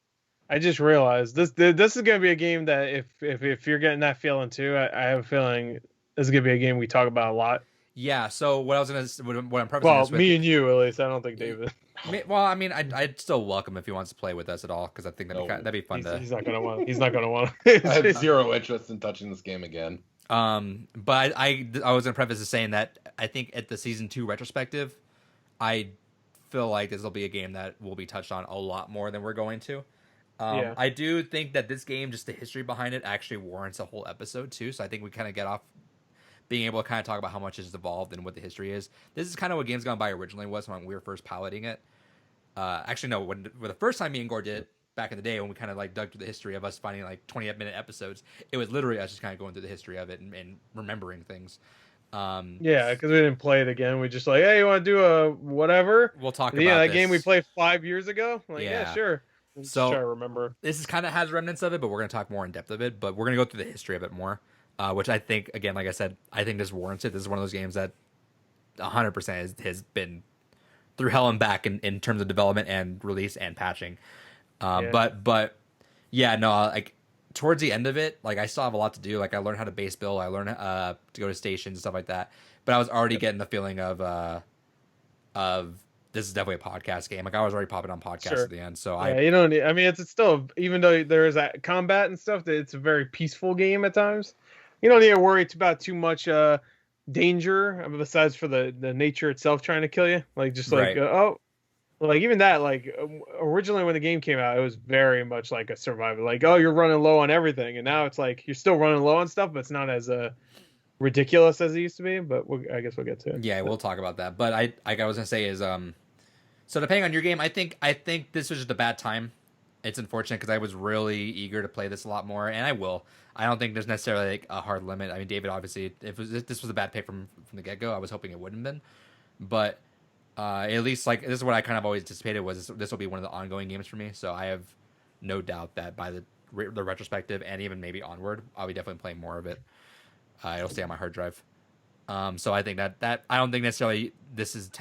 Speaker 1: I just realized this is going to be a game that if you're getting that feeling too, I have a feeling this is going to be a game we talk about a lot.
Speaker 2: Yeah, so what I'm prefacing
Speaker 1: well,
Speaker 2: this with,
Speaker 1: me and you at least. I don't think David.
Speaker 2: Well, I mean, I'd still welcome if he wants to play with us at all, because I think that'd be fun.
Speaker 1: He's not gonna want. He's not gonna want.
Speaker 3: I have zero interest in touching this game again.
Speaker 2: But I was gonna preface this saying that I think at the season 2 retrospective, I feel like this will be a game that will be touched on a lot more than we're going to. I do think that this game, just the history behind it, actually warrants a whole episode too. So I think we kind of get off being able to kind of talk about how much it's evolved and what the history is. This is kind of what Games Gone By originally was when we were first piloting it. Actually, no, when the first time me and Gore did it back in the day, when we kind of like dug through the history of us finding like 20-minute episodes, it was literally us just kind of going through the history of it and remembering things.
Speaker 1: Yeah, because we didn't play it again. We just like, hey, you want to do a whatever?
Speaker 2: We'll talk about
Speaker 1: that
Speaker 2: this.
Speaker 1: game we played 5 years ago. Like, yeah sure.
Speaker 2: So
Speaker 1: try to remember.
Speaker 2: This is kind of has remnants of it, but we're going to talk more in depth of it. But we're going to go through the history of it more, which I think, again, like I said, I think this warrants it. This is one of those games that 100% has been through hell and back in terms of development and release and patching. But yeah, no, like towards the end of it, like I still have a lot to do. Like I learned how to base build, I learned to go to stations and stuff like that. But I was already getting the feeling of this is definitely a podcast game. Like I was already popping on podcasts at the end. So
Speaker 1: you don't need, I mean, it's still, even though there is that combat and stuff, it's a very peaceful game at times. You don't need to worry about too much danger besides for the nature itself trying to kill you. Like just like, Like even that, like originally when the game came out, it was very much like a survival. Like, oh, you're running low on everything, and now it's like you're still running low on stuff, but it's not as ridiculous as it used to be. But I guess we'll get to it.
Speaker 2: Yeah, we'll talk about that. But like I was gonna say is so depending on your game, I think this was just a bad time. It's unfortunate because I was really eager to play this a lot more, and I will. I don't think there's necessarily like a hard limit. I mean, David, obviously, if this was a bad pick from the get go, I was hoping it wouldn't have been. But at least like this is what I kind of always anticipated was this will be one of the ongoing games for me. So I have no doubt that by the retrospective and even maybe onward, I'll be definitely playing more of it. It'll stay on my hard drive. So I think that I don't think necessarily this is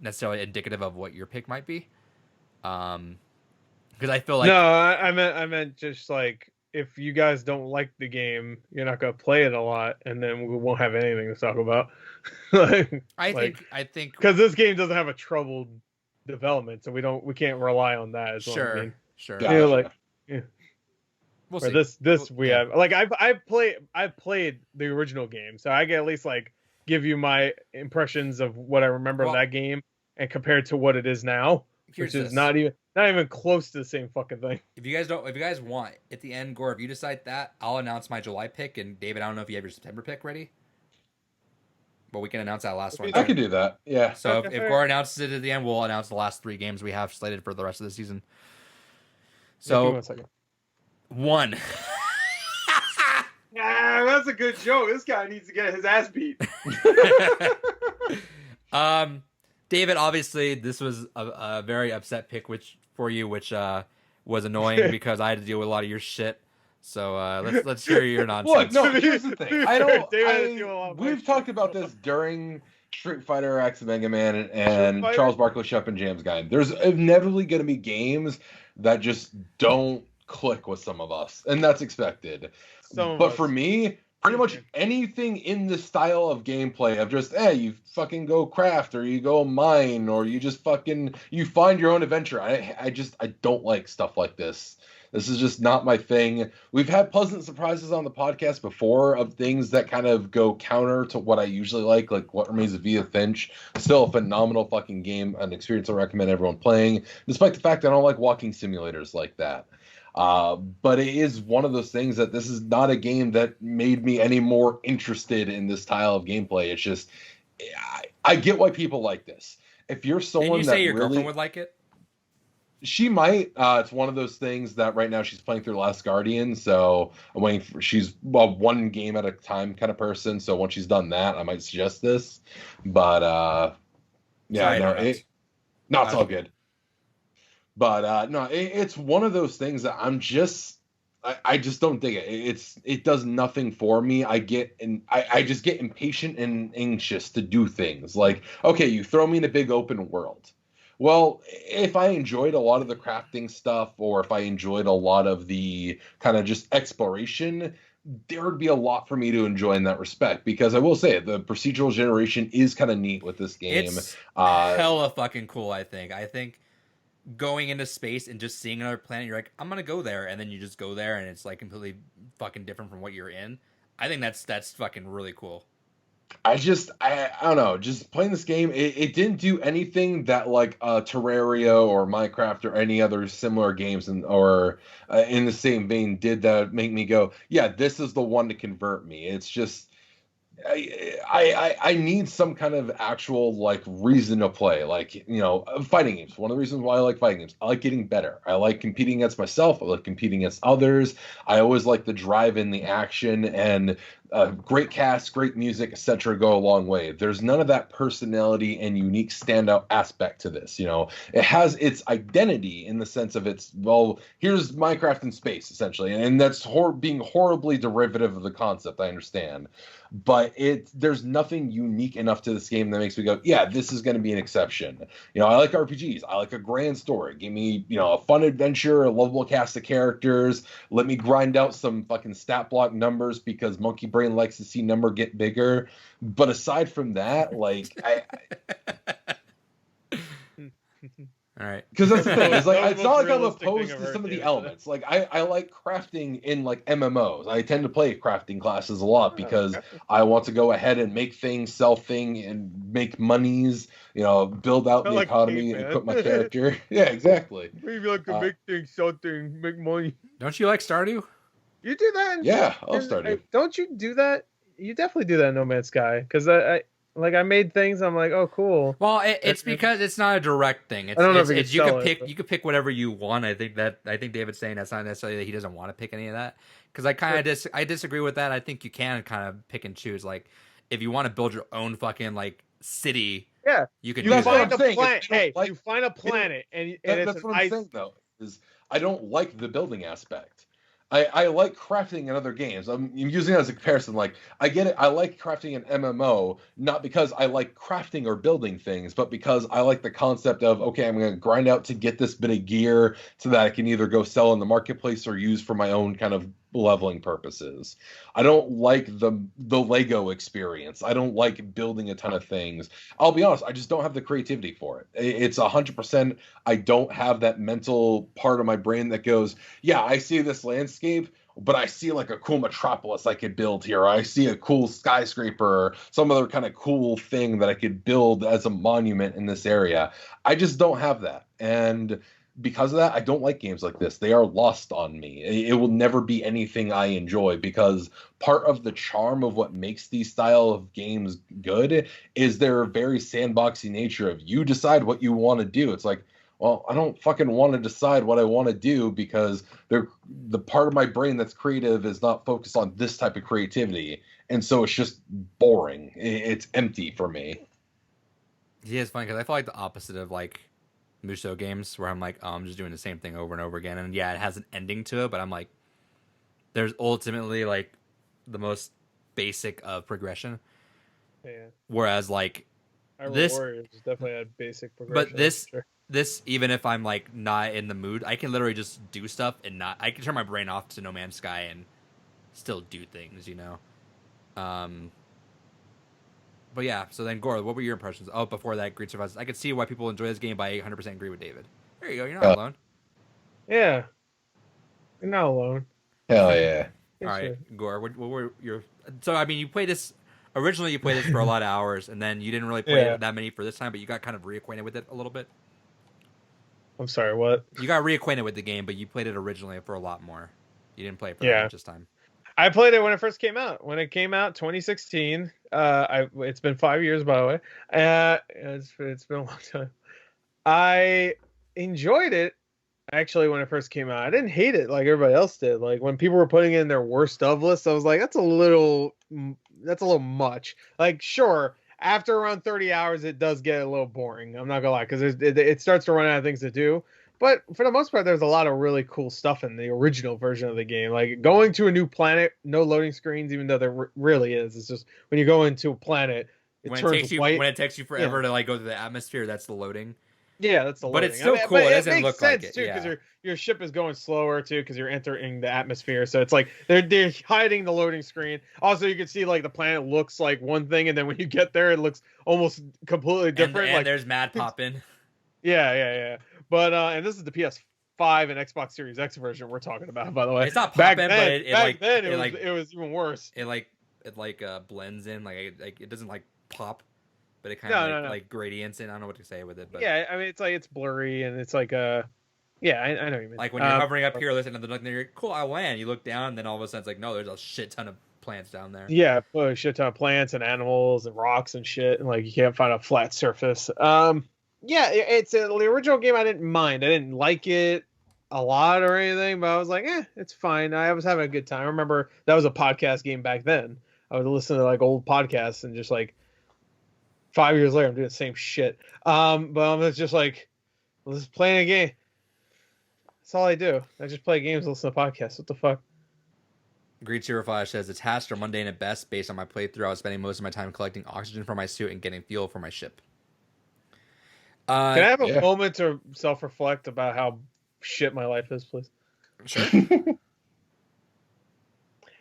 Speaker 2: necessarily indicative of what your pick might be. Because I feel like
Speaker 1: no, I meant just like if you guys don't like the game, you're not gonna play it a lot, and then we won't have anything to talk about.
Speaker 2: I think
Speaker 1: because this game doesn't have a troubled development, so we can't rely on that. Is
Speaker 2: sure,
Speaker 1: what I mean.
Speaker 2: sure.
Speaker 3: Gotcha.
Speaker 1: You know, like yeah.
Speaker 2: We'll
Speaker 1: Or
Speaker 2: see.
Speaker 1: we have like I've played the original game, so I can at least like give you my impressions of what I remember of that game and compared to what it is now, which is not even close to the same fucking thing.
Speaker 2: If you guys want at the end, Gore, if you decide that, I'll announce my July pick, and David, I don't know if you have your September pick ready, but we can announce that last one.
Speaker 3: I can do that. Yeah.
Speaker 2: So
Speaker 1: Okay,
Speaker 2: if Gore announces it at the end, we'll announce the last 3 games we have slated for the rest of the season. So 1.
Speaker 1: That's a good joke. This guy needs to get his ass beat.
Speaker 2: David, obviously, this was a very upset pick, which was annoying because I had to deal with a lot of your shit. So let's hear your nonsense.
Speaker 3: Look, no, here's the thing. We've talked about this during Street Fighter X and Mega Man and Charles Barkley Shep and Jam's Guide. There's inevitably going to be games that just don't click with some of us, and that's expected. But for me, pretty much anything in the style of gameplay of just, you fucking go craft or you go mine or you just you find your own adventure. I don't like stuff like this. This is just not my thing. We've had pleasant surprises on the podcast before of things that kind of go counter to what I usually like What Remains of Edith Finch. Still a phenomenal fucking game, an experience I recommend everyone playing, despite the fact that I don't like walking simulators like that. But it is one of those things that this is not a game that made me any more interested in this style of gameplay. It's just, I get why people like this. If you're someone
Speaker 2: Did you say your girlfriend would like it?
Speaker 3: She might. It's one of those things that right now she's playing through Last Guardian, so I'm waiting for. She's one game at a time kind of person. So once she's done that, I might suggest this. But it's all good. But it's one of those things that I just don't dig it. It does nothing for me. I just get impatient and anxious to do things. Like, okay, you throw me in a big open world. Well, if I enjoyed a lot of the crafting stuff, or if I enjoyed a lot of the kind of just exploration, there would be a lot for me to enjoy in that respect. Because I will say, the procedural generation is kind of neat with this game.
Speaker 2: It's hella fucking cool, I think. I think going into space and just seeing another planet, you're like, I'm gonna go there, and then you just go there, and it's like completely fucking different from what you're in. I think that's fucking really cool.
Speaker 3: I don't know, just playing this game, it didn't do anything that like Terraria or Minecraft or any other similar games in the same vein did that make me go, yeah, this is the one to convert me. It's just I need some kind of actual like reason to play, like, fighting games. One of the reasons why I like fighting games, I like getting better. I like competing against myself. I like competing against others. I always like the drive in the action, and great cast, great music, etc. go a long way. There's none of that personality and unique standout aspect to this. It has its identity in the sense of here's Minecraft in space essentially, and that's being horribly derivative of the concept. I understand. But there's nothing unique enough to this game that makes me go, yeah, this is going to be an exception. I like RPGs. I like a grand story. Give me, a fun adventure, a lovable cast of characters. Let me grind out some fucking stat block numbers because Monkey Brain likes to see number get bigger. But aside from that, like,
Speaker 2: All right.
Speaker 3: Because that's the thing. It's like
Speaker 1: That was
Speaker 3: it's
Speaker 1: the
Speaker 3: not
Speaker 1: most
Speaker 3: like I'm
Speaker 1: realistic thing
Speaker 3: opposed
Speaker 1: I've
Speaker 3: to
Speaker 1: heard,
Speaker 3: some of the
Speaker 1: David.
Speaker 3: elements. Like I like crafting in like MMOs. I tend to play crafting classes a lot because I want to go ahead and make things, sell things, and make monies. Build out the
Speaker 1: Like
Speaker 3: economy and equip my character. Yeah, exactly.
Speaker 1: Maybe like to make things, sell things, make money.
Speaker 2: Don't you like Stardew?
Speaker 1: You do that?
Speaker 3: Yeah, I'll start it.
Speaker 1: Don't you do that? You definitely do that in No Man's Sky. Because I made things. I'm like, oh, cool.
Speaker 2: Well, it's because it's not a direct thing. It's,
Speaker 1: I don't know if
Speaker 2: it's,
Speaker 1: you
Speaker 2: you
Speaker 1: could
Speaker 2: could
Speaker 1: sell
Speaker 2: pick
Speaker 1: it,
Speaker 2: you could pick whatever you want. I think David's saying that's not necessarily that he doesn't want to pick any of that. Because I kind of I disagree with that. I think you can kind of pick and choose. Like if you want to build your own fucking like city,
Speaker 1: yeah,
Speaker 2: you can
Speaker 1: you
Speaker 2: do
Speaker 1: find
Speaker 2: that.
Speaker 1: a planet. Hey, you find a planet, and it's
Speaker 3: That's what I'm saying though. Is I don't like the building aspect. I like crafting in other games. I'm using it as a comparison. Like, I get it. I like crafting in MMO, not because I like crafting or building things, but because I like the concept of, okay, I'm going to grind out to get this bit of gear so that I can either go sell in the marketplace or use for my own kind of leveling purposes. I don't like the Lego experience. I don't like building a ton of things. I'll be honest, I just don't have the creativity for it. It's 100%. I don't have that mental part of my brain that goes, yeah, I see this landscape, but I see like a cool metropolis I could build here. Or I see a cool skyscraper or some other kind of cool thing that I could build as a monument in this area. I just don't have that. And because of that, I don't like games like this. They are lost on me. It will never be anything I enjoy because part of the charm of what makes these style of games good is their very sandboxy nature of you decide what you want to do. It's like, well, I don't fucking want to decide what I want to do because the part of my brain that's creative is not focused on this type of creativity. And so it's just boring. It's empty for me.
Speaker 2: Yeah, it's funny because I feel like the opposite of like Musou games where I'm like, oh, I'm just doing the same thing over and over again. And yeah, it has an ending to it, but I'm like, there's ultimately like the most basic of progression.
Speaker 1: Yeah.
Speaker 2: Whereas like
Speaker 1: this Warriors definitely had basic progression.
Speaker 2: But this, even if I'm like not in the mood, I can literally just do stuff and I can turn my brain off to No Man's Sky and still do things, But yeah, so then Gore, what were your impressions? Oh, before that, Great Survivors. I could see why people enjoy this game, but I 100% agree with David. There you go, you're not alone.
Speaker 1: Yeah. You're not alone.
Speaker 3: Hell yeah.
Speaker 2: All right, Gore, what were your... So, I mean, you played this... Originally, you played this for a lot of hours, and then you didn't really play that many for this time, but you got kind of reacquainted with it a little bit.
Speaker 1: I'm sorry, what?
Speaker 2: You got reacquainted with the game, but you played it originally for a lot more. You didn't play it for that much this time.
Speaker 1: I played it when it first came out. When it came out, 2016. It's been 5 years, by the way. It's been a long time. I enjoyed it actually when it first came out. I didn't hate it like everybody else did. Like when people were putting in their worst of lists, I was like, that's a little much. Like, sure, after around 30 hours, it does get a little boring. I'm not gonna lie, because it starts to run out of things to do. But for the most part, there's a lot of really cool stuff in the original version of the game. Like going to a new planet, no loading screens, even though there really is. It's just when you go into a planet, it turns white.
Speaker 2: When it takes you forever to like go to the atmosphere, that's the loading.
Speaker 1: Yeah, that's the loading.
Speaker 2: But it's still cool. It doesn't look like it.
Speaker 1: Too, because your ship is going slower too, because you're entering the atmosphere. So it's like they're hiding the loading screen. Also, you can see like the planet looks like one thing, and then when you get there, it looks almost completely different.
Speaker 2: And
Speaker 1: like
Speaker 2: there's mad popping.
Speaker 1: Yeah. But and this is the PS5 and Xbox Series X version we're talking about, by the way.
Speaker 2: It's not popping, but
Speaker 1: it was even worse.
Speaker 2: It blends in, like it doesn't like pop, but it kind of like gradients in. I don't know what to say with it, but
Speaker 1: yeah, I mean it's blurry and it's like I know what you mean.
Speaker 2: Like when you're hovering up here, listen to the you're cool, I'll land. You look down, and then all of a sudden it's like, no, there's a shit ton of plants down there.
Speaker 1: Yeah, a shit ton of plants and animals and rocks and shit, and like you can't find a flat surface. Yeah, it's the original game. I didn't mind. I didn't like it a lot or anything, but I was like, it's fine. I was having a good time. I remember that was a podcast game back then. I would listen to like old podcasts and just like 5 years later, I'm doing the same shit. But I'm just like, let's play a game. That's all I do. I just play games, listen to podcasts. What the fuck?
Speaker 2: Greed05 says, the tasks are mundane at best. Based on my playthrough, I was spending most of my time collecting oxygen for my suit and getting fuel for my ship.
Speaker 1: Can I have a moment to self-reflect about how shit my life is, please?
Speaker 2: Sure.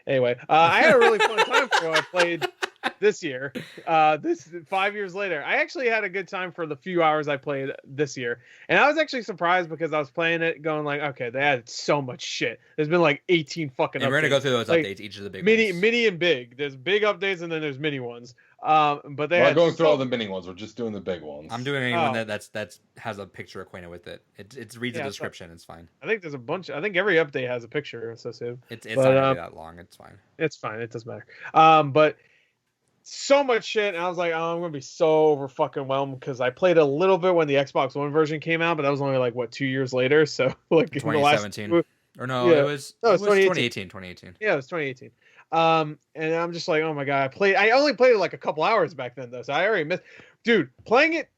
Speaker 1: Anyway, I had a really fun time before I played this year. This 5 years later, I actually had a good time for the few hours I played this year, and I was actually surprised because I was playing it, going like, okay, they added so much shit. There's been like 18 fucking.
Speaker 2: And
Speaker 1: updates.
Speaker 2: we're gonna go through those
Speaker 1: like,
Speaker 2: updates, each of the big
Speaker 1: mini,
Speaker 2: ones.
Speaker 1: mini and big. There's big updates and then there's mini ones. But they
Speaker 3: We're
Speaker 1: had
Speaker 3: not going through all the mini ones. We're just doing the big ones.
Speaker 2: I'm doing anyone that has a picture acquainted with it. It reads the description. It's fine.
Speaker 1: I think there's a bunch. I think every update has a picture associated.
Speaker 2: It's not gonna be that long. It's fine.
Speaker 1: It's fine. It doesn't matter. But so much shit, and I was like, oh, I'm gonna be so over fucking whelmed because I played a little bit when the Xbox One version came out, but that was only like 2 years later. So like
Speaker 2: 2017 or no,
Speaker 1: yeah.
Speaker 2: it was
Speaker 1: 2018.
Speaker 2: 2018.
Speaker 1: Yeah, it was 2018. And I'm just like, oh my god, I only played it like a couple hours back then though, so I already missed. Dude, playing it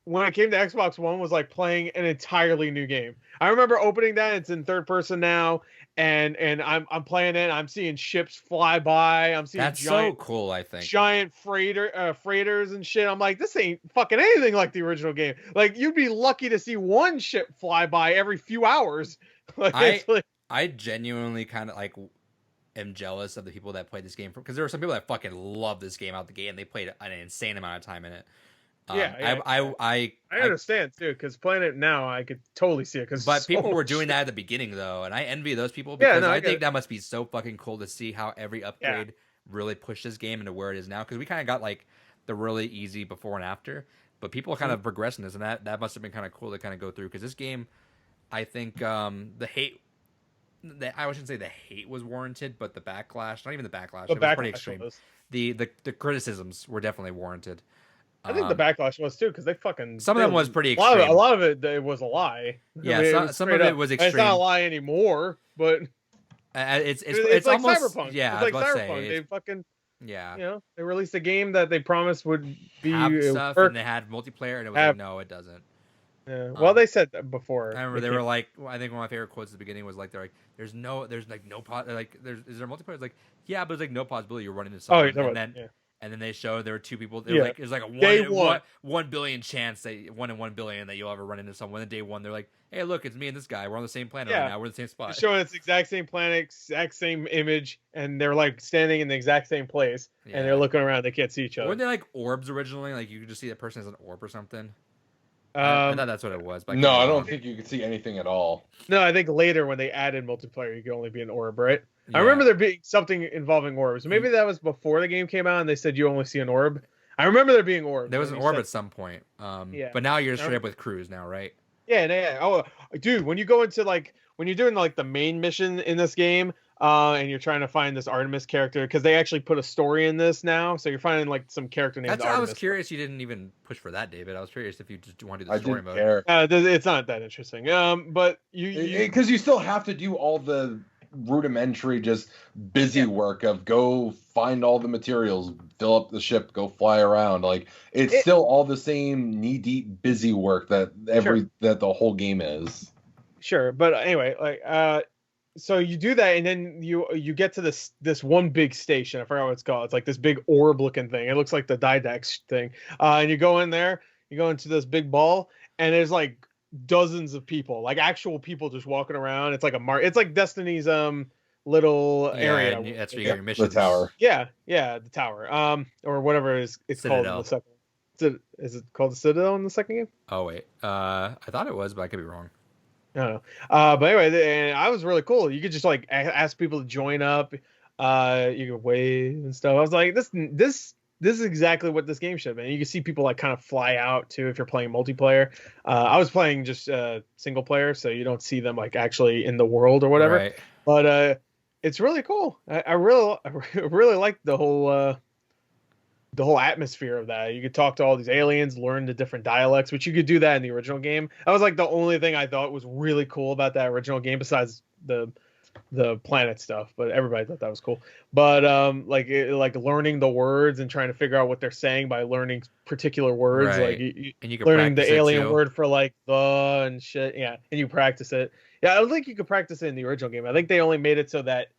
Speaker 1: when I came to Xbox One was like playing an entirely new game. I remember opening that. It's in third person now, and I'm playing it. I'm seeing ships fly by. I'm seeing
Speaker 2: that's so cool. I think
Speaker 1: giant freighters and shit. I'm like, this ain't fucking anything like the original game. Like, you'd be lucky to see one ship fly by every few hours.
Speaker 2: I genuinely kind of like am jealous of the people that played this game because there were some people that fucking love this game out the gate and they played an insane amount of time in it.
Speaker 1: I understand too, because playing it now, I could totally see it.
Speaker 2: But people were doing that at the beginning though, and I envy those people because I think that must be so fucking cool to see how every upgrade really pushed this game into where it is now. Because we kind of got like the really easy before and after, but people kind of progressing this, and that must have been kind of cool to kind of go through. Because this game, I think the hate. I shouldn't say the hate was warranted, but the backlash, not even the backlash, it was pretty extreme. The criticisms were definitely warranted.
Speaker 1: I think the backlash was too, because they fucking
Speaker 2: some of them was pretty extreme.
Speaker 1: A lot of it was a lie.
Speaker 2: Yeah, I mean, some of it was extreme.
Speaker 1: It's not a lie anymore, but
Speaker 2: it's
Speaker 1: like
Speaker 2: almost
Speaker 1: Cyberpunk.
Speaker 2: Yeah,
Speaker 1: it's like Cyberpunk. They fucking they released a game that they promised would be
Speaker 2: have stuff, and they had multiplayer, and it was like, no, it doesn't.
Speaker 1: Yeah. Well, they said that before.
Speaker 2: I remember they were like, I think one of my favorite quotes at the beginning was like, they're like, is there multiplayer? It's like, yeah, but there's like no possibility you're running into someone. And then they showed there were two people. Like, there's like a 1 billion chance that 1 in 1 billion that you'll ever run into someone. And day one, they're like, hey, look, it's me and this guy. We're on the same planet right now. We're in the same spot.
Speaker 1: They're showing it's the exact same planet, exact same image, and they're like standing in the exact same place, and they're looking around. They can't see each other.
Speaker 2: Weren't they like orbs originally? Like you could just see that person as an orb or something. I thought that's what it was. But
Speaker 3: no, I don't think you could see anything at all.
Speaker 1: No, I think later when they added multiplayer, you could only be an orb, right? Yeah. I remember there being something involving orbs. Maybe that was before the game came out, and they said you only see an orb. I remember there being orbs.
Speaker 2: There was an orb at some point. But now you're straight up with crews now, right?
Speaker 1: Yeah. Oh, dude, when you go into when you're doing like the main mission in this game, and you're trying to find this Artemis character, because they actually put a story in this now, so you're finding like some character named Artemis.
Speaker 2: I was curious you didn't even push for that, David. I was curious if you just want to do the story mode.
Speaker 3: Care.
Speaker 1: It's not that interesting. But
Speaker 3: because you still have to do all the rudimentary, just busy work of go find all the materials, fill up the ship, go fly around. Like it's still all the same knee-deep busy work that that the whole game is.
Speaker 1: Sure, but anyway, like so you do that, and then you get to this one big station. I forgot what it's called. It's like this big orb looking thing. It looks like the Didax thing. And you go in there, you go into this big ball, and there's like dozens of people, like actual people just walking around. It's like it's like Destiny's little area.
Speaker 2: That's where you get your missions.
Speaker 3: The tower.
Speaker 1: Yeah, the tower. Or whatever it's called in the second. Is it called the Citadel in the second game?
Speaker 2: Oh wait. I thought it was, but I could be wrong.
Speaker 1: I don't know. But anyway, and I was really cool. You could just like ask people to join up. You could wave and stuff. I was like, this is exactly what this game should have been. You can see people like kind of fly out too if you're playing multiplayer. I was playing just single player, so you don't see them like actually in the world or whatever.
Speaker 2: Right.
Speaker 1: But it's really cool. I really like the whole atmosphere of that. You could talk to all these aliens, learn the different dialects, which you could do that in the original game. That was like the only thing I thought was really cool about that original game, besides the planet stuff. But everybody thought that was cool. But like learning the words and trying to figure out what they're saying by learning particular words,
Speaker 2: right.
Speaker 1: Like
Speaker 2: and you can
Speaker 1: learning the alien word for like the and shit. Yeah, and you practice it. Yeah, I don't think you could practice it in the original game. I think they only made it so that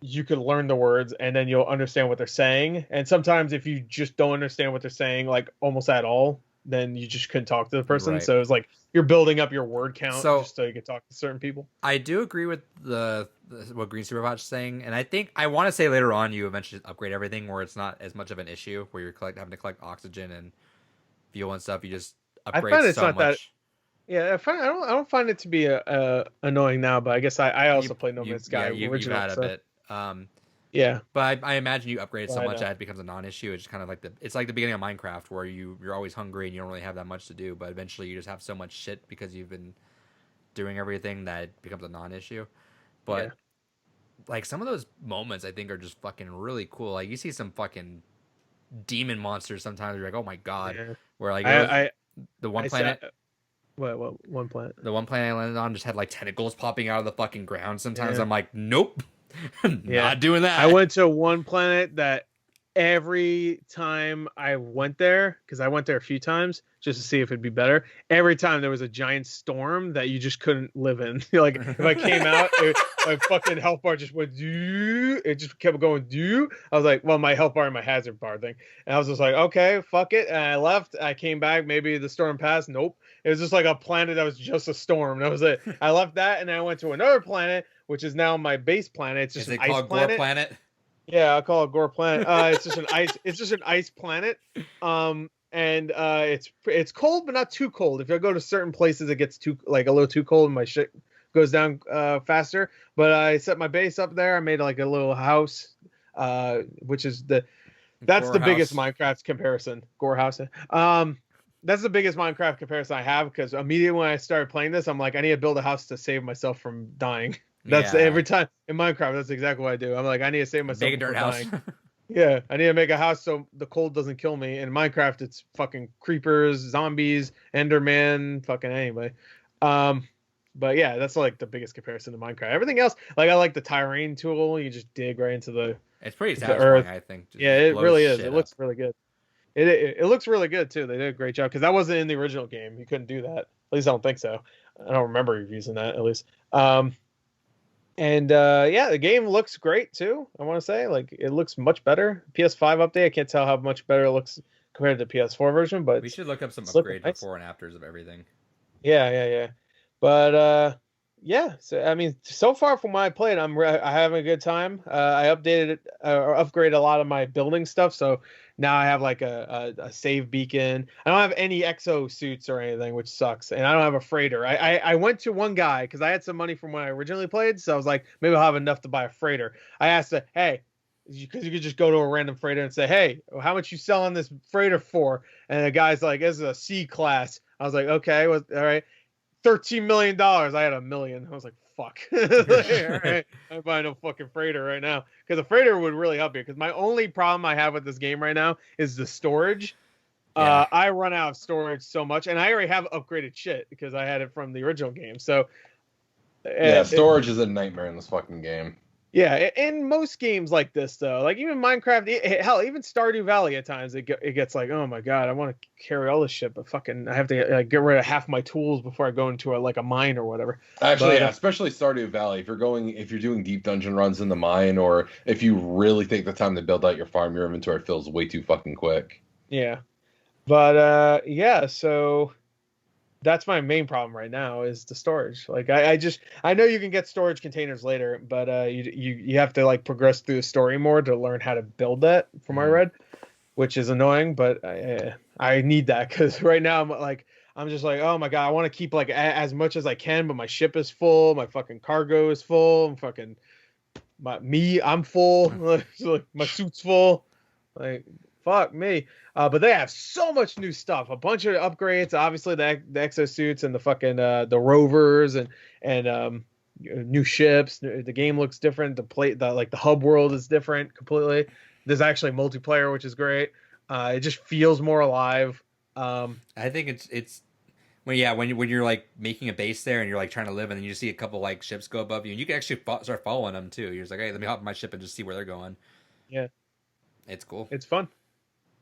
Speaker 1: you could learn the words and then you'll understand what they're saying. And sometimes if you just don't understand what they're saying, like almost at all, then you just couldn't talk to the person.
Speaker 2: Right.
Speaker 1: So it was like you're building up your word count just so you could talk to certain people.
Speaker 2: I do agree with what Green Superbot's saying, and I think I want to say later on you eventually upgrade everything where it's not as much of an issue where you're having to collect oxygen and fuel and stuff. You just upgrade
Speaker 1: I find it's
Speaker 2: so
Speaker 1: not
Speaker 2: much.
Speaker 1: Yeah, I don't find it to be annoying now, but I guess I also played No Man's Sky
Speaker 2: you've
Speaker 1: original.
Speaker 2: had a bit.
Speaker 1: Yeah,
Speaker 2: but I imagine you upgrade so much that it becomes a non-issue. It's kind of like it's like the beginning of Minecraft where you're always hungry and you don't really have that much to do, but eventually you just have so much shit because you've been doing everything that it becomes a non-issue. But like some of those moments I think are just fucking really cool. Like you see some fucking demon monsters sometimes you're like, oh my god.
Speaker 1: Yeah.
Speaker 2: Where like the one planet.
Speaker 1: What one planet?
Speaker 2: The one planet I landed on just had like tentacles popping out of the fucking ground. Sometimes I'm like, nope, not doing that.
Speaker 1: I went to one planet that every time I went there, because I went there a few times just to see if it'd be better. Every time there was a giant storm that you just couldn't live in. Like if I came out, my fucking health bar just went doo. It just kept going doo. I was like, well, my health bar and my hazard bar thing. And I was just like, okay, fuck it. And I left. I came back. Maybe the storm passed. Nope. It was just like a planet that was just a storm. That was it. I left that and I went to another planet, which is now my base planet. It's just an ice planet.
Speaker 2: Gore Planet?
Speaker 1: Yeah, I'll call it Gore Planet. It's just an ice. It's just an ice planet. And it's cold, but not too cold. If I go to certain places, it gets a little too cold, and my shit goes down faster. But I set my base up there. I made like a little house, which is that's the biggest Minecraft comparison. Gore house. That's the biggest Minecraft comparison I have because immediately when I started playing this, I'm like, I need to build a house to save myself from dying. That's every time in Minecraft. That's exactly what I do. I'm like, I need to save myself from dying. Yeah, I need to make a house so the cold doesn't kill me. In Minecraft, it's fucking creepers, zombies, Enderman, fucking anybody. But yeah, that's like the biggest comparison to Minecraft. Everything else, like I like the terrain tool. You just dig right into the.
Speaker 2: It's pretty satisfying, I think.
Speaker 1: Yeah, it really is. It looks really good. It looks really good too. They did a great job because that wasn't in the original game. You couldn't do that. At least I don't think so. I don't remember using that at least. The game looks great too. I want to say like it looks much better. PS5 update. I can't tell how much better it looks compared to the PS4 version, but
Speaker 2: we should look up some upgrades before and afters of everything.
Speaker 1: Yeah. But so I mean, so far from what I played, I'm having a good time. I updated or upgraded a lot of my building stuff, so now I have like a save beacon. I don't have any exo suits or anything, which sucks, and I don't have a freighter. I went to one guy because I had some money from when I originally played, so I was like, maybe I'll have enough to buy a freighter. I asked him, hey, because you could just go to a random freighter and say, hey, how much you selling this freighter for? And the guy's like, this is a C class. I was like, okay, all right. $13 million. I had $1 million. I was like, fuck. All right. I'm buying no fucking freighter right now. Because a freighter would really help you. Because my only problem I have with this game right now is the storage. Yeah. I run out of storage so much. And I already have upgraded shit because I had it from the original game. So
Speaker 3: storage is a nightmare in this fucking game.
Speaker 1: Yeah, in most games like this, though, like even Minecraft, hell, even Stardew Valley at times, it gets like, oh my god, I want to carry all this shit, but fucking, I have to get rid of half my tools before I go into a mine or whatever.
Speaker 3: Actually, especially Stardew Valley, if you're doing deep dungeon runs in the mine, or if you really take the time to build out your farm, your inventory fills way too fucking quick.
Speaker 1: Yeah, but so. That's my main problem right now is the storage. Like I know you can get storage containers later, but you have to like progress through the story more to learn how to build that from what I read, which is annoying, but I need that because right now I'm just like, oh my god, I want to keep like as much as I can, but my ship is full, my fucking cargo is full, I'm full, like, my suit's full, like fuck me. But they have so much new stuff, a bunch of upgrades. Obviously, the exosuits and the fucking the rovers and new ships. The game looks different. The hub world is different completely. There's actually multiplayer, which is great. It just feels more alive.
Speaker 2: I think it's when you're like making a base there and you're like trying to live, and then you see a couple like ships go above you, and you can actually start following them too. You're just like, hey, let me hop in my ship and just see where they're going.
Speaker 1: Yeah,
Speaker 2: it's cool.
Speaker 1: It's fun.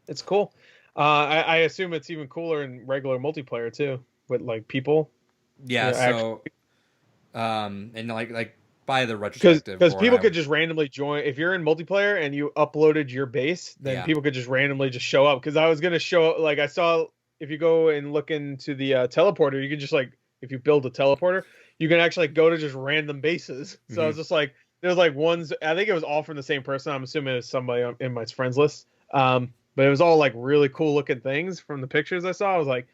Speaker 1: It's cool. I assume it's even cooler in regular multiplayer too, with like people.
Speaker 2: Yeah. And like by the retrospective,
Speaker 1: because people could just randomly join. If you're in multiplayer and you uploaded your base, then people could just randomly just show up. Because I was gonna show, like I saw if you go and look into the teleporter, you can just like if you build a teleporter, you can actually go to just random bases. So it's just like there's like ones. I think it was all from the same person. I'm assuming it's somebody in my friends list. But it was all like really cool looking things from the pictures I saw. I was like,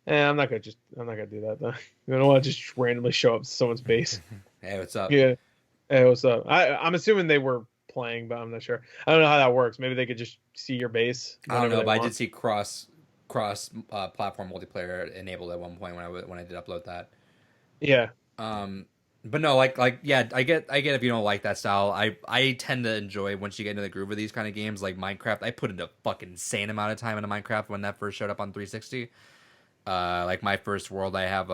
Speaker 1: I'm not gonna do that though. I don't want to just randomly show up to someone's base.
Speaker 2: Hey, what's up?
Speaker 1: Yeah. Hey, what's up? I'm assuming they were playing, but I'm not sure. I don't know how that works. Maybe they could just see your base.
Speaker 2: I don't know, but I did see cross platform multiplayer enabled at one point when I did upload that.
Speaker 1: Yeah.
Speaker 2: But no, like yeah, I get if you don't like that style. I tend to enjoy once you get into the groove of these kind of games like Minecraft. I put in a fucking insane amount of time into Minecraft when that first showed up on 360. Like my first world, I have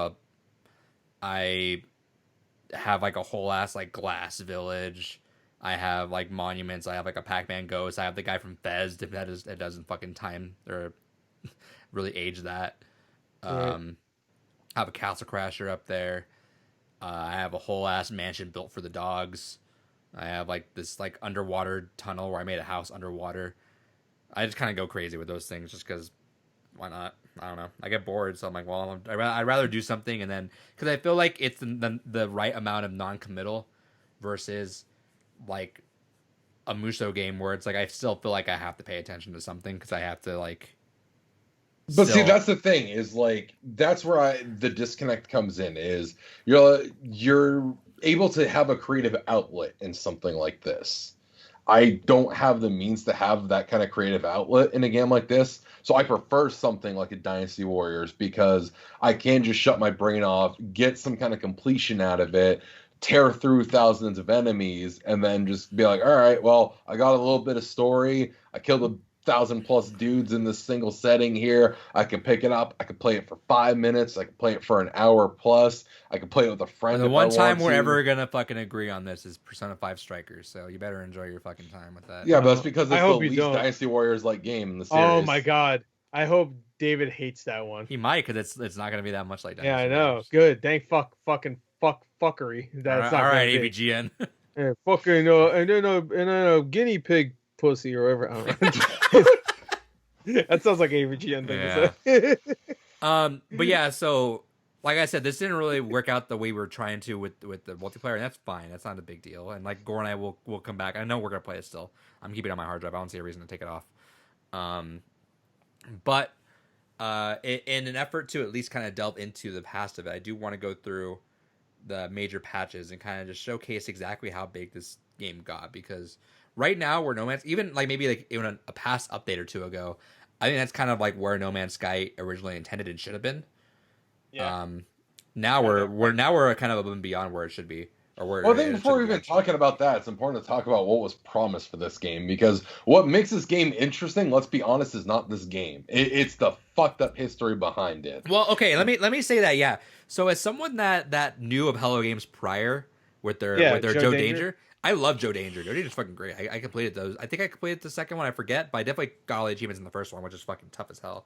Speaker 2: like a whole ass like glass village. I have like monuments. I have like a Pac-Man ghost. I have the guy from Fez. If it doesn't fucking time or really age that.
Speaker 1: Right.
Speaker 2: I have a Castle Crasher up there. I have a whole ass mansion built for the dogs. I have like this like underwater tunnel where I made a house underwater. I just kind of go crazy with those things just because why not? I don't know. I get bored, so I'm like, well, I'd rather do something and then because I feel like it's the right amount of non-committal versus like a Muso game where it's like I still feel like I have to pay attention to something because I have to like.
Speaker 3: But see, that's the thing is like that's where the disconnect comes in. Is you're able to have a creative outlet in something like this. I don't have the means to have that kind of creative outlet in a game like this. So I prefer something like a Dynasty Warriors because I can just shut my brain off, get some kind of completion out of it, tear through thousands of enemies, and then just be like, all right, well, I got a little bit of story. I killed 1,000+ dudes in this single setting here. I can pick it up. I can play it for 5 minutes. I can play it for an hour plus. I can play it with a friend.
Speaker 2: The one time we're ever gonna fucking agree on this is Persona 5 Strikers. So you better enjoy your fucking time with that.
Speaker 3: Yeah, but that's because it's the least Dynasty Warriors like game in the series.
Speaker 1: Oh my god! I hope David hates that one.
Speaker 2: He might because it's not gonna be that much like Dynasty.
Speaker 1: Yeah, I know.
Speaker 2: Warriors.
Speaker 1: Good. Thank fuckery. That's
Speaker 2: all right, AVGN.
Speaker 1: Yeah, fucking and then a guinea pig pussy or whatever. I don't know. That sounds like AVGN thing to
Speaker 2: say. But yeah, so like I said, this didn't really work out the way we were trying to with the multiplayer, and that's fine. That's not a big deal. And like Gore and I will come back. I know we're gonna play it still. I'm keeping it on my hard drive. I don't see a reason to take it off. But in an effort to at least kind of delve into the past of it, I do want to go through the major patches and kind of just showcase exactly how big this game got because right now where No Man's even like maybe like even a past update or two ago, I think that's kind of like where No Man's Sky originally intended and should have been.
Speaker 1: Yeah.
Speaker 2: Now we're kind of above and beyond where it should be. Or where
Speaker 3: well, I think before we even talking about that, it's important to talk about what was promised for this game because what makes this game interesting, let's be honest, is not this game. It's the fucked up history behind it.
Speaker 2: Well, okay, let me say that. Yeah. So as someone that knew of Hello Games prior with their Joe Danger, I love Joe Danger. Joe Danger's fucking great. I completed those. I think I completed the second one. I forget, but I definitely got all the achievements in the first one, which is fucking tough as hell.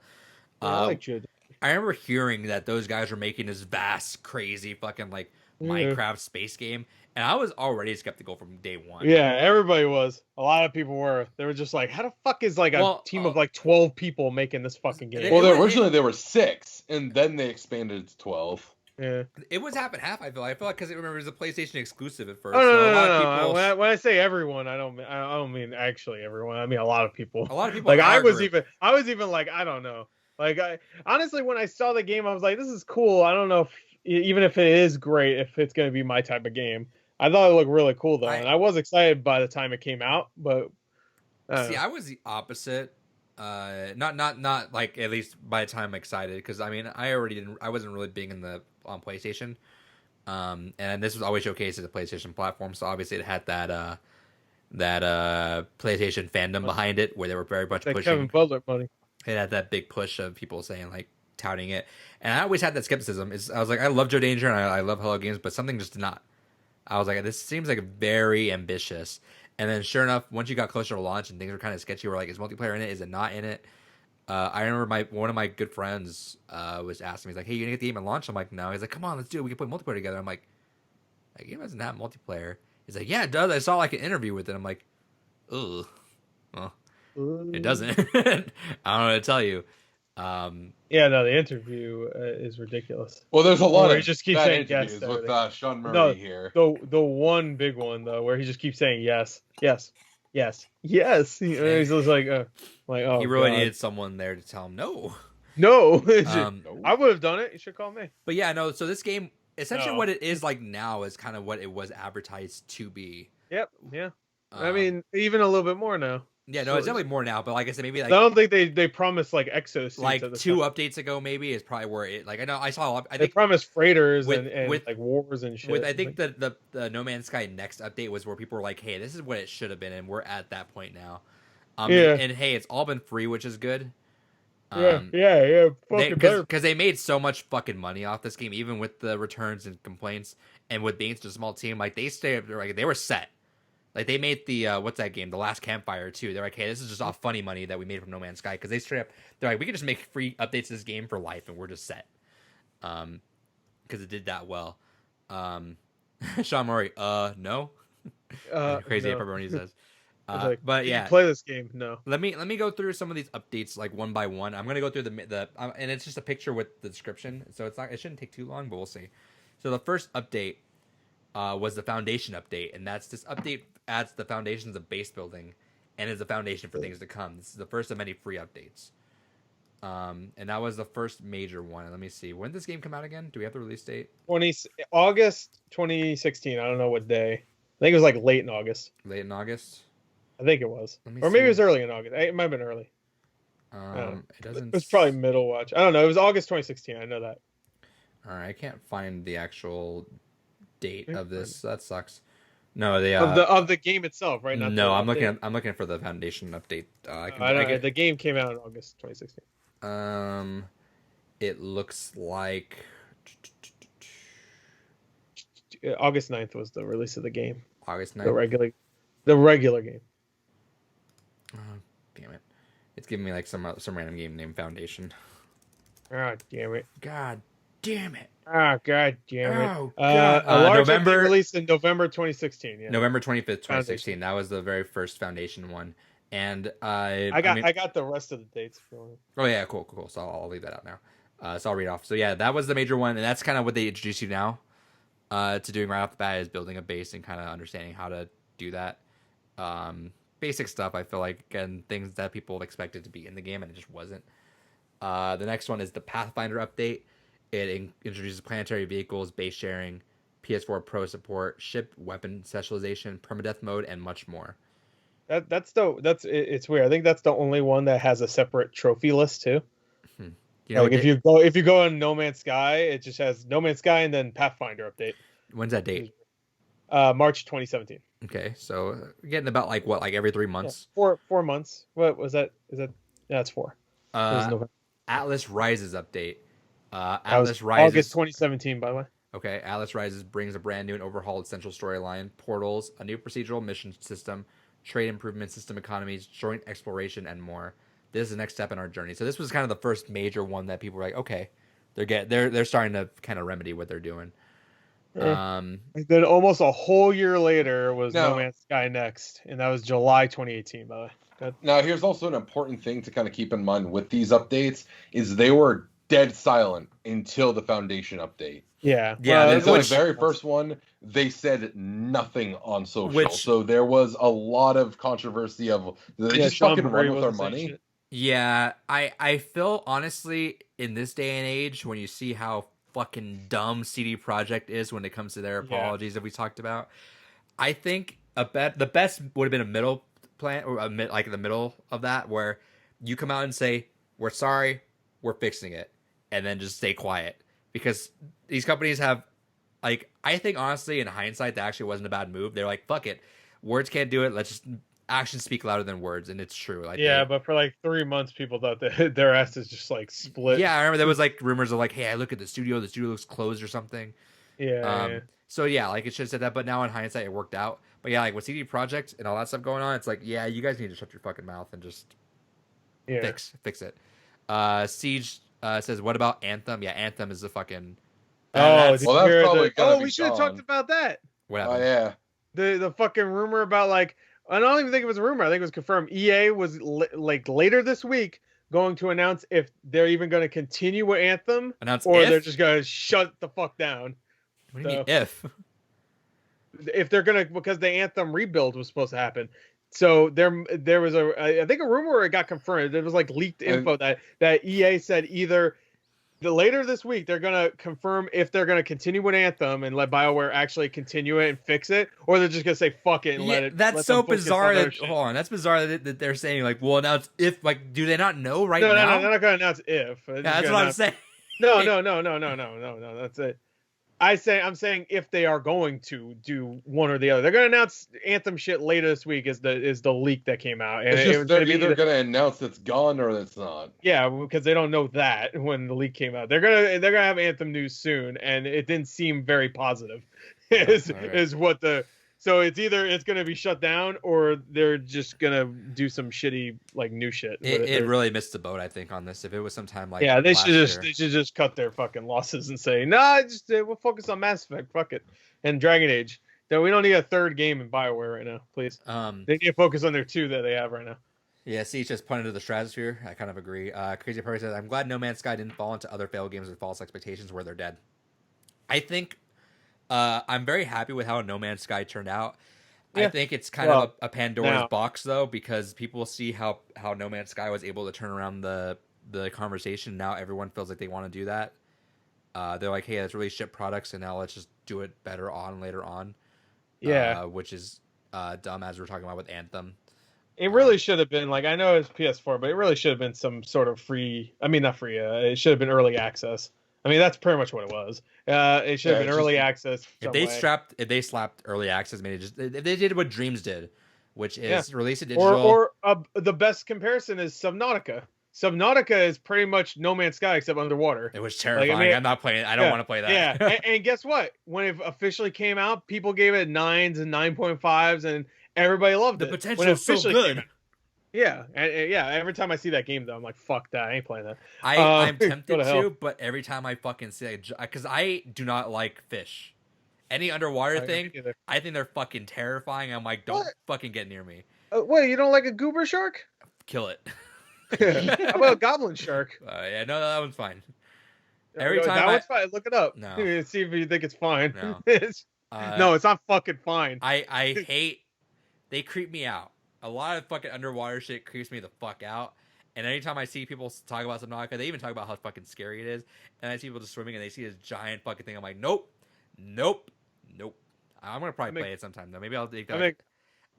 Speaker 1: I like Joe Danger.
Speaker 2: I remember hearing that those guys were making this vast, crazy fucking like Minecraft space game, and I was already skeptical from day one.
Speaker 1: Yeah, everybody was. A lot of people were. They were just like, "How the fuck is like a team of like 12 people making this fucking game?"
Speaker 3: Well, originally they were 6, and then they expanded to 12.
Speaker 1: Yeah,
Speaker 2: it was half and half. I feel like because it was a PlayStation exclusive at first.
Speaker 1: Oh, no. When I say everyone, I don't mean actually everyone. I mean a lot of people.
Speaker 2: A lot of people.
Speaker 1: Like I was even like I don't know. Like I honestly, when I saw the game, I was like, "This is cool." I don't know if even if it is great, if it's going to be my type of game. I thought it looked really cool though, and I was excited by the time it came out. But
Speaker 2: I was the opposite. Not like at least by the time I'm excited because I mean I wasn't really big in on PlayStation, and this was always showcased as a PlayStation platform, so obviously it had that PlayStation fandom behind it where they were very much pushing
Speaker 1: Kevin Butler money.
Speaker 2: It had that big push of people saying like touting it, and I always had that skepticism. I was like, I love Joe Danger and I love Hello Games, but something just did not. I was like, this seems like very ambitious. And then sure enough, once you got closer to launch and things were kind of sketchy, we're like, is multiplayer in it? Is it not in it? I remember one of my good friends was asking me, he's like, hey, you gonna get the game at launch? I'm like, no. He's like, come on, let's do it. We can play multiplayer together. I'm like, that game doesn't have multiplayer. He's like, yeah, it does. I saw like an interview with it. I'm like, ugh. Well, it doesn't. I don't know what to tell you.
Speaker 1: Yeah, no, the interview is ridiculous.
Speaker 3: Well, there's a lot
Speaker 1: Where
Speaker 3: of
Speaker 1: he just keeps
Speaker 3: bad
Speaker 1: saying
Speaker 3: interviews
Speaker 1: yes
Speaker 3: with Sean Murray
Speaker 1: No,
Speaker 3: here.
Speaker 1: the one big one though, where he just keeps saying yes, yes, yes, yes. He's just like, oh
Speaker 2: he really
Speaker 1: god,
Speaker 2: needed someone there to tell him no.
Speaker 1: no.
Speaker 3: No.
Speaker 1: I would have done it. You should call me.
Speaker 2: But yeah, no. So this game, essentially,
Speaker 1: No.
Speaker 2: what it is like now is kind of what it was advertised to be.
Speaker 1: Yep. Yeah. I mean, even a little bit more now.
Speaker 2: Yeah, no, it's definitely more now. But like I said, maybe like
Speaker 1: I don't think they promised like exosuits.
Speaker 2: like
Speaker 1: at the
Speaker 2: 2
Speaker 1: time.
Speaker 2: updates ago, maybe is probably where it. Like I know I saw. I
Speaker 1: They
Speaker 2: think
Speaker 1: promised freighters
Speaker 2: with-
Speaker 1: and
Speaker 2: with-
Speaker 1: like wars and shit.
Speaker 2: with I think the No Man's Sky next update was where people were like, "Hey, this is what it should have been," and we're at that point now.
Speaker 1: Yeah.
Speaker 2: And hey, it's all been free, which is good.
Speaker 1: Yeah. Fucking better.
Speaker 2: Because they made so much fucking money off this game, even with the returns and complaints, and with being such a small team, like they were set. Like they made the what's that game? The Last Campfire too. They're like, hey, this is just all funny money that we made from No Man's Sky because they straight up. They're like, we can just make free updates to this game for life, and we're just set. Because it did that well. Sean Murray, no. Crazy
Speaker 1: no.
Speaker 2: pepperoni says.
Speaker 1: Like,
Speaker 2: But
Speaker 1: "Can
Speaker 2: yeah,
Speaker 1: you play this game. No.
Speaker 2: let me go through some of these updates like one by one. I'm gonna go through the and it's just a picture with the description, so it shouldn't take too long, but we'll see. So the first update was the foundation update, and that's this update adds the foundations of base building and is the foundation for things to come. This is the first of many free updates. And that was the first major one. Let me see. When did this game come out again? Do we have the release date?
Speaker 1: August 2016. I don't know what day. I think it was like late in August.
Speaker 2: Late in August.
Speaker 1: I think it was,
Speaker 2: Let me
Speaker 1: or maybe it was
Speaker 2: see.
Speaker 1: early in August. It might have been early.
Speaker 2: It doesn't.
Speaker 1: It was probably middle watch. I don't know. It was August 2016. I know that.
Speaker 2: All right, I can't find the actual date
Speaker 1: Yeah,
Speaker 2: of this. That sucks. No, they
Speaker 1: of the game itself, right? Not
Speaker 2: no,
Speaker 1: the
Speaker 2: I'm
Speaker 1: update.
Speaker 2: looking for the foundation update. I
Speaker 1: know, the game came out in August 2016.
Speaker 2: It looks like
Speaker 1: August 9th was the release of the game.
Speaker 2: August 9th.
Speaker 1: The regular game.
Speaker 2: Oh, damn it! It's giving me like some random game named Foundation.
Speaker 1: Oh damn it!
Speaker 2: God damn it!
Speaker 1: Oh god damn it!
Speaker 2: Oh, God.
Speaker 1: A large
Speaker 2: November
Speaker 1: update released in November 2016. Yeah.
Speaker 2: November 25th, 2016. That was the very first Foundation one, and
Speaker 1: I got the rest of the dates. If you want.
Speaker 2: Oh yeah, cool. So I'll leave that out now. So I'll read off. So yeah, that was the major one, and that's kind of what they introduce you now to doing right off the bat is building a base and kind of understanding how to do that. Basic stuff. I feel like again things that people expected to be in the game and it just wasn't. The next one is the Pathfinder update. It introduces planetary vehicles, base sharing, PS4 Pro support, ship weapon specialization, permadeath mode, and much more.
Speaker 1: It's weird. I think that's the only one that has a separate trophy list too.
Speaker 2: You know,
Speaker 1: like if you go on No Man's Sky, it just has No Man's Sky and then Pathfinder update.
Speaker 2: When's that date?
Speaker 1: March 2017.
Speaker 2: Okay, so we're getting about like every 3 months.
Speaker 1: Yeah, 4 months. What was that? Is that? Yeah, it's 4. It was November.
Speaker 2: Atlas Rises update.
Speaker 1: Atlas Rises. August 2017, by the way.
Speaker 2: Okay, Atlas Rises brings a brand new and overhauled central storyline, portals, a new procedural mission system, trade improvement, system economies, joint exploration, and more. This is the next step in our journey. So this was kind of the first major one that people were like, okay, they're starting to kind of remedy what they're doing.
Speaker 1: Then almost a whole year later was No Man's Sky next, and that was July 2018. By the way. Good.
Speaker 3: Now here's also an important thing to kind of keep in mind with these updates is they were dead silent until the Foundation update.
Speaker 1: Yeah.
Speaker 3: Until the very first one, they said nothing on social. So there was a lot of controversy of they just fucking run with our money.
Speaker 2: Yeah, I feel honestly in this day and age when you see how fucking dumb CD Projekt is when it comes to their apologies that we talked about, I think the best would have been a middle plan or like in the middle of that where you come out and say we're sorry, we're fixing it, and then just stay quiet because these companies have like I think honestly in hindsight that actually wasn't a bad move. They're like fuck it, words can't do it. Let's just actions speak louder than words, and it's true. Like
Speaker 1: but for like 3 months, people thought that their asses just like split.
Speaker 2: Yeah, I remember there was like rumors of like, hey, I look at the studio looks closed or something. So yeah, like it should have said that, but now in hindsight, it worked out. But yeah, like with CD Projekt and all that stuff going on, it's like, yeah, you guys need to shut your fucking mouth and just fix it. Siege says, what about Anthem? Yeah, Anthem is the fucking.
Speaker 3: That's probably
Speaker 1: we should have talked about that.
Speaker 2: What happened?
Speaker 3: Oh yeah,
Speaker 1: the fucking rumor about like. I don't even think it was a rumor. I think it was confirmed. EA was like later this week going to announce if they're even going to continue with Anthem,
Speaker 2: Announce
Speaker 1: or
Speaker 2: if?
Speaker 1: they're just going to shut the fuck down.
Speaker 2: What do you mean if?
Speaker 1: If they're gonna, because the Anthem rebuild was supposed to happen, so there was I think a rumor, or it got confirmed. There was like leaked info that EA said either later this week they're gonna confirm if they're gonna continue with Anthem and let BioWare actually continue it and fix it, or they're just gonna say fuck it and let it.
Speaker 2: That's
Speaker 1: let
Speaker 2: so
Speaker 1: them focus
Speaker 2: bizarre.
Speaker 1: on their
Speaker 2: That
Speaker 1: shit.
Speaker 2: hold on, that's bizarre that they're saying like, well, announce if. Like, do they not know right
Speaker 1: No,
Speaker 2: now?
Speaker 1: they're not gonna announce if.
Speaker 2: Yeah, that's what I'm saying.
Speaker 1: No. That's it. I'm saying if they are going to do one or the other, they're going to announce Anthem shit later this week. Is the leak that came out? And
Speaker 3: It's just they're either
Speaker 1: gonna
Speaker 3: going to announce it's gone or it's not.
Speaker 1: Yeah, because they don't know that when the leak came out. They're gonna have Anthem news soon, and it didn't seem very positive. Is what the. So it's either it's going to be shut down, or they're just going to do some shitty like new shit.
Speaker 2: It really missed the boat, I think, on this. If it was sometime like
Speaker 1: they
Speaker 2: last
Speaker 1: should just cut their fucking losses and say, nah, just we'll focus on Mass Effect, fuck it, and Dragon Age. No, we don't need a third game in BioWare right now, please. They need to focus on their 2 that they have right now.
Speaker 2: Yeah, Siege just pointed to the stratosphere. I kind of agree. Crazy Perry says, "I'm glad No Man's Sky didn't fall into other failed games with false expectations where they're dead." I think I'm very happy with how No Man's Sky turned out. Yeah. I think it's kind of a Pandora's box, though, because people see how No Man's Sky was able to turn around the conversation. Now everyone feels like they want to do that. They're like, hey, let's really ship products, and now let's just do it better later on. Yeah. Which is dumb, as we're talking about with Anthem.
Speaker 1: It really should have been, like, I know it's PS4, but it really should have been some sort of free, I mean, not free, it should have been early access. I mean, that's pretty much what it was. It should have been early access.
Speaker 2: If they slapped early access, maybe if they did what Dreams did, which is release it digital.
Speaker 1: Or the best comparison is Subnautica. Subnautica is pretty much No Man's Sky except underwater.
Speaker 2: It was terrifying. Like, I mean, I'm not playing it. I don't want to play that.
Speaker 1: Yeah, and guess what? When it officially came out, people gave it 9s and 9.5s, and everybody loved it.
Speaker 2: The potential is so good.
Speaker 1: Yeah, every time I see that game, though, I'm like, fuck that, I ain't playing that.
Speaker 2: I'm tempted to, but every time I fucking see it, because I do not like fish. Any underwater thing, I think they're fucking terrifying. I'm like, don't fucking get near me.
Speaker 1: Wait, you don't like a goober shark?
Speaker 2: Kill it.
Speaker 1: How about a goblin shark?
Speaker 2: Yeah, no, that one's fine.
Speaker 1: One's fine. Look it up.
Speaker 2: No.
Speaker 1: See if you think it's fine.
Speaker 2: No,
Speaker 1: no, it's not fucking fine.
Speaker 2: I hate. They creep me out. A lot of fucking underwater shit creeps me the fuck out. And anytime I see people talk about Subnautica, they even talk about how fucking scary it is. And I see people just swimming and they see this giant fucking thing. I'm like, nope. I'm gonna probably play it sometime though. Maybe I'll take that.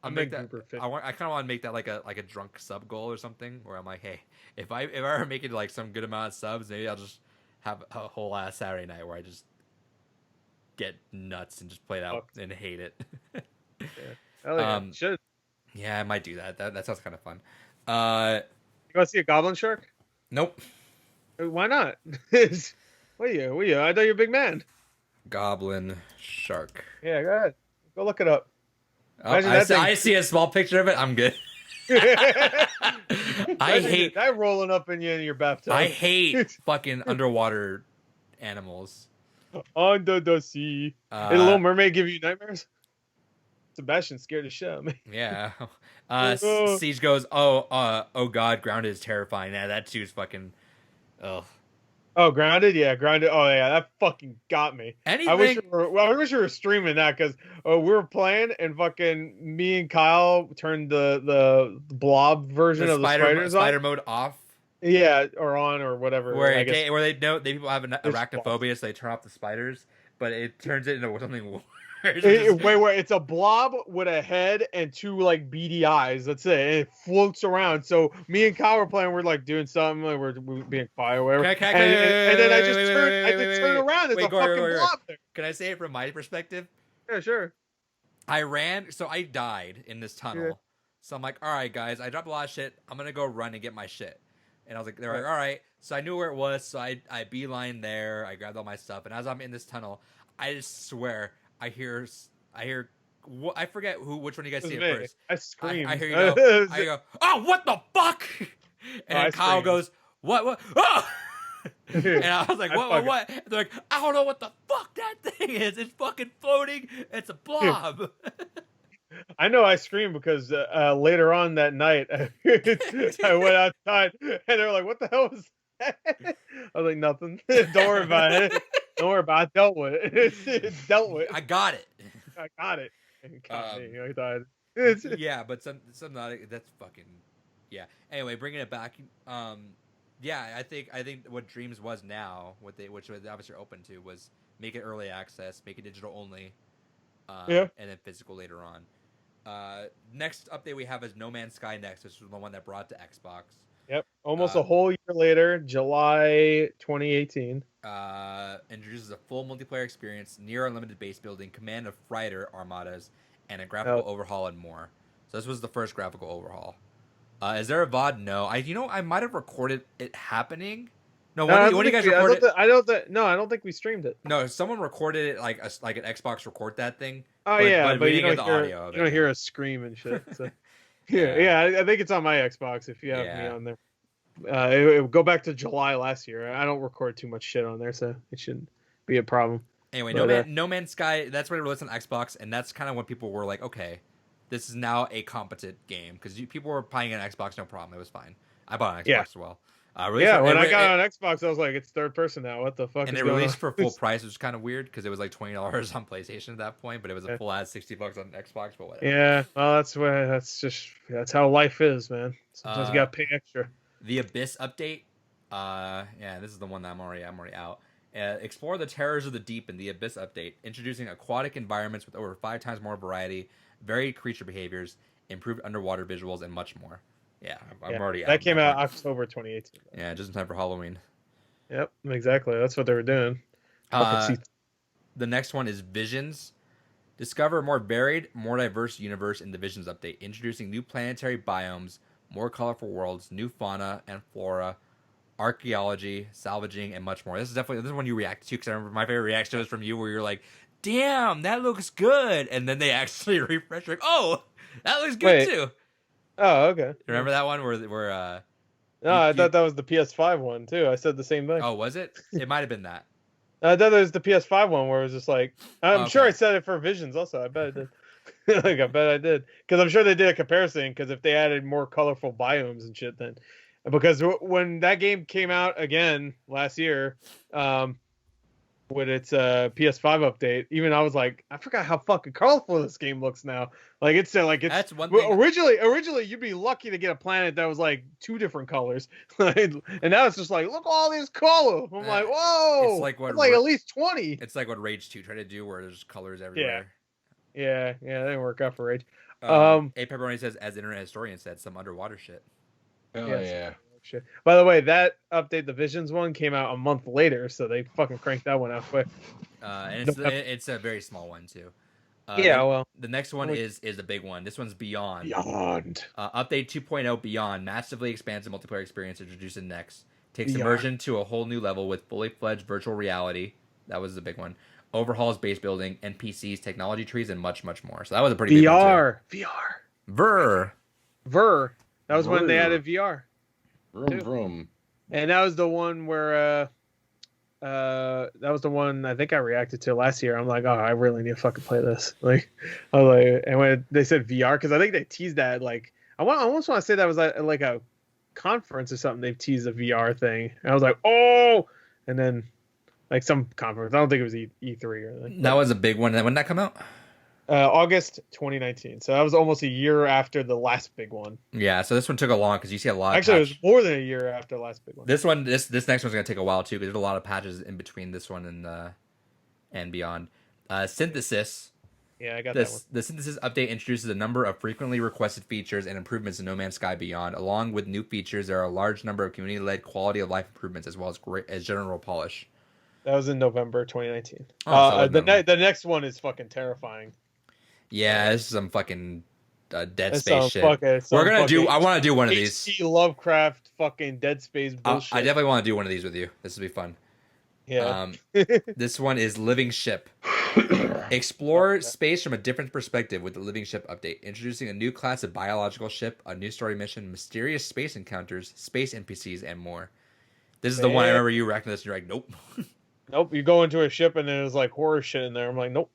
Speaker 2: I kind of want to make that like a drunk sub goal or something, where I'm like, hey, if I ever make it like some good amount of subs, maybe I'll just have a whole ass Saturday night where I just get nuts and just play it out and hate it.
Speaker 1: Should.
Speaker 2: Yeah, I might do that. That sounds kind of fun.
Speaker 1: You want to see a goblin shark?
Speaker 2: Nope.
Speaker 1: Why not? What are you? I thought you're a big man.
Speaker 2: Goblin shark.
Speaker 1: Yeah, go ahead. Go look it up.
Speaker 2: I see a small picture of it. I'm good. I hate
Speaker 1: that rolling up in your bathtub.
Speaker 2: I hate fucking underwater animals.
Speaker 1: Under the sea. Did a Little Mermaid give you nightmares? Sebastian's scared the shit out of me.
Speaker 2: Yeah. Siege goes, oh god, Grounded is terrifying. Yeah, that too is fucking. Ugh.
Speaker 1: Oh, Grounded? Yeah, Grounded. Oh, yeah, that fucking got me.
Speaker 2: Anything...
Speaker 1: I wish you were streaming that, because we were playing, and fucking me and Kyle turned the blob version of the spiders on.
Speaker 2: Spider mode off.
Speaker 1: Yeah, or on, or whatever.
Speaker 2: Where they know people have arachnophobia, so they turn off the spiders, but it turns it into something worse.
Speaker 1: Wait, it's a blob with a head and 2 like beady eyes. That's it. And it floats around. So me and Kyle were playing. We're like doing something. Like we're being quiet or whatever. And then I just turn around. There's a fucking blob there.
Speaker 2: Can I say it from my perspective?
Speaker 1: Yeah, sure.
Speaker 2: I ran, so I died in this tunnel. Yeah. So I'm like, all right, guys, I dropped a lot of shit. I'm gonna go run and get my shit. And I was like, they're like, all right. So I knew where it was. So I beeline there. I grabbed all my stuff. And as I'm in this tunnel, I just swear. I hear. I forget which one you guys see it first.
Speaker 1: I scream.
Speaker 2: I hear you go. I go. Oh, what the fuck! And then Kyle goes, "What? Oh!" And I was like, "What? And they're like, "I don't know what the fuck that thing is. It's fucking floating. It's a blob."
Speaker 1: I know I screamed because later on that night I went outside and they were like, "What the hell was that?" I was like, "Nothing. Don't worry about it. Don't worry about it. I dealt with it. It's dealt with.
Speaker 2: I got it.
Speaker 1: I got it." And it got me. I thought,
Speaker 2: Yeah, but some not, that's fucking yeah. Anyway, bringing it back. Yeah, I think what Dreams was now, which was obviously open to, was make it early access, make it digital only, and then physical later on. Next update we have is No Man's Sky Next, which is the one that brought to Xbox.
Speaker 1: Yep, almost a whole year later, July 2018.
Speaker 2: Introduces a full multiplayer experience, near unlimited base building, command of fighter armadas, and a graphical overhaul and more. So this was the first graphical overhaul. Is there a VOD? No. I might have recorded it happening. No, when do you guys record it?
Speaker 1: I don't think we streamed it.
Speaker 2: No, someone recorded it like an Xbox record that thing.
Speaker 1: Oh, but we didn't get the audio of it. You don't hear us scream and shit. So. I think it's on my Xbox if you have me on there. It would go back to July last year. I don't record too much shit on there, so it shouldn't be a problem.
Speaker 2: Anyway, No Man's Sky, that's what it released on Xbox, and that's kind of when people were like, okay, this is now a competent game, because people were playing an Xbox, no problem, it was fine. I bought an Xbox as well.
Speaker 1: When I got on Xbox, I was like, it's third person now. What the fuck?
Speaker 2: And it released for full price, which was kind of weird because it was like $20 on PlayStation at that point, but it was a full ass $60 on Xbox. But whatever. Yeah,
Speaker 1: well, that's how life is, man. Sometimes you gotta pay extra.
Speaker 2: The Abyss update. This is the one that I'm already out. Explore the terrors of the deep in the Abyss update, introducing aquatic environments with over 5 times more variety, varied creature behaviors, improved underwater visuals, and much more. Yeah, I'm already out.
Speaker 1: That came out October 2018.
Speaker 2: Yeah, just in time for Halloween.
Speaker 1: Yep, exactly. That's what they were doing.
Speaker 2: The next one is Visions. Discover a more varied, more diverse universe in the Visions update, introducing new planetary biomes, more colorful worlds, new fauna and flora, archaeology, salvaging, and much more. This is one you reacted to, because I remember my favorite reaction was from you, where you're like, "Damn, that looks good," and then they actually refresh, like, "Oh, that looks good too."
Speaker 1: Oh, okay.
Speaker 2: Remember that one where
Speaker 1: no, I thought that was the PS5 one too. I said the same thing.
Speaker 2: Oh, was it? It might have been that.
Speaker 1: I thought it was the PS5 one where it was just like, I'm sure I said it for Visions also. I bet I did. I bet I did, because I'm sure they did a comparison. Because if they added more colorful biomes and shit, then because when that game came out again last year, with its PS5 update, even I was like, I forgot how fucking colorful this game looks now. Like it's
Speaker 2: that's one thing.
Speaker 1: Originally you'd be lucky to get a planet that was like 2 different colors, and now it's just like, look all this color. I'm like, whoa, it's like at least 20.
Speaker 2: It's like what Rage 2 tried to do, where there's colors everywhere.
Speaker 1: Yeah, that didn't work out for Rage.
Speaker 2: A Pepperoni says, as Internet Historian said, some underwater shit.
Speaker 3: Oh yeah.
Speaker 1: Shit. By the way, that update, the Visions one, came out a month later, so they fucking cranked that one out quick.
Speaker 2: And it's a very small one too. The next one is a big one. This one's Beyond. Update 2.0 Beyond, massively expansive multiplayer experience introduced in next. Takes immersion to a whole new level with fully fledged virtual reality. That was the big one. Overhauls base building, NPCs, technology trees, and much, much more. So that was a pretty big one too. VR.
Speaker 1: Ver. That was when they added VR.
Speaker 3: Vroom.
Speaker 1: And that was the one where that was the one I think I reacted to last year. I'm like, oh, I really need to fucking play this. Like, I was like, and when they said VR, because I think they teased that, like, I almost want to say that was like a conference or something. They've teased a VR thing. And I was like, oh, and then like some conference. I don't think it was E3 or anything.
Speaker 2: That was a big one. When did that come out?
Speaker 1: August 2019. So that was almost a year after the last big one.
Speaker 2: Yeah, so this one took a long, because you see a lot.
Speaker 1: Actually, it was more than a year after the last big one.
Speaker 2: This next one's gonna take a while too, because there's a lot of patches in between this one and Beyond. Synthesis.
Speaker 1: Yeah, I got that one.
Speaker 2: The Synthesis update introduces a number of frequently requested features and improvements in No Man's Sky Beyond. Along with new features, there are a large number of community-led quality of life improvements, as well as general polish.
Speaker 1: That was in November 2019. The next one is fucking terrifying.
Speaker 2: Yeah, this is some fucking Dead Space shit. I want to do one of these.
Speaker 1: H.P. Lovecraft fucking Dead Space bullshit.
Speaker 2: I definitely want to do one of these with you. This will be fun.
Speaker 1: Yeah.
Speaker 2: This one is Living Ship. Explore space from a different perspective with the Living Ship update, introducing a new class of biological ship, a new story mission, mysterious space encounters, space NPCs, and more. This is the one I remember you reacting to this and you're like, nope.
Speaker 1: Nope, you go into a ship and there's like horror shit in there. I'm like, nope.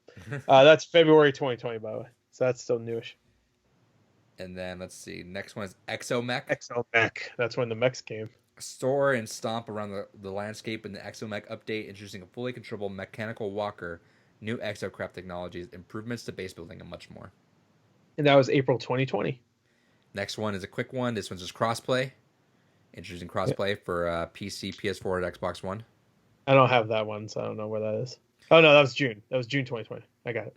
Speaker 1: That's February 2020, by the way. So that's still newish.
Speaker 2: And then let's see. Next one is Exomech.
Speaker 1: Exomech. That's when the mechs came.
Speaker 2: Store and stomp around the landscape in the Exomech update, introducing a fully controllable mechanical walker, new exocraft technologies, improvements to base building, and much more.
Speaker 1: And that was April 2020.
Speaker 2: Next one is a quick one. This one's just crossplay. Introducing crossplay for PC, PS4, and Xbox One.
Speaker 1: I don't have that one, so I don't know where that is. Oh no, that was June. That was June 2020. I got it.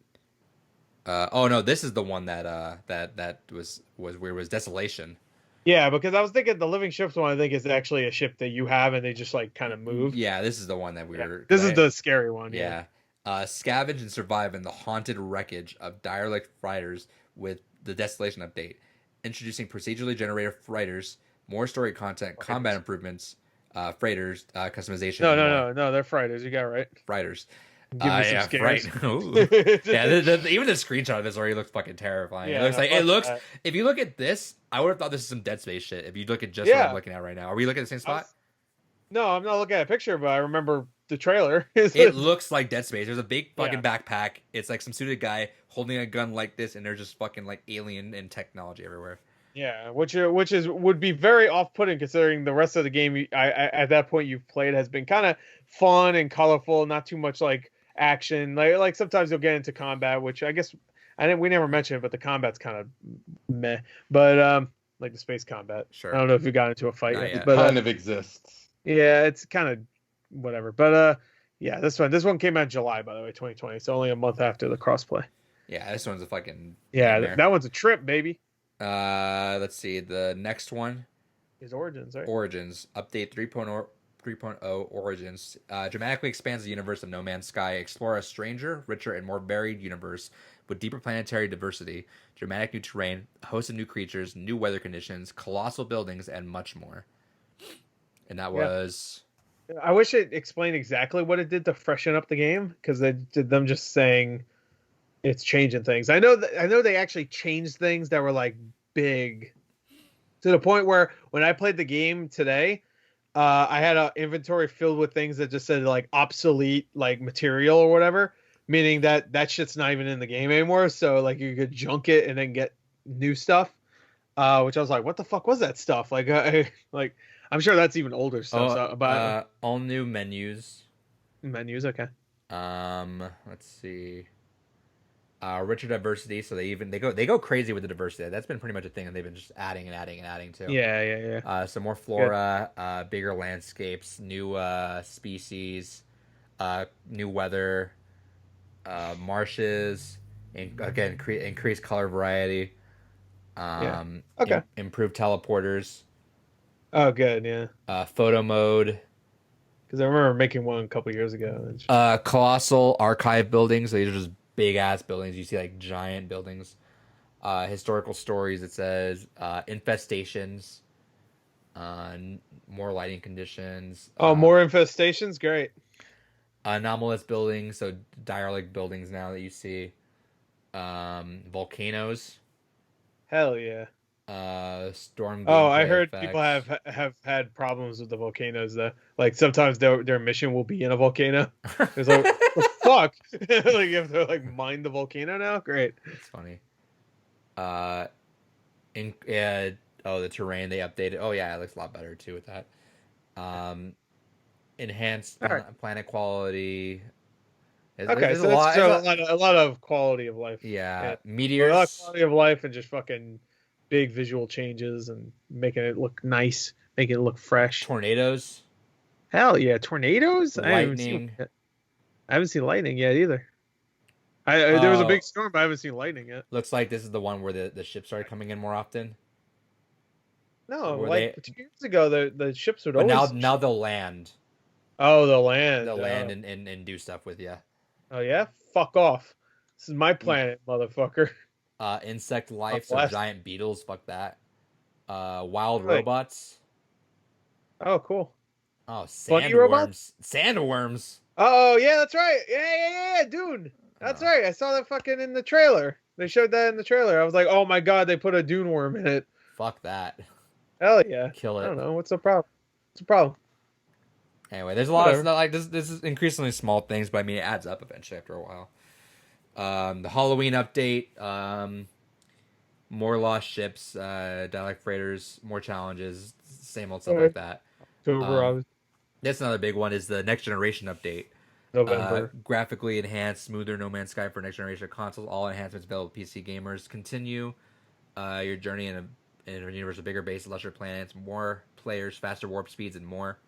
Speaker 2: Oh no, this is the one that that was where it was Desolation.
Speaker 1: Yeah, because I was thinking the Living Ships one. I think is actually a ship that you have, and they just like kind of move.
Speaker 2: Yeah, this is the one that we were.
Speaker 1: This is the scary one.
Speaker 2: Yeah. Scavenge and survive in the haunted wreckage of derelict freighters with the Desolation update, introducing procedurally generated freighters, more story content, combat improvements, freighters, customization.
Speaker 1: No, they're freighters. You got it right.
Speaker 2: Freighters.
Speaker 1: Give me some scares.
Speaker 2: Yeah, even the screenshot of this already looks fucking terrifying.
Speaker 1: Yeah,
Speaker 2: it looks. If you look at this, I would have thought this is some Dead Space shit. If you look at just what I'm looking at right now, are we looking at the same spot?
Speaker 1: No, I'm not looking at a picture, but I remember the trailer.
Speaker 2: It looks like Dead Space. There's a big fucking backpack. It's like some suited guy holding a gun like this, and there's just fucking like alien and technology everywhere.
Speaker 1: Yeah, which would be very off-putting considering the rest of the game. At that point you've played has been kind of fun and colorful, not too much like action. Like sometimes you'll get into combat, which I guess we never mentioned, but the combat's kind of meh. But like the space combat.
Speaker 2: Sure.
Speaker 1: I don't know if you got into a fight
Speaker 2: yet.
Speaker 1: but
Speaker 3: kind of exists.
Speaker 1: Yeah, it's kind of whatever. But yeah, this one came out in July, by the way, 2020. So only a month after the crossplay.
Speaker 2: Yeah, this one's a fucking
Speaker 1: that one's a trip, baby.
Speaker 2: Let's see. The next one
Speaker 1: is Origins, right?
Speaker 2: Origins update 3.0 Origins dramatically expands the universe of No Man's Sky. Explore a stranger, richer, and more varied universe with deeper planetary diversity, dramatic new terrain, a host of new creatures, new weather conditions, colossal buildings, and much more. And that was.
Speaker 1: I wish it explained exactly what it did to freshen up the game, because they did them just saying it's changing things. I know they actually changed things that were like big, to the point where when I played the game today, I had an inventory filled with things that just said like obsolete like material or whatever, meaning that shit's not even in the game anymore. So like you could junk it and then get new stuff, which I was like, what the fuck was that stuff? Like I'm sure that's even older stuff.
Speaker 2: All new menus.
Speaker 1: Menus, okay.
Speaker 2: Let's see. Richer diversity, so they go crazy with the diversity. That's been pretty much a thing that they've been just adding to.
Speaker 1: Yeah.
Speaker 2: Some more flora, bigger landscapes, new species, new weather, marshes, and again increased color variety.
Speaker 1: Okay.
Speaker 2: Improved teleporters.
Speaker 1: Oh, good, yeah.
Speaker 2: Photo mode.
Speaker 1: Because I remember making one a couple years ago.
Speaker 2: Colossal archive buildings. So these are just big ass buildings. You see like giant buildings. Historical stories. It says infestations. More lighting conditions.
Speaker 1: More infestations. Great.
Speaker 2: Anomalous buildings. So derelict buildings now that you see. Volcanoes.
Speaker 1: Hell yeah.
Speaker 2: Storm.
Speaker 1: I heard
Speaker 2: effects.
Speaker 1: people have had problems with the volcanoes though. Like sometimes their mission will be in a volcano. It's like what the fuck? Like you have to like mine the volcano now. Great.
Speaker 2: It's funny. The terrain they updated. Oh yeah, it looks a lot better too with that. Enhanced planet quality.
Speaker 1: There's a lot of quality of life.
Speaker 2: Yeah. Meteors.
Speaker 1: A lot of quality of life and just fucking big visual changes and making it look nice, making it look fresh.
Speaker 2: Tornadoes.
Speaker 1: Hell yeah, tornadoes!
Speaker 2: Lightning.
Speaker 1: I haven't seen lightning yet either. There was a big storm, but I haven't seen lightning yet.
Speaker 2: Looks like this is the one where the ships started coming in more often.
Speaker 1: No, 2 years ago the ships would always.
Speaker 2: But now they'll land.
Speaker 1: Oh, they'll land.
Speaker 2: They'll land and do stuff with you.
Speaker 1: Oh yeah, fuck off! This is my planet, motherfucker.
Speaker 2: Insect life, so giant beetles. Fuck that. Wild robots.
Speaker 1: Oh, cool.
Speaker 2: Oh, sandworms. Sandworms.
Speaker 1: Oh yeah, that's right. Yeah, dude. That's right. I saw that fucking in the trailer. They showed that in the trailer. I was like, oh my god, they put a dune worm in it.
Speaker 2: Fuck that.
Speaker 1: Hell yeah.
Speaker 2: Kill it.
Speaker 1: I don't know. What's the problem? What's the problem?
Speaker 2: Anyway, there's a lot of like this is increasingly small things, but I mean it adds up eventually after a while. The Halloween update. More lost ships, dialect freighters, more challenges, same old stuff like that.
Speaker 1: October,
Speaker 2: That's another big one is the next generation update.
Speaker 1: November.
Speaker 2: Graphically enhanced, smoother No Man's Sky for next generation consoles. All enhancements available to PC gamers. Continue your journey in a universe with bigger base, lesser planets, more players, faster warp speeds, and more.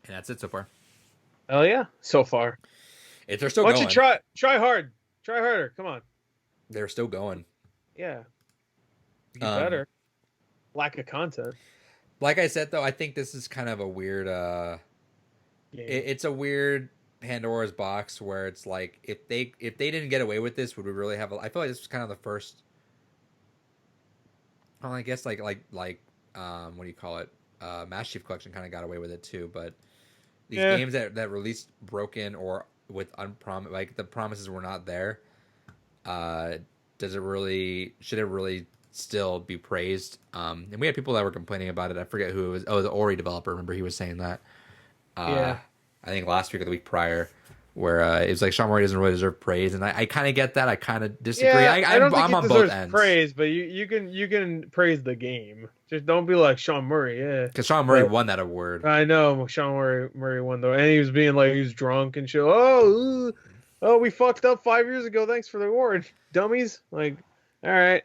Speaker 2: And that's it so far.
Speaker 1: Hell yeah, so far.
Speaker 2: They're still
Speaker 1: Why
Speaker 2: going.
Speaker 1: don't you try hard. Try harder. Come on.
Speaker 2: They're still going.
Speaker 1: Yeah. You better. Lack of content.
Speaker 2: Like I said, though, I think this is kind of a weird... it's a weird Pandora's box where it's like, if they didn't get away with this, would we really have... I feel like this was kind of the first... Well, I guess like what do you call it? Master Chief Collection kind of got away with it too, but these games that released broken or with like the promises were not there, should it really still be praised? And we had people that were complaining about it. I forget who it was. Oh, the Ori developer. Remember he was saying that. I think last week or the week prior, where it was like Sean Murray doesn't really deserve praise, and I kind of get that. I kind of disagree.
Speaker 1: I don't think
Speaker 2: I'm
Speaker 1: it
Speaker 2: on
Speaker 1: deserves
Speaker 2: both ends.
Speaker 1: praise, but you can praise the game. Just don't be like Sean Murray. Yeah,
Speaker 2: because Sean Murray won that award.
Speaker 1: I know Sean Murray won though, and he was being like he was drunk and shit. Oh, we fucked up 5 years ago. Thanks for the award, dummies. Like, all right.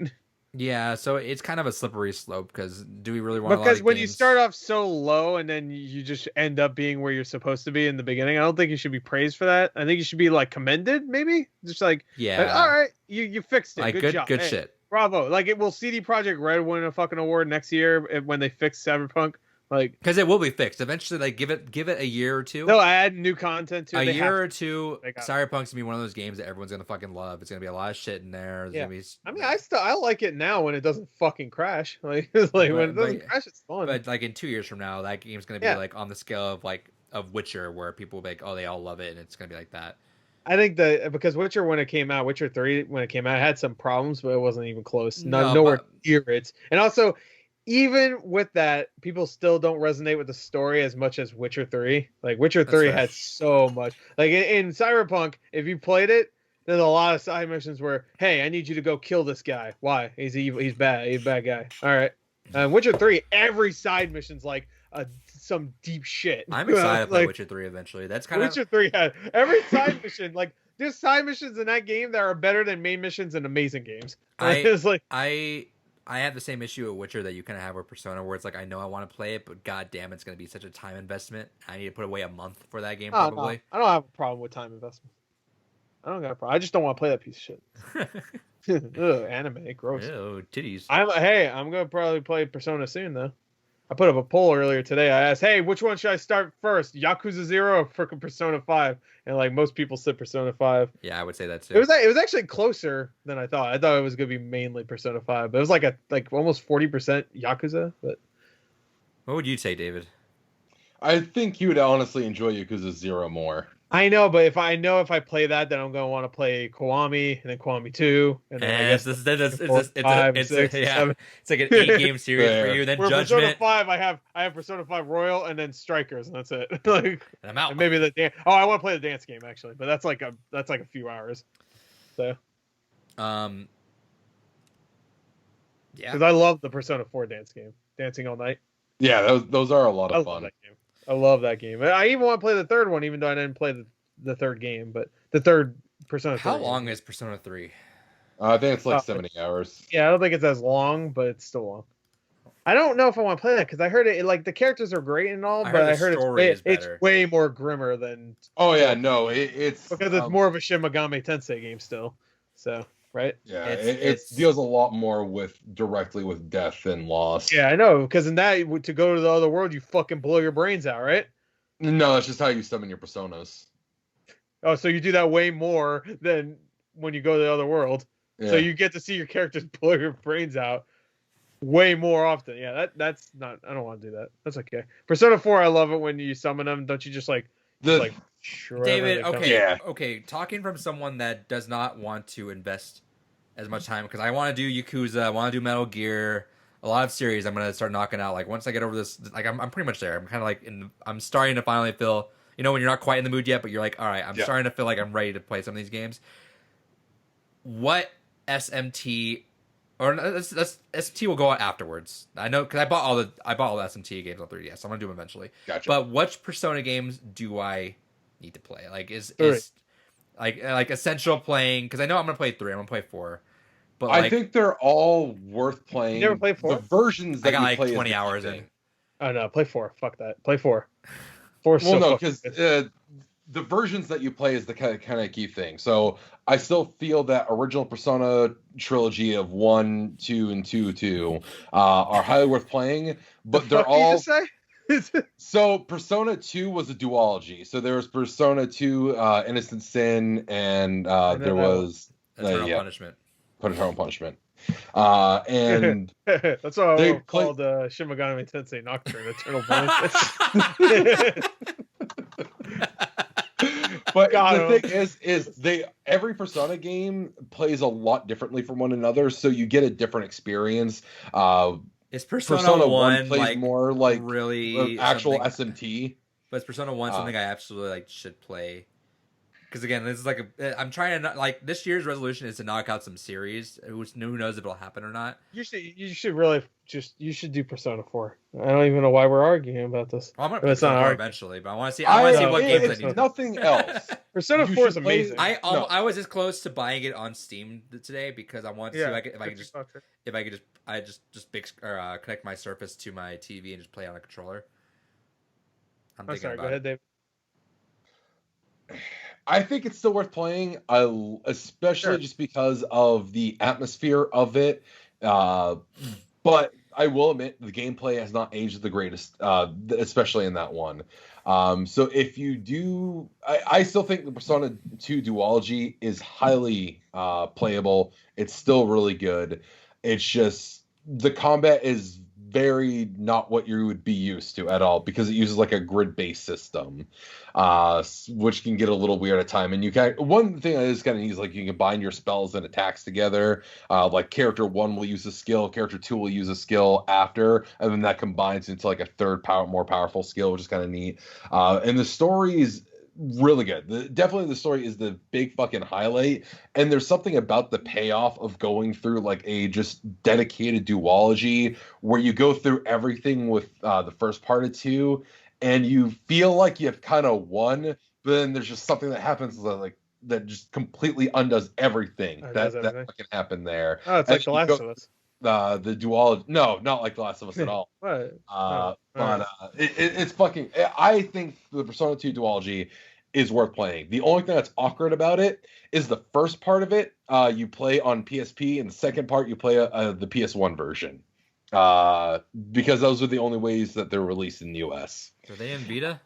Speaker 2: Yeah, so it's kind of a slippery slope because do we really want?
Speaker 1: Because when you start off so low and then you just end up being where you're supposed to be in the beginning, I don't think you should be praised for that. I think you should be like commended, maybe. Just like, all right, you fixed it.
Speaker 2: Like,
Speaker 1: good job.
Speaker 2: Good shit.
Speaker 1: Bravo. Like, it will CD Projekt Red win a fucking award next year when they fix Cyberpunk. Like,
Speaker 2: because it will be fixed eventually. Like, give it a year or two.
Speaker 1: They'll add new content to it.
Speaker 2: A year or two. Cyberpunk's gonna be one of those games that everyone's gonna fucking love. It's gonna be a lot of shit in there.
Speaker 1: Yeah. I mean, I like it now when it doesn't fucking crash. Like, when it doesn't crash, it's fun.
Speaker 2: But like in 2 years from now, that game's gonna be like on the scale of Witcher, where people will be like, oh, they all love it, and it's gonna be like that.
Speaker 1: I think because Witcher when it came out, Witcher 3 when it came out, it had some problems, but it wasn't even close. Nowhere near it. And also, even with that, people still don't resonate with the story as much as Witcher 3. Like, Witcher 3 had so much. Like, in Cyberpunk, if you played it, there's a lot of side missions where, hey, I need you to go kill this guy. Why? He's evil. He's bad. He's a bad guy. All right. Witcher 3, every side mission's like some deep shit.
Speaker 2: I'm excited to play Witcher 3 eventually. That's kind of...
Speaker 1: Witcher 3 had every side mission. Like, there's side missions in that game that are better than main missions in amazing games.
Speaker 2: I have the same issue with Witcher that you kind of have with Persona, where it's like, I know I want to play it, but god damn, it's going to be such a time investment. I need to put away a month for that game, probably.
Speaker 1: No. I don't have a problem with time investment. I don't got a problem. I just don't want to play that piece of shit. Ugh, anime, gross.
Speaker 2: Ew, titties.
Speaker 1: I'm going to probably play Persona soon, though. I put up a poll earlier today. I asked, hey, which one should I start first? Yakuza 0 or freaking Persona 5? And like most people said Persona 5.
Speaker 2: Yeah, I would say that too.
Speaker 1: It was actually closer than I thought. I thought it was going to be mainly Persona 5. But it was like almost 40% Yakuza. But
Speaker 2: what would you say, David?
Speaker 3: I think you would honestly enjoy Yakuza 0 more.
Speaker 1: I know, but if I play that, then I'm going to want to play Kiwami and then Kiwami 2. And then I guess
Speaker 2: it's like an 8-game series for you. Then Judgment.
Speaker 1: Persona 5, I have Persona 5 Royal and then Strikers, and that's it. Like,
Speaker 2: and I'm out.
Speaker 1: And maybe the dance. Oh, I want to play the dance game actually, but that's like a few hours. So.
Speaker 2: Yeah.
Speaker 1: Because I love the Persona 4 dance game, Dancing All Night.
Speaker 3: Yeah, those are a lot of fun.
Speaker 1: I love that game. I even want to play the third one, even though I didn't play the third game, but the third Persona 3.
Speaker 2: How long is Persona 3?
Speaker 3: I think it's like 70 hours.
Speaker 1: Yeah, I don't think it's as long, but it's still long. I don't know if I want to play that because I heard it like the characters are great and all, but I heard it's way more grimmer than.
Speaker 3: Oh yeah, no, it's
Speaker 1: because it's more of a Shin Megami Tensei game still. So right?
Speaker 3: Yeah, it deals a lot more directly with death and loss.
Speaker 1: Yeah, I know, because in that, to go to the other world, you fucking blow your brains out, right?
Speaker 3: No, that's just how you summon your personas.
Speaker 1: Oh, so you do that way more than when you go to the other world. Yeah. So you get to see your characters blow your brains out way more often. Yeah, that's not... I don't want to do that. That's okay. Persona 4, I love it when you summon them. Don't you just
Speaker 2: David, okay. Talking from someone that does not want to invest as much time, because I want to do Yakuza, I want to do Metal Gear, a lot of series I'm going to start knocking out. Like, once I get over this, like, I'm pretty much there. I'm kind of like, I'm starting to finally feel, when you're not quite in the mood yet, but you're like, all right, I'm starting to feel like I'm ready to play some of these games. what SMT or that's SMT will go out afterwards. I know because I bought all the SMT games on 3DS. So I'm gonna do them eventually.
Speaker 3: Gotcha.
Speaker 2: But which Persona games do I need to play? Like is like essential playing? Because I know I'm gonna play 3. I'm gonna play 4. But
Speaker 3: I think they're all worth playing.
Speaker 1: You never played 4?
Speaker 3: The versions that
Speaker 2: I got
Speaker 3: you
Speaker 2: like
Speaker 3: play
Speaker 2: 20
Speaker 3: is the
Speaker 2: hours
Speaker 3: thing.
Speaker 2: in.
Speaker 1: Oh no, play 4. Fuck that. Play 4. 4 is
Speaker 3: Well,
Speaker 1: so
Speaker 3: no,
Speaker 1: fucking
Speaker 3: because
Speaker 1: good.
Speaker 3: the versions that you play is the kind of key thing. So I still feel that original Persona trilogy of 1, 2, and 2 are highly worth playing, but
Speaker 1: the
Speaker 3: they're
Speaker 1: fuck
Speaker 3: all.
Speaker 1: Did you just say?
Speaker 3: So Persona 2 was a duology. So there was Persona 2 Innocent Sin, and there was
Speaker 2: Eternal Punishment.
Speaker 3: Eternal Punishment. And
Speaker 1: That's why
Speaker 3: they
Speaker 1: I called Shin Megami Tensei Nocturne Eternal Punishment.
Speaker 3: But
Speaker 1: Got
Speaker 3: the thing is every Persona game plays a lot differently from one another, so you get a different experience.
Speaker 2: Is Persona 1
Speaker 3: plays
Speaker 2: like
Speaker 3: more like
Speaker 2: really
Speaker 3: actual
Speaker 2: something...
Speaker 3: SMT?
Speaker 2: But is Persona 1 something I absolutely like should play? Because again, this is like I'm trying to not, like this year's resolution is to knock out some series. Who knows if it'll happen or not?
Speaker 1: You should really you should do Persona 4. I don't even know why we're arguing about this.
Speaker 2: Well, I'm gonna play Persona 4 eventually, but I want to see what games I need.
Speaker 3: It's nothing else.
Speaker 1: Persona 4 is amazing.
Speaker 2: I was this close to buying it on Steam today because I want to see if I could just connect my Surface to my TV and just play on a controller. I'm thinking
Speaker 1: sorry.
Speaker 2: about
Speaker 1: Go ahead, Dave.
Speaker 3: I think it's still worth playing, especially just because of the atmosphere of it. But I will admit the gameplay has not aged the greatest, especially in that one. So if you do, I still think the Persona 2 duology is highly playable. It's still really good. It's just the combat is very not what you would be used to at all because it uses like a grid-based system, which can get a little weird at time. And you can one thing that is kind of neat is like you can combine your spells and attacks together. Like character 1 will use a skill, character 2 will use a skill after, and then that combines into like a third more powerful skill, which is kind of neat. And the story is really good. Definitely the story is the big fucking highlight, and there's something about the payoff of going through like a just dedicated duology where you go through everything with the first part of 2 and you feel like you've kind of won, but then there's just something that happens that just completely undoes everything that fucking happened there.
Speaker 1: Oh, it's like The Last of Us.
Speaker 3: The duology, no, not like The Last of Us at all.
Speaker 1: What?
Speaker 3: It's fucking. I think the Persona 2 duology is worth playing. The only thing that's awkward about it is the first part of it you play on PSP, and the second part you play the PS1 version, because those are the only ways that they're released in the US.
Speaker 2: Are they in Vita?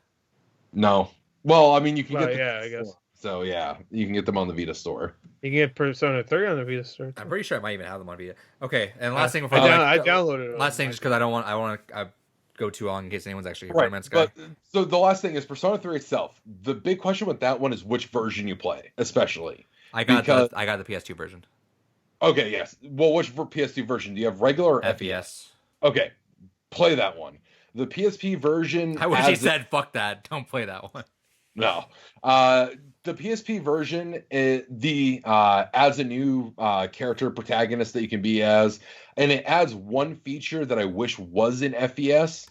Speaker 3: No. Well, I mean, you can get them.
Speaker 1: I guess.
Speaker 3: So yeah, you can get them on the Vita store.
Speaker 1: You can get Persona 3 on the Vita store too.
Speaker 2: I'm pretty sure I might even have them on Vita. Okay, and last thing before
Speaker 1: I downloaded it.
Speaker 2: Last thing, just because I don't want to go too long in case anyone's actually
Speaker 3: right.
Speaker 2: Guy.
Speaker 3: But so the last thing is Persona 3 itself. The big question with that one is which version you play, especially.
Speaker 2: I got the PS2 version.
Speaker 3: Okay, yes. Well, which PS2 version? Do you have regular or
Speaker 2: FES?
Speaker 3: Okay, play that one. The PSP version.
Speaker 2: I wish he said, "Fuck that! Don't play that one."
Speaker 3: No. The PSP version adds a new character protagonist that you can be as, and it adds one feature that I wish was in FES,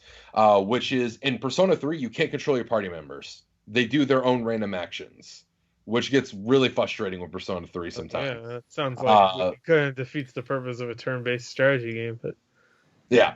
Speaker 3: which is in Persona 3 you can't control your party members. They do their own random actions, which gets really frustrating with Persona 3 sometimes.
Speaker 1: Yeah, that sounds like it kind of defeats the purpose of a turn-based strategy game, but
Speaker 3: yeah.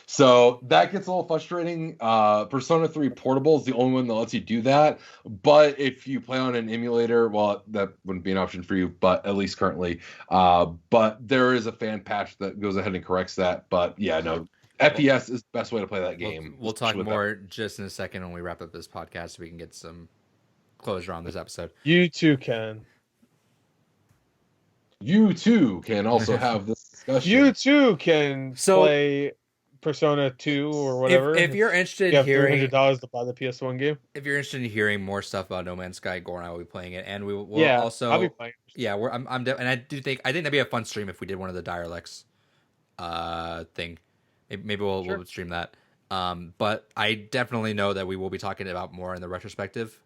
Speaker 3: So that gets a little frustrating. Persona 3 Portable is the only one that lets you do that. But if you play on an emulator, well, that wouldn't be an option for you, but at least currently. But there is a fan patch that goes ahead and corrects that. But yeah, no, FES is the best way to play that game.
Speaker 2: We'll talk more just in a second when we wrap up this podcast so we can get some closure on this episode.
Speaker 1: You too can.
Speaker 3: You too can also have this discussion.
Speaker 1: You too can play Persona 2 or whatever.
Speaker 2: If you're interested
Speaker 1: in
Speaker 2: hearing
Speaker 1: $300 to buy the PS1 game.
Speaker 2: If you're interested in hearing more stuff about No Man's Sky, Gore and I will be playing it, and we will also.
Speaker 1: I'll be playing it.
Speaker 2: Yeah, and I think that'd be a fun stream if we did one of the Dialects thing. Maybe we'll stream that. But I definitely know that we will be talking about more in the retrospective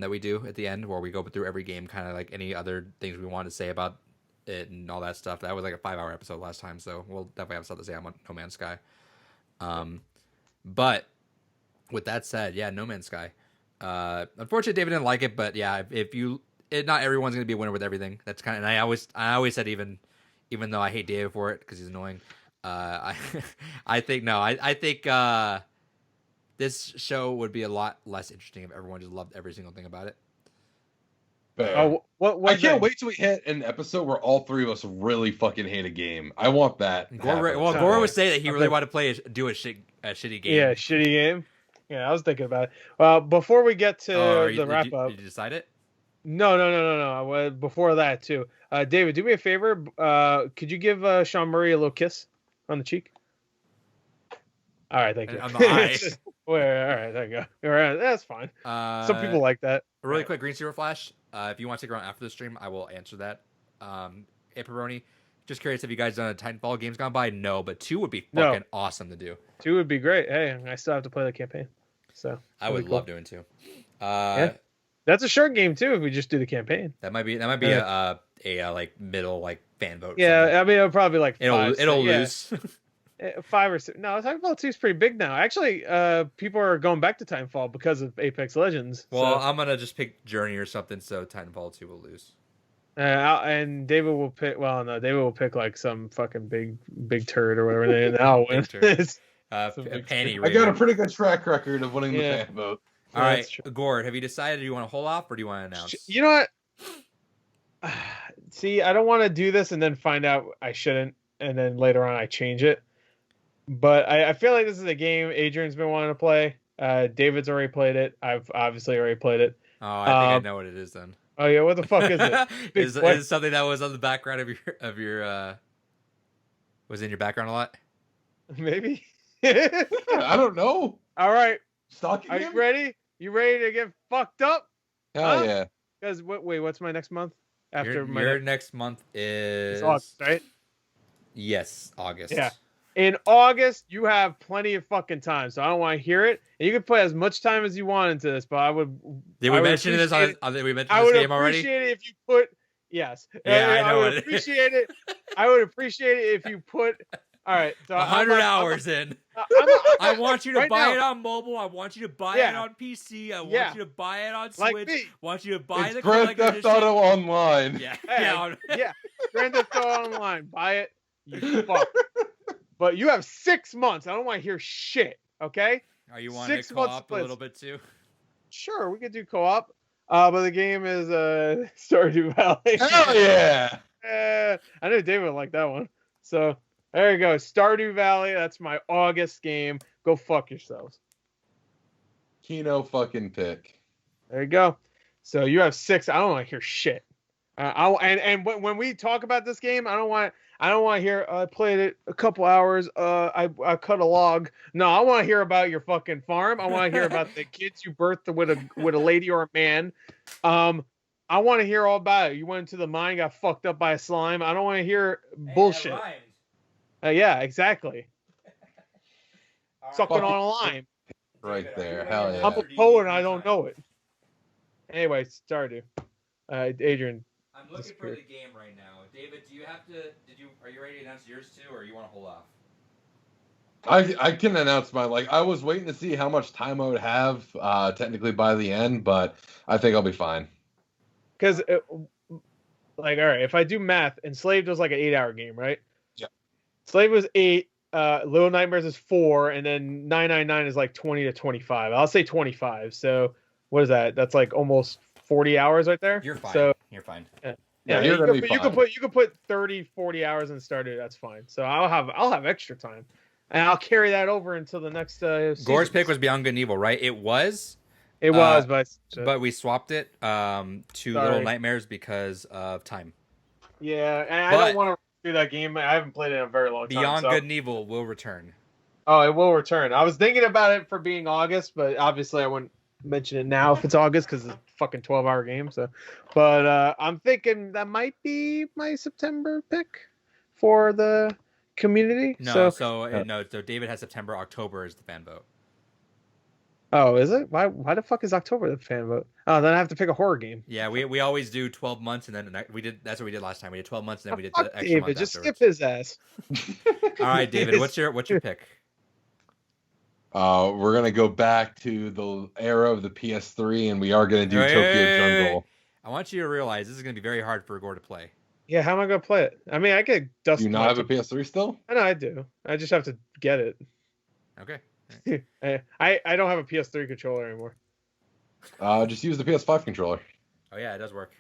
Speaker 2: that we do at the end, where we go through every game, kind of like any other things we want to say about it and all that stuff. That was like a 5-hour episode last time, so we'll definitely have stuff to say on No Man's Sky. But with that said, yeah, No Man's Sky. Unfortunately, David didn't like it, but yeah, not everyone's gonna be a winner with everything. That's kind of, and I always said even though I hate David for it because he's annoying, I I think this show would be a lot less interesting if everyone just loved every single thing about it.
Speaker 3: Fair.
Speaker 1: Oh, what
Speaker 3: I can't wait till we hit an episode where all three of us really fucking hate a game. I want that.
Speaker 2: Gore would say that he really wanted to do a shitty game.
Speaker 1: Yeah, shitty game. Yeah, I was thinking about it. Well, before we get to the wrap up,
Speaker 2: did you decide it?
Speaker 1: No. Before that too, David, do me a favor. Could you give Sean Murray a little kiss on the cheek? All right, thank you.
Speaker 2: On the eye.
Speaker 1: All right, there you go. All right, that's fine. Some people like that.
Speaker 2: Really quick, Green Zero Flash. If you want to stick around after the stream, I will answer that. Apparoni, just curious, have you guys done a Titanfall games gone by? No, but 2 would be fucking awesome to do.
Speaker 1: 2 would be great. Hey, I still have to play the campaign, so
Speaker 2: I would love doing 2.
Speaker 1: Yeah. That's a short game too. If we just do the campaign,
Speaker 2: that might be a like middle like fan vote.
Speaker 1: Yeah, I mean it'll probably like
Speaker 2: it'll lose.
Speaker 1: 5 or 6. No, Titanfall 2 is pretty big now. Actually, people are going back to Titanfall because of Apex Legends.
Speaker 2: Well, I'm gonna just pick Journey or something, so Titanfall 2 will lose.
Speaker 1: And David will pick. Well, no, David will pick like some fucking big turd or whatever. And I'll win.
Speaker 2: Panty.
Speaker 3: I got a pretty good track record of winning the fan vote.
Speaker 2: All right, Gord, have you decided? Do you want to hold off or do you want to announce?
Speaker 1: You know what? See, I don't want to do this and then find out I shouldn't, and then later on I change it. But I feel like this is a game Adrian's been wanting to play. David's already played it. I've obviously already played it.
Speaker 2: Oh, I think I know what it is then.
Speaker 1: Oh yeah, what the fuck is it?
Speaker 2: Is something that was on the background of your was in your background a lot?
Speaker 1: Maybe.
Speaker 3: I don't know.
Speaker 1: All right.
Speaker 3: Stalking
Speaker 1: Are you ready? You ready to get fucked up?
Speaker 3: Hell yeah.
Speaker 1: Because wait, what's my next month?
Speaker 2: After your next month is
Speaker 1: August, right?
Speaker 2: Yes, August.
Speaker 1: Yeah. In August, you have plenty of fucking time, so I don't want to hear it. And you can put as much time as you want into this, but I would.
Speaker 2: Did we mention this on? Did we mention this game already?
Speaker 1: I would appreciate it if you put. Yes.
Speaker 2: Yeah, I know.
Speaker 1: I would appreciate it. I would appreciate it if you put. All right, so
Speaker 2: 100 hours in. I want you to buy it on mobile. I want you to buy it on PC. I want you to buy it on Switch. I want you to buy the
Speaker 3: Grand Theft Auto Online.
Speaker 2: Yeah.
Speaker 1: Yeah. Grand Theft Auto Online. Buy it. You fuck. But you have 6 months. I don't want to hear shit. Okay.
Speaker 2: Are you wanting to co-op a little bit too?
Speaker 1: Sure, we could do co-op. But the game is Stardew Valley.
Speaker 3: Hell yeah!
Speaker 1: I know David would like that one. So there you go, Stardew Valley. That's my August game. Go fuck yourselves.
Speaker 3: Kino fucking pick.
Speaker 1: There you go. So you have 6. I don't want to hear shit. When we talk about this game, I don't want to hear. I played it a couple hours. I cut a log. No, I want to hear about your fucking farm. I want to hear about the kids you birthed with a lady or a man. I want to hear all about it. You went into the mine, got fucked up by a slime. I don't want to hear bullshit. Yeah, exactly. Sucking on a lime.
Speaker 3: Right there. Hell yeah.
Speaker 1: I'm a poet and I don't know it. Anyway, Stardew. Adrian.
Speaker 2: I'm looking for the game right now. David, do you have to? Are you ready to announce yours too, or you want to hold off?
Speaker 3: I can announce mine. Like I was waiting to see how much time I would have technically by the end, but I think I'll be fine.
Speaker 1: Because, like, all right, if I do math, Enslaved was like an 8-hour game, right?
Speaker 3: Yeah.
Speaker 1: Slave was 8. Little Nightmares is 4, and then 999 is like 20 to 25. I'll say 25. So what is that? That's like almost 40 hours right there.
Speaker 2: You're fine.
Speaker 1: So,
Speaker 2: you're fine.
Speaker 1: Yeah, you could put 30, 40 hours in Stardew. That's fine. So I'll have extra time, and I'll carry that over until the next.
Speaker 2: Gore's pick was Beyond Good and Evil, right? It was.
Speaker 1: It was,
Speaker 2: but we swapped it to Little Nightmares because of time.
Speaker 1: Yeah, and I don't want to do that game. I haven't played it in a very long time.
Speaker 2: Beyond Good and Evil will return.
Speaker 1: Oh, it will return. I was thinking about it for being August, but obviously I wouldn't mention it now if it's August because it's a fucking 12-hour game. So, but I'm thinking that might be my September pick for the community.
Speaker 2: No, so David has September. October is the fan vote.
Speaker 1: Oh, is it? Why the fuck is October the fan vote? Oh, then I have to pick a horror game.
Speaker 2: Yeah, we always do 12 months and then we did. That's what we did last time. We did 12 months and then
Speaker 1: Oh,
Speaker 2: we did
Speaker 1: fuck
Speaker 2: the extra
Speaker 1: David,
Speaker 2: month
Speaker 1: just skip
Speaker 2: afterwards.
Speaker 1: his ass.
Speaker 2: All right, David, what's your pick?
Speaker 3: We're gonna go back to the era of the PS3, and we are gonna do Tokyo Jungle.
Speaker 2: I want you to realize this is gonna be very hard for Gore to play.
Speaker 1: Yeah, how am I gonna play it? I mean, I could dust.
Speaker 3: Do you not have a PS3 still?
Speaker 1: I know I do. I just have to get it.
Speaker 2: Okay.
Speaker 1: I don't have a PS3 controller anymore.
Speaker 3: Just use the PS5 controller.
Speaker 2: Oh yeah, it does work.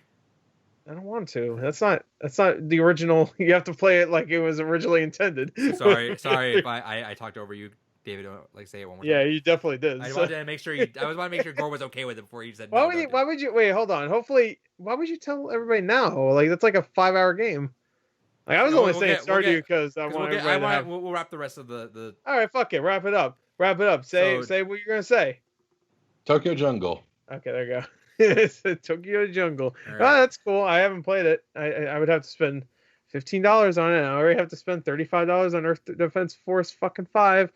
Speaker 1: I don't want to. That's not the original. You have to play it like it was originally intended.
Speaker 2: Sorry if I talked over you, David. Like say it one more time.
Speaker 1: Yeah, you definitely did.
Speaker 2: I wanted to make sure I make sure Gore was okay with it before you said.
Speaker 1: Why would you wait? Hold on. Hopefully, why would you tell everybody now? Like that's like a 5-hour game. Like I was only saying Stardew because I want everybody to have.
Speaker 2: We'll wrap the rest of the.
Speaker 1: All right, fuck it. Wrap it up. Say what you're gonna say.
Speaker 3: Tokyo Jungle.
Speaker 1: Okay, there you go. It's Tokyo Jungle.
Speaker 2: Right.
Speaker 1: Oh, that's cool. I haven't played it. I would have to spend $15 on it. I already have to spend $35 on Earth Defense Force fucking 5.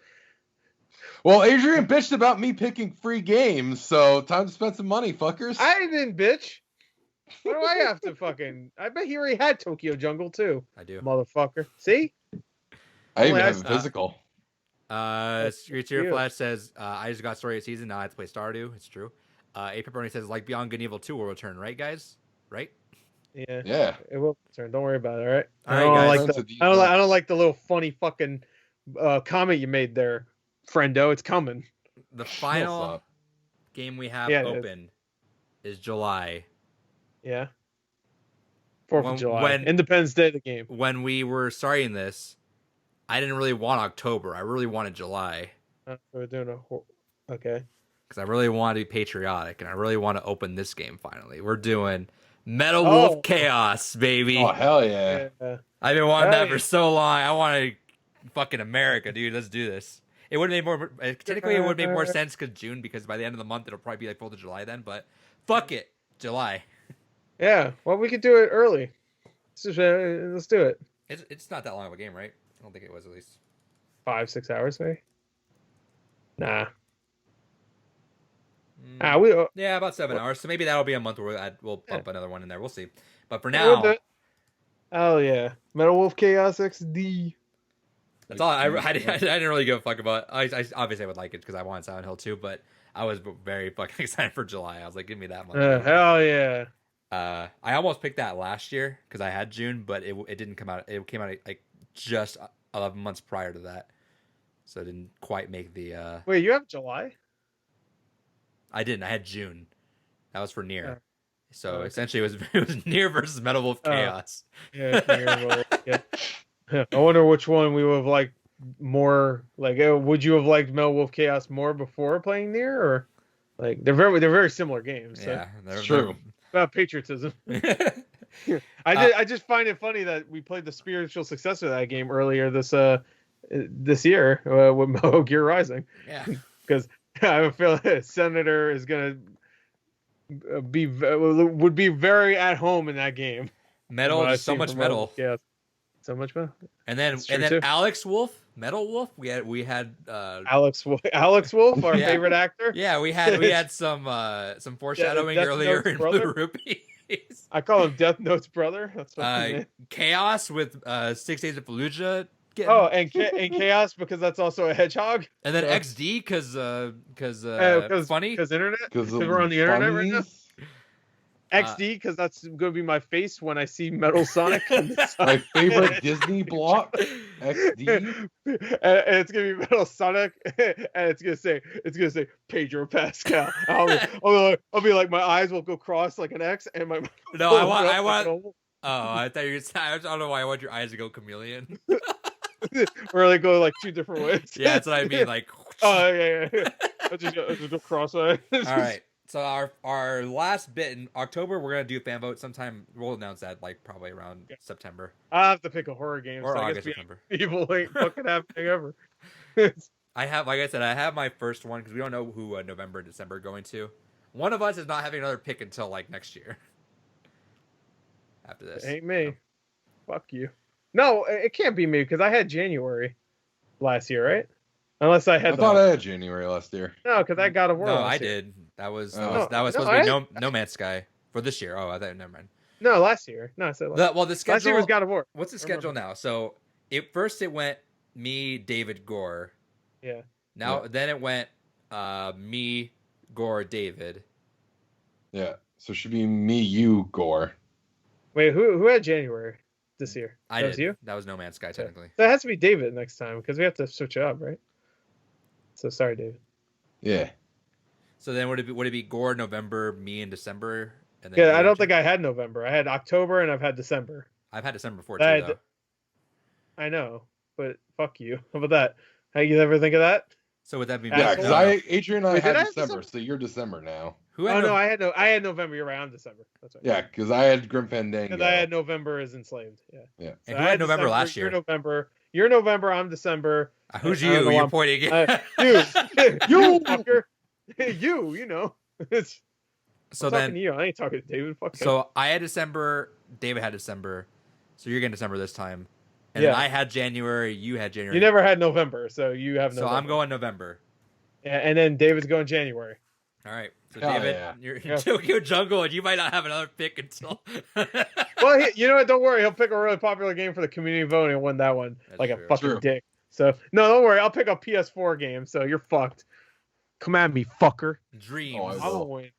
Speaker 3: Well, Adrian bitched about me picking free games, so time to spend some money, fuckers.
Speaker 1: I didn't bitch. Why do I have to fucking? I bet he already had Tokyo Jungle too.
Speaker 2: I do.
Speaker 1: Motherfucker. See?
Speaker 3: I even have a physical.
Speaker 2: Street Cheer Flash says, I just got Story of Season, now I have to play Stardew. It's true. A Pepperoni says, like Beyond Good and Evil 2 will return, right, guys? Right?
Speaker 1: Yeah. It will return. Don't worry about it, all right?
Speaker 2: All right, guys.
Speaker 1: I don't like the little funny fucking comment you made there, friendo. It's coming.
Speaker 2: The final game we have open is July.
Speaker 1: Yeah. 4th of July. Independence Day, the game.
Speaker 2: When we were starting this, I didn't really want October. I really wanted July.
Speaker 1: We're doing okay.
Speaker 2: Because I really want to be patriotic, and I really want to open this game finally. We're doing Metal Wolf Chaos, baby.
Speaker 3: Oh, hell yeah.
Speaker 2: I've been wanting that for so long. I want fucking America, dude. Let's do this. It would have made more... Technically, it would make more sense because June, because by the end of the month, it'll probably be like 4th of July then, but fuck it. July.
Speaker 1: Yeah, well, we could do it early. Let's do it.
Speaker 2: It's not that long of a game, right? I don't think it was at least
Speaker 1: 5-6 hours, maybe. Nah.
Speaker 2: Yeah, about 7 hours. So maybe that'll be a month where we'll bump another one in there. We'll see. But for now,
Speaker 1: oh yeah, Metal Wolf Chaos XD.
Speaker 2: That's all. I didn't really give a fuck about. I obviously I would like it because I want Silent Hill 2, but I was very fucking excited for July. I was like, give me that month.
Speaker 1: Hell yeah.
Speaker 2: I almost picked that last year because I had June, but it didn't come out. It came out like just 11 months prior to that, so it didn't quite make the.
Speaker 1: Wait, you have July?
Speaker 2: I didn't. I had June. That was for Nier. So essentially, it was Nier versus Metal Wolf Chaos.
Speaker 1: Yeah, Nier. Yeah. I wonder which one we would have liked more. Like, would you have liked Metal Wolf Chaos more before playing Nier, or like they're very similar games? So.
Speaker 3: Yeah, that's true.
Speaker 1: About patriotism. I just find it funny that we played the spiritual successor of that game earlier this year with Metal Gear Rising.
Speaker 2: Yeah,
Speaker 1: because I feel like Senator is gonna would be very at home in that game.
Speaker 2: Metal, so much metal.
Speaker 1: Yeah, so much metal.
Speaker 2: And then too. Alex Wolf, Metal Wolf. We had
Speaker 1: Alex Wolf, our favorite actor.
Speaker 2: Yeah, we had some foreshadowing earlier in Blue Rupees.
Speaker 1: I call him Death Note's brother. That's
Speaker 2: Chaos with 6 Days of Fallujah.
Speaker 1: And Chaos because that's also a hedgehog.
Speaker 2: And then XD because funny
Speaker 1: because internet because we're on the internet right now. XD because that's going to be my face when I see Metal Sonic.
Speaker 3: My favorite Disney block. XD.
Speaker 1: And it's going to be Metal Sonic, and it's going to say Pedro Pascal. I'll be like, my eyes will go cross like an X, and my
Speaker 2: I want. Oh, I thought you were. I don't know why I want your eyes to go chameleon.
Speaker 1: Where they go like 2 different ways.
Speaker 2: Yeah, that's what I mean. Like,
Speaker 1: oh yeah. I just go cross-eyed.
Speaker 2: All right. So our last bit in October, we're gonna do a fan vote sometime. We'll announce that like probably around September.
Speaker 1: I have to pick a horror game.
Speaker 2: Or August, September.
Speaker 1: Evil ain't fucking happening ever.
Speaker 2: I have my first one because we don't know who November and December are going to. One of us is not having another pick until like next year. After this,
Speaker 1: it ain't me. Fuck you. No, it can't be me because I had January last year, right? Unless I had.
Speaker 3: I thought I had January last year.
Speaker 1: No, because I got a War.
Speaker 2: No,
Speaker 1: last
Speaker 2: I
Speaker 1: year.
Speaker 2: did. That was
Speaker 1: No,
Speaker 2: supposed to be No Man's Sky for this year. Oh, I thought never mind.
Speaker 1: No, last year. No, I said
Speaker 2: The schedule.
Speaker 1: last year was God of War.
Speaker 2: What's the schedule now? So it went me, David, Gore.
Speaker 1: Yeah.
Speaker 2: Then it went me, Gore, David.
Speaker 3: Yeah. So it should be me, you, Gore.
Speaker 1: Wait, who had January this year?
Speaker 2: I did.
Speaker 1: Was you?
Speaker 2: That was No Man's Sky technically.
Speaker 1: That has to be David next time because we have to switch it up, right? So sorry, David.
Speaker 3: Yeah.
Speaker 2: So then would it be Gore November, me in December, and then
Speaker 1: I don't think I had November. I had October and I've had December.
Speaker 2: I've had December before too, though.
Speaker 1: I know, but fuck you. How about that? How you ever think of that?
Speaker 2: So would that be?
Speaker 3: Yeah, because Adrian and I had December, so you're December now.
Speaker 1: No, I had November. You're right. I'm December. That's right.
Speaker 3: Yeah, because I had Grim Fandango.
Speaker 1: Because I had November as Enslaved. Yeah.
Speaker 3: Yeah.
Speaker 2: So and who had November
Speaker 1: December,
Speaker 2: last year?
Speaker 1: You're November. I'm December.
Speaker 2: Who's you? You're pointing at
Speaker 1: you, fucker. You know.
Speaker 2: So
Speaker 1: I'm
Speaker 2: then
Speaker 1: talking to you. I ain't talking to David. Fuck
Speaker 2: so
Speaker 1: him.
Speaker 2: I had December. David had December. So you're getting December this time. And then I had January. You had January.
Speaker 1: You never had November, so you have November.
Speaker 2: So I'm going November.
Speaker 1: Yeah, and then David's going January.
Speaker 2: All right. So David, you're in Tokyo Jungle, and you might not have another pick until.
Speaker 1: Well, you know what? Don't worry. He'll pick a really popular game for the community vote and win that one.
Speaker 2: That's
Speaker 1: like
Speaker 2: true.
Speaker 1: a fucking dick. So no, don't worry. I'll pick a PS4 game. So you're fucked. Come at me, fucker.
Speaker 2: Dreams.
Speaker 3: Oh,
Speaker 1: I will win.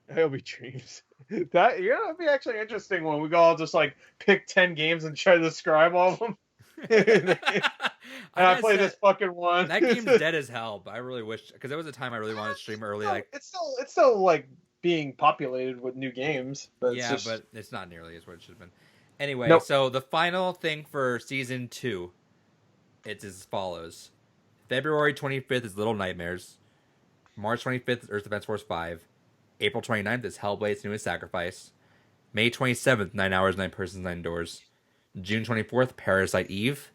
Speaker 1: It'll be Dreams. That'd be actually an interesting one. We go all just like pick 10 games and try to describe all of them. I play this fucking one.
Speaker 2: That game's dead as hell, but I really wish because there was a time I really wanted to stream early.
Speaker 1: It's still like being populated with new games, but
Speaker 2: but it's not nearly as what it should have been. Anyway, So the final thing for season 2, it's as follows: February 25th is Little Nightmares, March 25th is Earth Defense Force 5, April 29th is Hellblade: Senua Sacrifice, May 27th 9 Hours 9 Persons 9 Doors, June 24th Parasite Eve.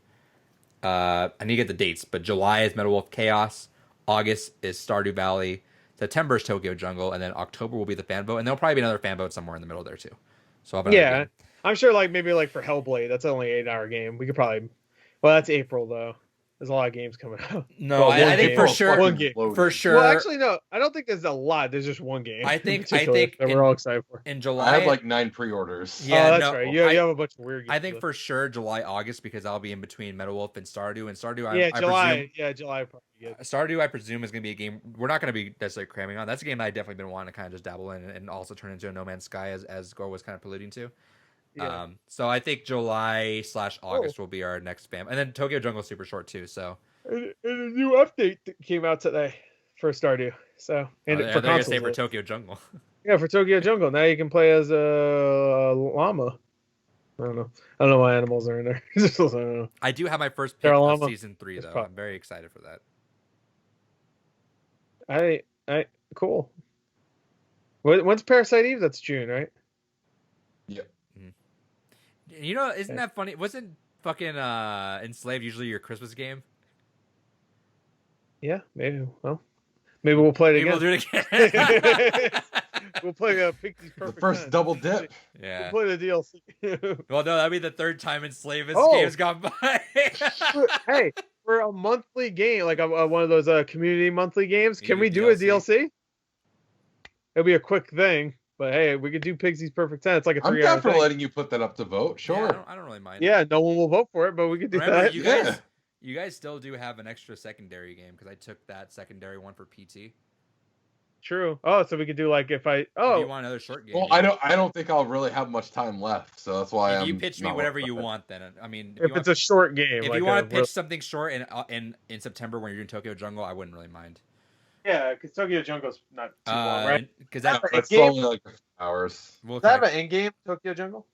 Speaker 2: I need to get the dates, but July is Metal Wolf Chaos, August is Stardew Valley, September is Tokyo Jungle, and then October will be the fan vote, and there'll probably be another fan vote somewhere in the middle there too. So
Speaker 1: I'm sure maybe for Hellblade, that's only an 8-hour game. We could probably, that's April though. There's a lot of games coming out.
Speaker 2: No, I think for sure.
Speaker 1: One game.
Speaker 2: For sure.
Speaker 1: Well, actually, no. I don't think there's a lot. There's just one game.
Speaker 2: I think
Speaker 1: that we're all excited for.
Speaker 2: In July,
Speaker 3: I have like 9 pre-orders.
Speaker 1: Yeah, that's right. You have a bunch of weird games.
Speaker 2: I think for sure July, August, because I'll be in between Metal Wolf and Stardew. And Stardew,
Speaker 1: July. July probably good.
Speaker 2: Stardew, I presume, is going to be a game we're not going to be necessarily cramming on. That's a game that I've definitely been wanting to kind of just dabble in and also turn into a No Man's Sky as Gore was kind of alluding to. Yeah. So I think July/August will be our next spam, and then Tokyo Jungle is super short too. So
Speaker 1: and a new update came out today for Stardew. So
Speaker 2: for consoles, for Tokyo Jungle.
Speaker 1: Yeah, for Tokyo Jungle. Now you can play as a llama. I don't know why animals are in there. I don't know.
Speaker 2: I do have my first pick of season 3 though. I'm very excited for
Speaker 1: that. Cool. When's Parasite Eve? That's June, right?
Speaker 3: Yep.
Speaker 2: You know, isn't that funny? Wasn't fucking Enslaved usually your Christmas game?
Speaker 1: Yeah, maybe. Well, maybe we'll play it again.
Speaker 2: We'll do it again.
Speaker 1: We'll play Pixies Perfect
Speaker 3: The first
Speaker 1: 10.
Speaker 3: double dip.
Speaker 2: Yeah.
Speaker 1: We'll play the DLC.
Speaker 2: Well, no, that'd be the third time Enslaved game's gone by.
Speaker 1: Hey, for a monthly game, like one of those community monthly games, can we do
Speaker 2: DLC.
Speaker 1: a DLC? It'll be a quick thing. But hey, we could do Pixie's Perfect 10. It's like a 3-hour thing.
Speaker 3: I'm down for letting you put that up to vote. Sure.
Speaker 2: Yeah, I don't really mind.
Speaker 1: Yeah, no one will vote for it, but we could do that.
Speaker 2: You guys still do have an extra secondary game because I took that secondary one for PT.
Speaker 1: True. Oh, so we could do like if you
Speaker 2: want another short game.
Speaker 3: Well, I don't think I'll really have much time left, so that's why
Speaker 2: you pitch me whatever you want. Then I mean,
Speaker 1: if it's a short game,
Speaker 2: if you want to pitch something short in September when you're doing Tokyo Jungle, I wouldn't really mind.
Speaker 1: Yeah, because Tokyo Jungle's not too long, right?
Speaker 2: Because
Speaker 3: that's only like hours.
Speaker 1: Does that have an end game, Tokyo Jungle?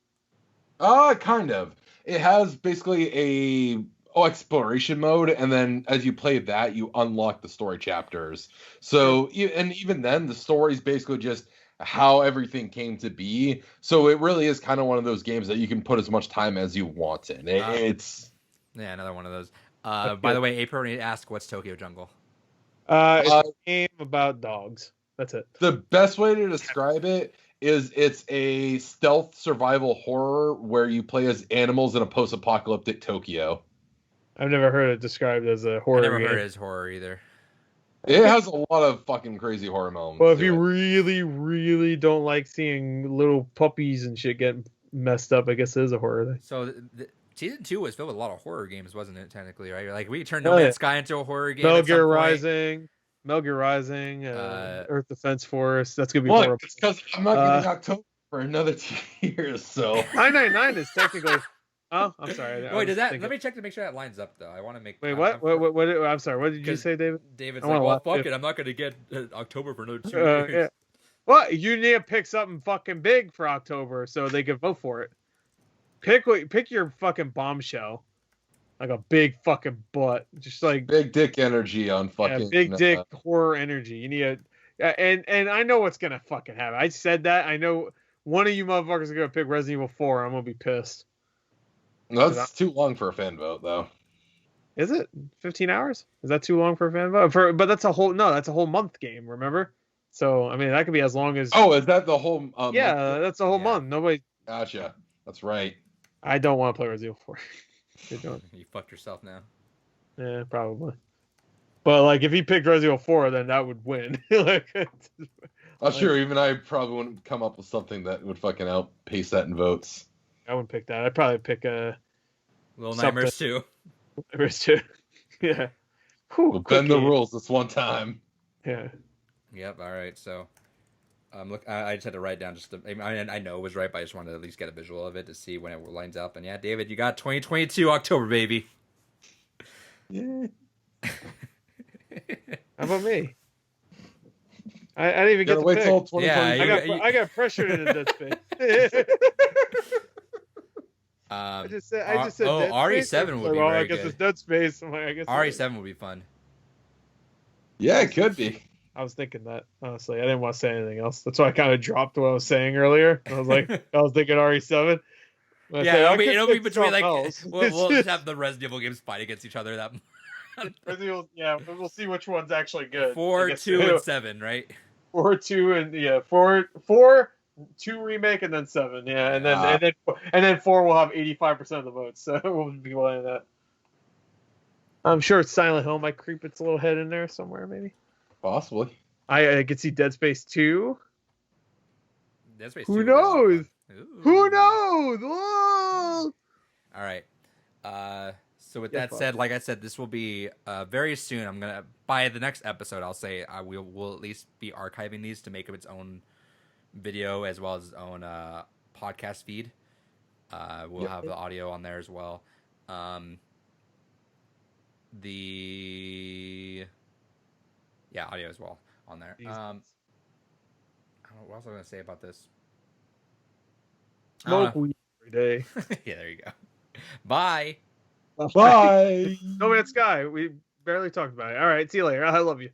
Speaker 3: Kind of. It has basically a exploration mode, and then as you play that, you unlock the story chapters. So, and even then, the story is basically just how everything came to be. So it really is kind of one of those games that you can put as much time as you want in. It's
Speaker 2: another one of those. By the way, April asked, "What's Tokyo Jungle?"
Speaker 1: It's a game about dogs. That's it.
Speaker 3: The best way to describe it is it's a stealth survival horror where you play as animals in a post-apocalyptic Tokyo.
Speaker 1: I've never heard it described as a
Speaker 2: I
Speaker 1: horror
Speaker 2: never
Speaker 1: game.
Speaker 2: heard it as horror either.
Speaker 3: It has a lot of fucking crazy horror moments.
Speaker 1: Well, if
Speaker 3: to
Speaker 1: you
Speaker 3: it.
Speaker 1: really, really don't like seeing little puppies and shit getting messed up, I guess it is a horror thing.
Speaker 2: So season 2 was filled with a lot of horror games, wasn't it? Technically, right? Like we turned No
Speaker 1: Oh,
Speaker 2: Man's
Speaker 1: yeah.
Speaker 2: Sky into a horror game.
Speaker 1: Metal
Speaker 2: at some
Speaker 1: Gear
Speaker 2: point.
Speaker 1: Rising, Earth Defense Force. That's gonna be
Speaker 3: Look,
Speaker 1: horrible.
Speaker 3: it's because I'm not getting October for another 2 years, so
Speaker 1: 999 is technically. Oh, I'm sorry.
Speaker 2: Wait, does that? Let me check to make sure that lines up, though. I want to make.
Speaker 1: Wait, what? What? I'm sorry. What did you say, David?
Speaker 2: David's like, well, fuck it. I'm not gonna get October for another 2 years.
Speaker 1: Yeah. Well, you need to pick something fucking big for October so they can vote for it. Pick your fucking bombshell, like a big fucking butt, just like
Speaker 3: big dick energy on fucking
Speaker 1: big dick horror energy. You need and I know what's gonna fucking happen. I said that. I know one of you motherfuckers are gonna pick Resident Evil 4. I'm gonna be pissed.
Speaker 3: No, that's too long for a fan vote, though.
Speaker 1: Is it 15 hours? Is that too long for a fan vote? But that's a whole month game. Remember? So I mean, that could be as long as.
Speaker 3: Oh, is that the whole?
Speaker 1: Yeah, that's a whole month. Nobody.
Speaker 3: Gotcha. That's right.
Speaker 1: I don't want to play Resident Evil 4.
Speaker 2: You fucked yourself now.
Speaker 1: Yeah, probably. But like, if he picked Resident Evil 4, then that would win.
Speaker 3: Sure. Even I probably wouldn't come up with something that would fucking outpace that in votes.
Speaker 1: I wouldn't pick that. I'd probably pick
Speaker 2: Little Nightmares 2.
Speaker 1: Nightmares 2. Yeah.
Speaker 3: We'll bend the rules this one time.
Speaker 1: Yeah.
Speaker 2: Yep. All right. So, look, I just had to write down I know it was right, but I just wanted to at least get a visual of it to see when it lines up. And yeah, David, you got 2022 October, baby.
Speaker 1: Yeah. How about me? I didn't even get to
Speaker 3: wait
Speaker 1: pick.
Speaker 3: till 2022.
Speaker 1: I got pressured into Dead Space. I just said Dead
Speaker 2: RE7
Speaker 1: Space.
Speaker 2: would be
Speaker 1: well,
Speaker 2: very
Speaker 1: I guess
Speaker 2: good.
Speaker 1: it's Dead Space. I'm like, I guess
Speaker 2: RE7 would be fun.
Speaker 3: Yeah, it could be.
Speaker 1: I was thinking that, honestly. I didn't want to say anything else. That's why I kind of dropped what I was saying earlier. I was like, I was thinking RE7.
Speaker 2: Yeah, it'll be between like we'll just have the Resident Evil games fight against each other. That
Speaker 1: yeah, we'll see which one's actually good.
Speaker 2: 4, 2, and 7, right?
Speaker 1: 4, 2, and 4, 2 remake, and then 7. Yeah, and then 4 will have 85% of the votes. So we'll be playing that. I'm sure Silent Hill might creep its little head in there somewhere, maybe.
Speaker 3: Possibly.
Speaker 1: I could see Dead Space 2.
Speaker 2: Dead Space 2.
Speaker 1: Who knows? Who knows? Whoa!
Speaker 2: All right. So with that said, like I said, this will be very soon. I'm gonna by the next episode, I'll say we'll at least be archiving these to make up its own video as well as its own podcast feed. We'll have the audio on there as well. Audio as well on there. I don't know what else I'm gonna say about this.
Speaker 1: Smoke weed every day.
Speaker 2: Yeah, there you go. Bye.
Speaker 3: Bye.
Speaker 1: No Man's Sky. We barely talked about it. All right. See you later. I love you.